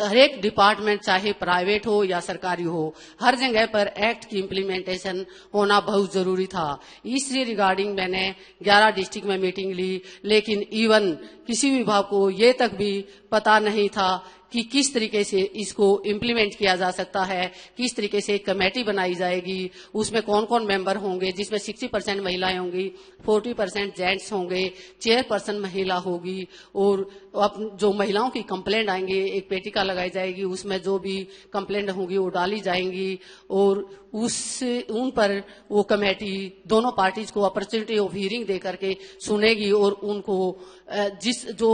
E: हर एक डिपार्टमेंट, चाहे प्राइवेट हो या सरकारी हो, हर जगह पर एक्ट की इम्प्लीमेंटेशन होना बहुत जरूरी था। इससे रिगार्डिंग मैंने 11 डिस्ट्रिक्ट में मीटिंग ली, लेकिन इवन किसी विभाग को ये तक भी पता नहीं था कि किस तरीके से इसको इम्प्लीमेंट किया जा सकता है, किस तरीके से कमेटी बनाई जाएगी, उसमें कौन कौन मेंबर होंगे, जिसमें 60% महिलाएं होंगी, 40% जेंट्स होंगे, चेयरपर्सन महिला होगी, और जो महिलाओं की कंप्लेंट आएंगी एक पेटिका लगाई जाएगी, उसमें जो भी कंप्लेंट होंगी वो डाली जाएंगी और उन पर वो कमेटी दोनों पार्टीज को अपॉर्चुनिटी ऑफ हियरिंग दे करके सुनेगी और उनको जो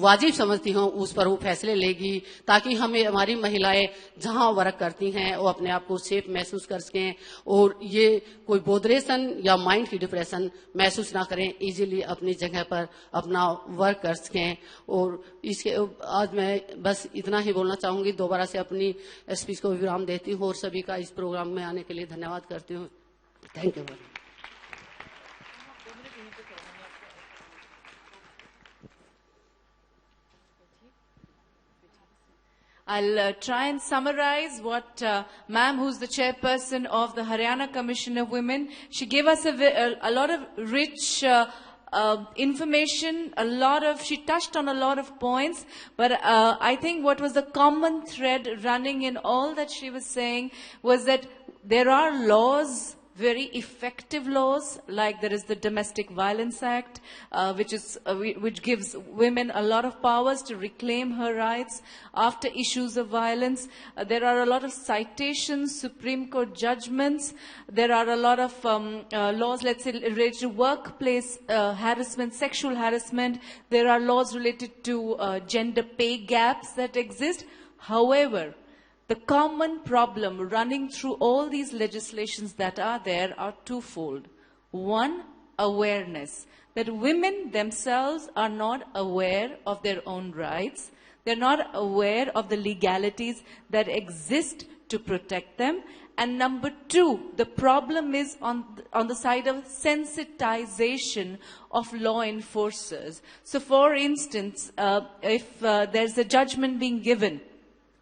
E: वाजिब समझती हों उस पर वो फैसले लेगी, ताकि हमारी महिलाएं जहां वर्क करती हैं वो अपने आप को सेफ महसूस कर सकें और ये कोई बोधरेशन या माइंड की डिप्रेशन महसूस ना करें, इजीली अपनी जगह पर अपना वर्क कर सकें। और इसके आज मैं बस इतना ही बोलना चाहूंगी। दोबारा से अपनी स्पीच को विराम देती हूँ और सभी का इस प्रोग्राम में आने के लिए धन्यवाद करती हूँ। Thank you.
B: I'll try and summarize what ma'am, who's the chairperson of the Haryana Commission of Women, she gave us a lot of rich information, she touched on a lot of points, but I think what was the common thread running in all that she was saying was that there are laws, very effective laws, like there is the Domestic Violence Act, which gives women a lot of powers to reclaim her rights after issues of violence. There are a lot of citations, Supreme Court judgments. There are a lot of laws, let's say, related to workplace harassment, sexual harassment. There are laws related to gender pay gaps that exist. However, the common problem running through all these legislations that are there are twofold. One, awareness. That women themselves are not aware of their own rights. They're not aware of the legalities that exist to protect them. And number two, the problem is on the side of sensitization of law enforcers. So for instance, if there's a judgment being given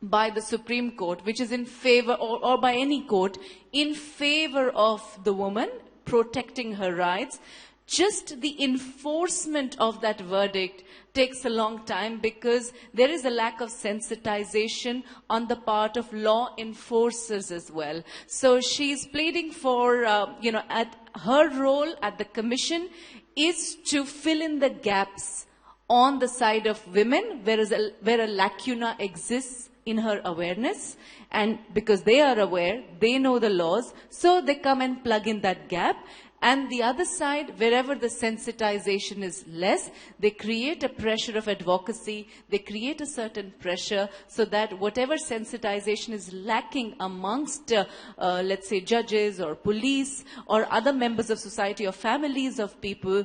B: by the Supreme Court, which is in favor, or by any court, in favor of the woman, protecting her rights, just the enforcement of that verdict takes a long time because there is a lack of sensitization on the part of law enforcers as well. So she's pleading for, at her role at the Commission
F: is to fill in the gaps on the side of women where a lacuna exists in her awareness. And because they are aware, they know the laws, so they come and plug in that gap. And the other side, wherever the sensitization is less, they create a pressure of advocacy, they create a certain pressure so that whatever sensitization is lacking amongst, let's say, judges or police or other members of society or families of people,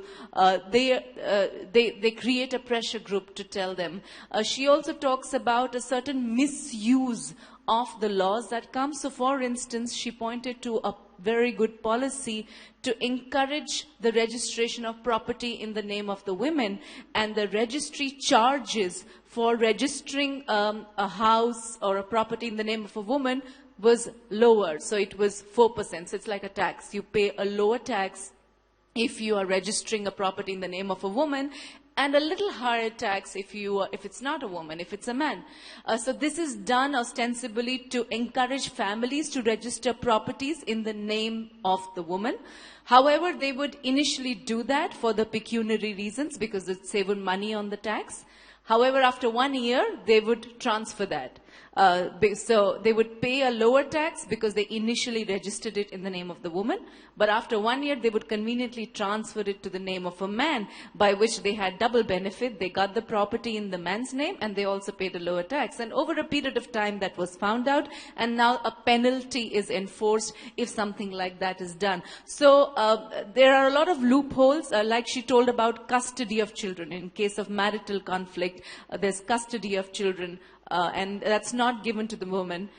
F: they create a pressure group to tell them. She also talks about a certain misuse of the laws that come. So, for instance, she pointed to a very good policy to encourage the registration of property in the name of the women, and the registry charges for registering a house or a property in the name of a woman was lower. So it was 4%. So it's like a tax. You pay a lower tax if you are registering a property in the name of a woman, and a little higher tax if it's not a woman, if it's a man. So this is done ostensibly to encourage families to register properties in the name of the woman. However, they would initially do that for the pecuniary reasons because it saved money on the tax. However, after 1 year, they would transfer that. So they would pay a lower tax because they initially registered it in the name of the woman. But after 1 year, they would conveniently transfer it to the name of a man, by which they had double benefit. They got the property in the man's name and they also paid a lower tax. And over a period of time, that was found out. And now a penalty is enforced if something like that is done. So there are a lot of loopholes, like she told about custody of children. In case of marital conflict, there's custody of children. And that's not given to the woman.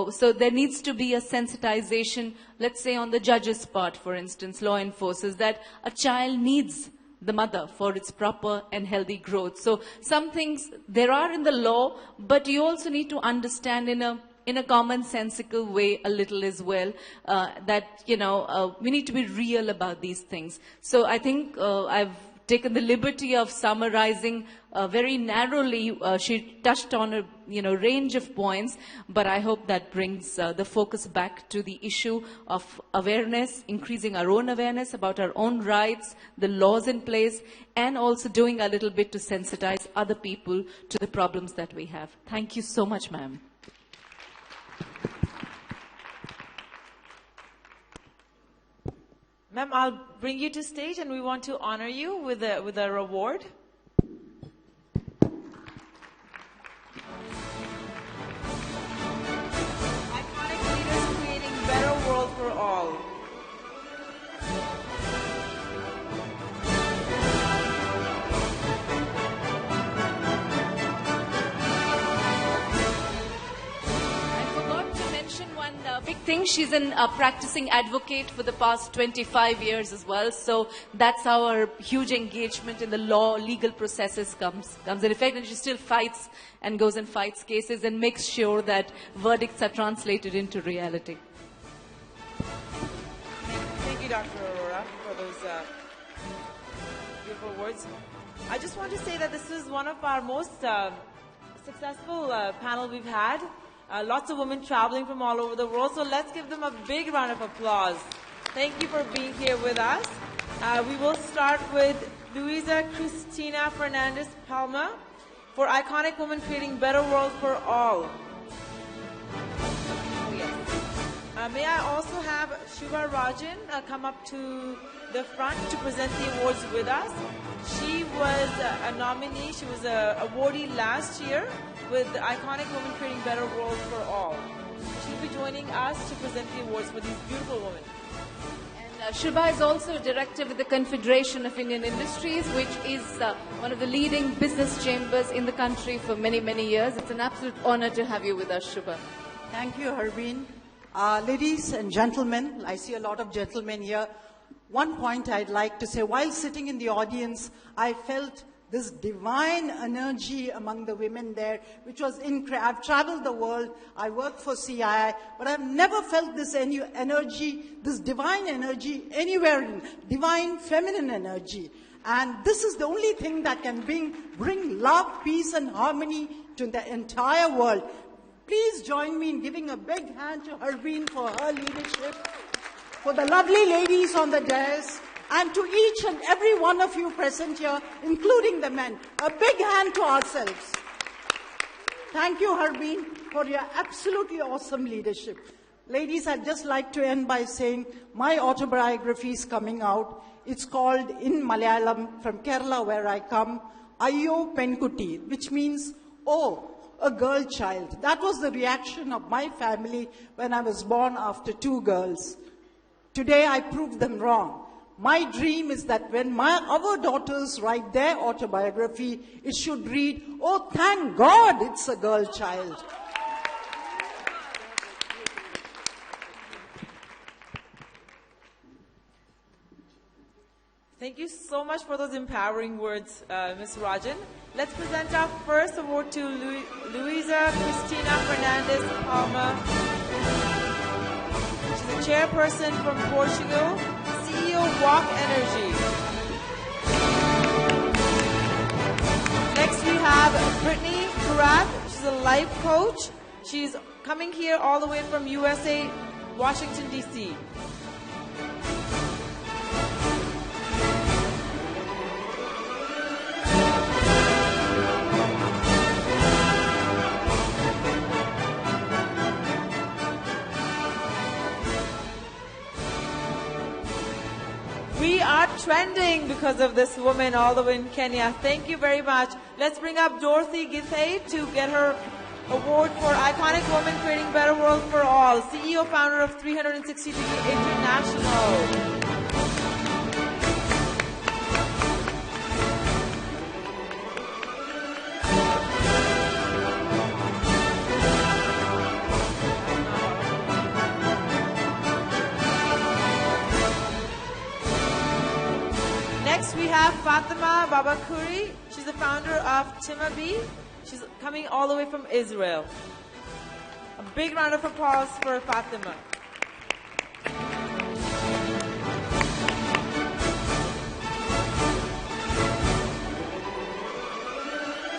F: So there needs to be a sensitization, let's say on the judge's part, for instance, law enforcers, that a child needs the mother for its proper and healthy growth. So some things there are in the law, but you also need to understand in a commonsensical way a little as well, that, we need to be real about these things. So I think I've taken the liberty of summarizing very narrowly. She touched on a range of points, but I hope that brings the focus back to the issue of awareness, increasing our own awareness about our own rights, the laws in place, and also doing a little bit to sensitize other people to the problems that we have. Thank you so much, ma'am.
A: Ma'am, I'll bring you to stage and we want to honor you with a reward. Iconic leaders creating better world for all.
F: Big thing. She's a practicing advocate for the past 25 years as well. So that's our huge engagement in the law, legal processes comes in effect. And she still fights and goes and fights cases and makes sure that verdicts are translated into reality.
A: Thank you, Dr. Aurora, for those beautiful words. I just want to say that this is one of our most successful panel we've had. Lots of women traveling from all over the world. So let's give them a big round of applause. Thank you for being here with us. We will start with Luisa Cristina Fernandez Palma for Iconic Women Creating Better World for All. May I also have Shubha Rajan come up to the front to present the awards with us. She was a nominee. She was an awardee last year with the Iconic Women Creating Better World for All. She'll be joining us to present the awards for these beautiful women.
F: And Shubha is also a director with the Confederation of Indian Industries, which is one of the leading business chambers in the country for many, many years. It's an absolute honor to have you with us, Shubha.
V: Thank you, Harbeen. Ladies and gentlemen, I see a lot of gentlemen here. One point I'd like to say, while sitting in the audience, I felt this divine energy among the women there, which was incredible. I've traveled the world, I work for CII, but I've never felt this energy, this divine energy anywhere, divine feminine energy. And this is the only thing that can bring love, peace, and harmony to the entire world. Please join me in giving a big hand to Harbeen for her leadership, for the lovely ladies on the dais, And to each and every one of you present here, including the men, a big hand to ourselves. Thank you, Harbeen, for your absolutely awesome leadership. Ladies, I'd just like to end by saying my autobiography is coming out. It's called, in Malayalam, from Kerala, where I come, Ayyo Penkutti, which means, oh, a girl child. That was the reaction of my family when I was born after 2 girls. Today, I proved them wrong. My dream is that when our daughters write their autobiography, it should read, oh, thank God it's a girl child.
A: Thank you so much for those empowering words, Ms. Rajan. Let's present our first award to Luisa Cristina Fernandez Palma. She's a chairperson from Portugal, CEO Walk Energy. Next we have Brittany Kurath. She's a life coach. She's coming here all the way from USA, Washington, D.C. We are trending because of this woman all the way in Kenya. Thank you very much. Let's bring up Dorothy Githey to get her award for Iconic Woman Creating Better World for All, CEO, founder of 360 Degree International. We have Fatima Babakuri. She's the founder of Timabi. She's coming all the way from Israel. A big round of applause for Fatima.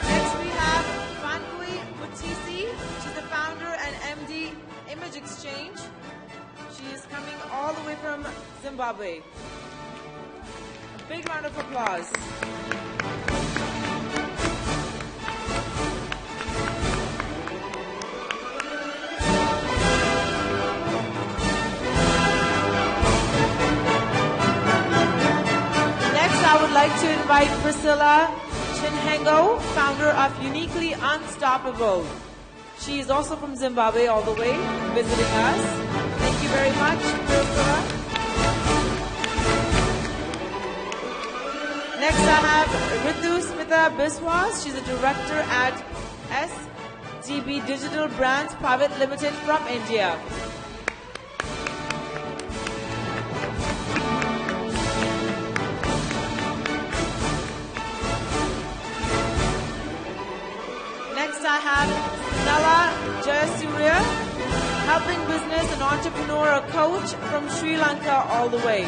A: Next we have Fankui Mutisi. She's the founder and MD Image Exchange. She is coming all the way from Zimbabwe. Big round of applause. Next, I would like to invite Priscilla Chinhengo, founder of Uniquely Unstoppable. She is also from Zimbabwe all the way, visiting us. Thank you very much, Priscilla. Next, I have Ritu Smita Biswas. She's a director at SDB Digital Brands Private Limited from India. Next, I have Nala Jayasuriya, helping business and entrepreneur, a coach from Sri Lanka all the way.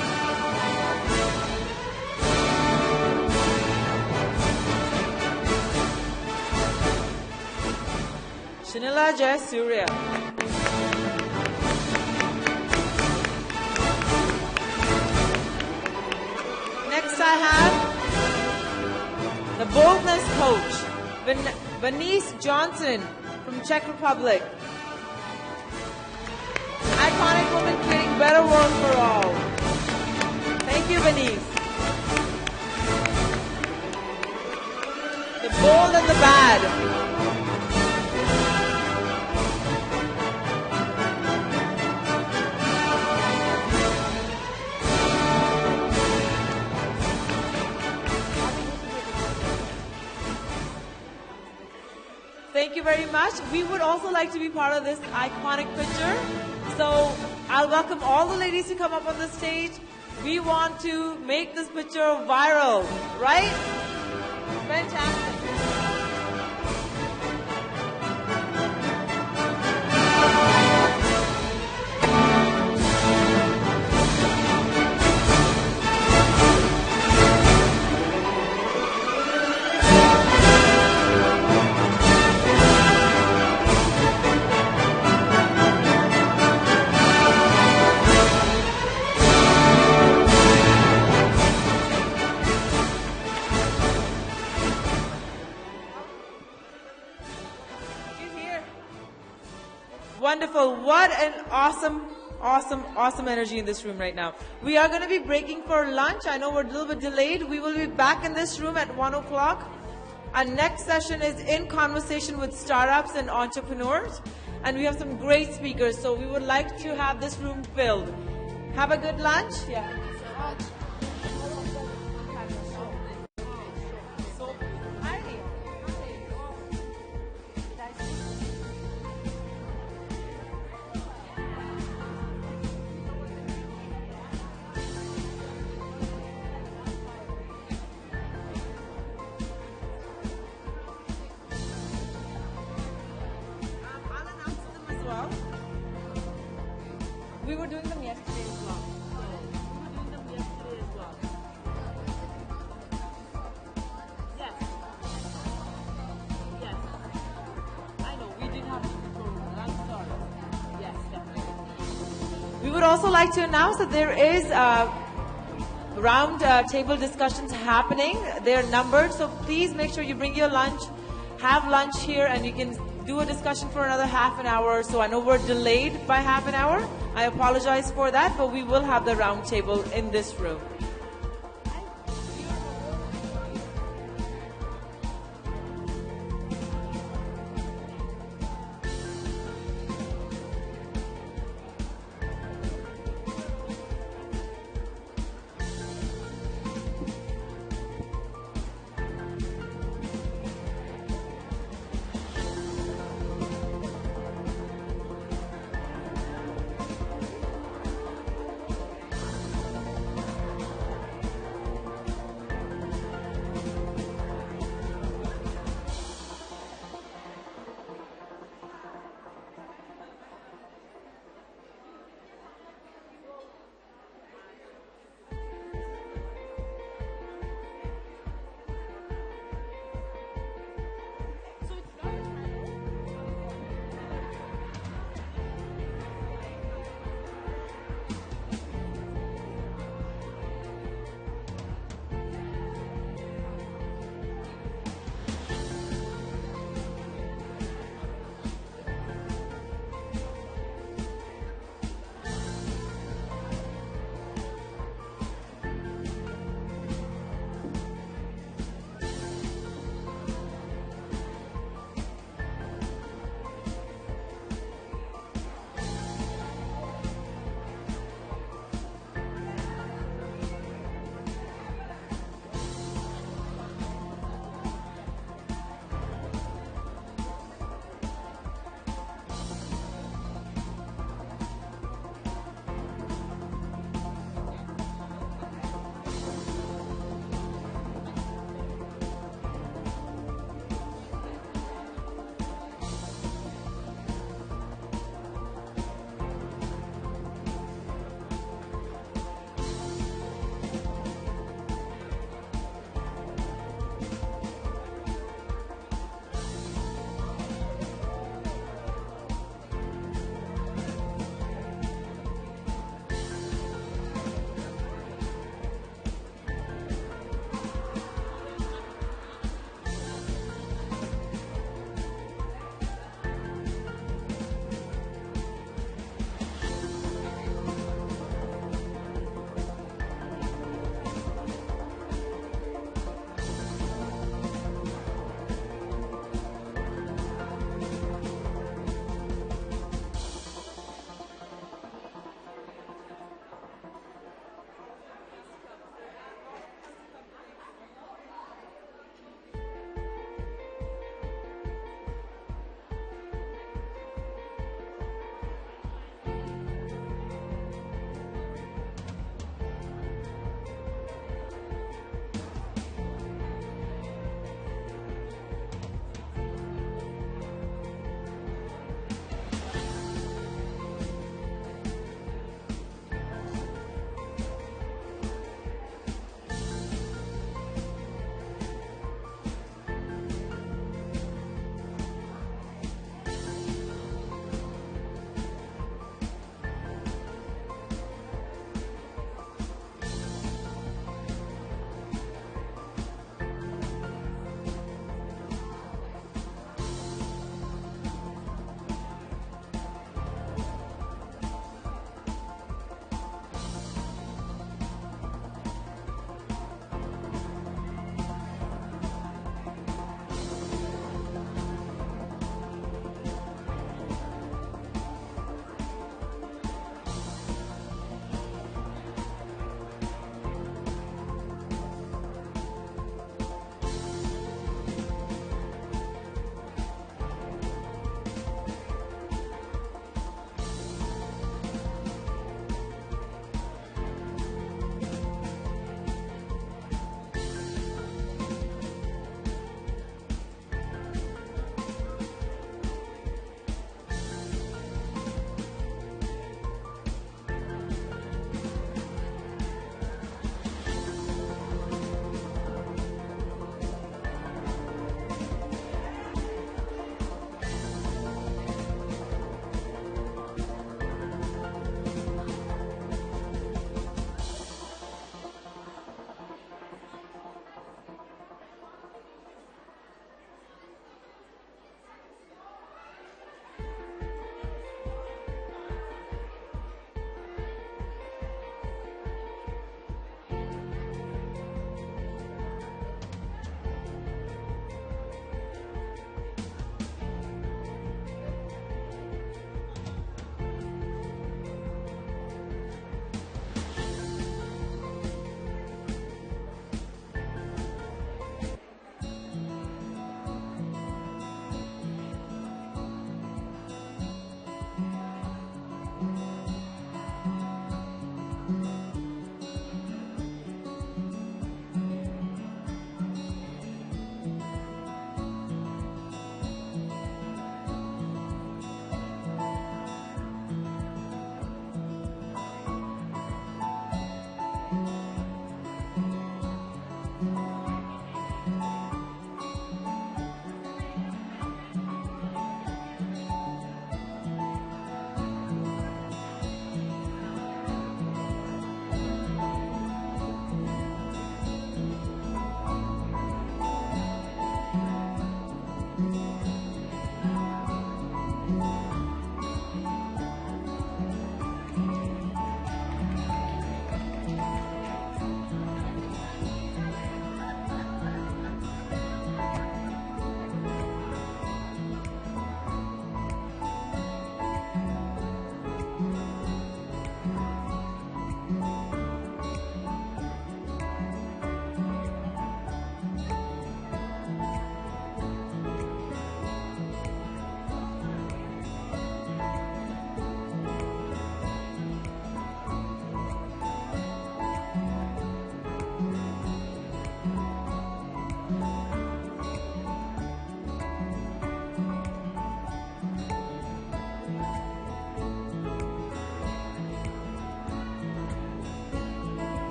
A: Shanila Jayasuriya. Next I have the boldness coach, Venice Johnson from Czech Republic. Iconic woman creating better world for all. Thank you, Venice. The bold and the bad. Thank you very much. We would also like to be part of this iconic picture. So I'll welcome all the ladies to come up on the stage. We want to make this picture viral, right? Fantastic. Wonderful. What an awesome energy in this room right now. We are going to be breaking for lunch. I know we're a little bit delayed. We will be back in this room at 1 o'clock. Our next session is in conversation with startups and entrepreneurs. And we have some great speakers. So we would like to have this room filled. Have a good lunch. Yeah. We were doing them yesterday as well. Yes. Yes. I know, we did have a control room. I'm sorry. Yes, definitely. We would also like to announce that there is round table discussions happening. They're numbered, so please make sure you bring your lunch, have lunch here, and you can do a discussion for another half an hour. So I know we're delayed by half an hour. I apologize for that, but we will have the round table in this room.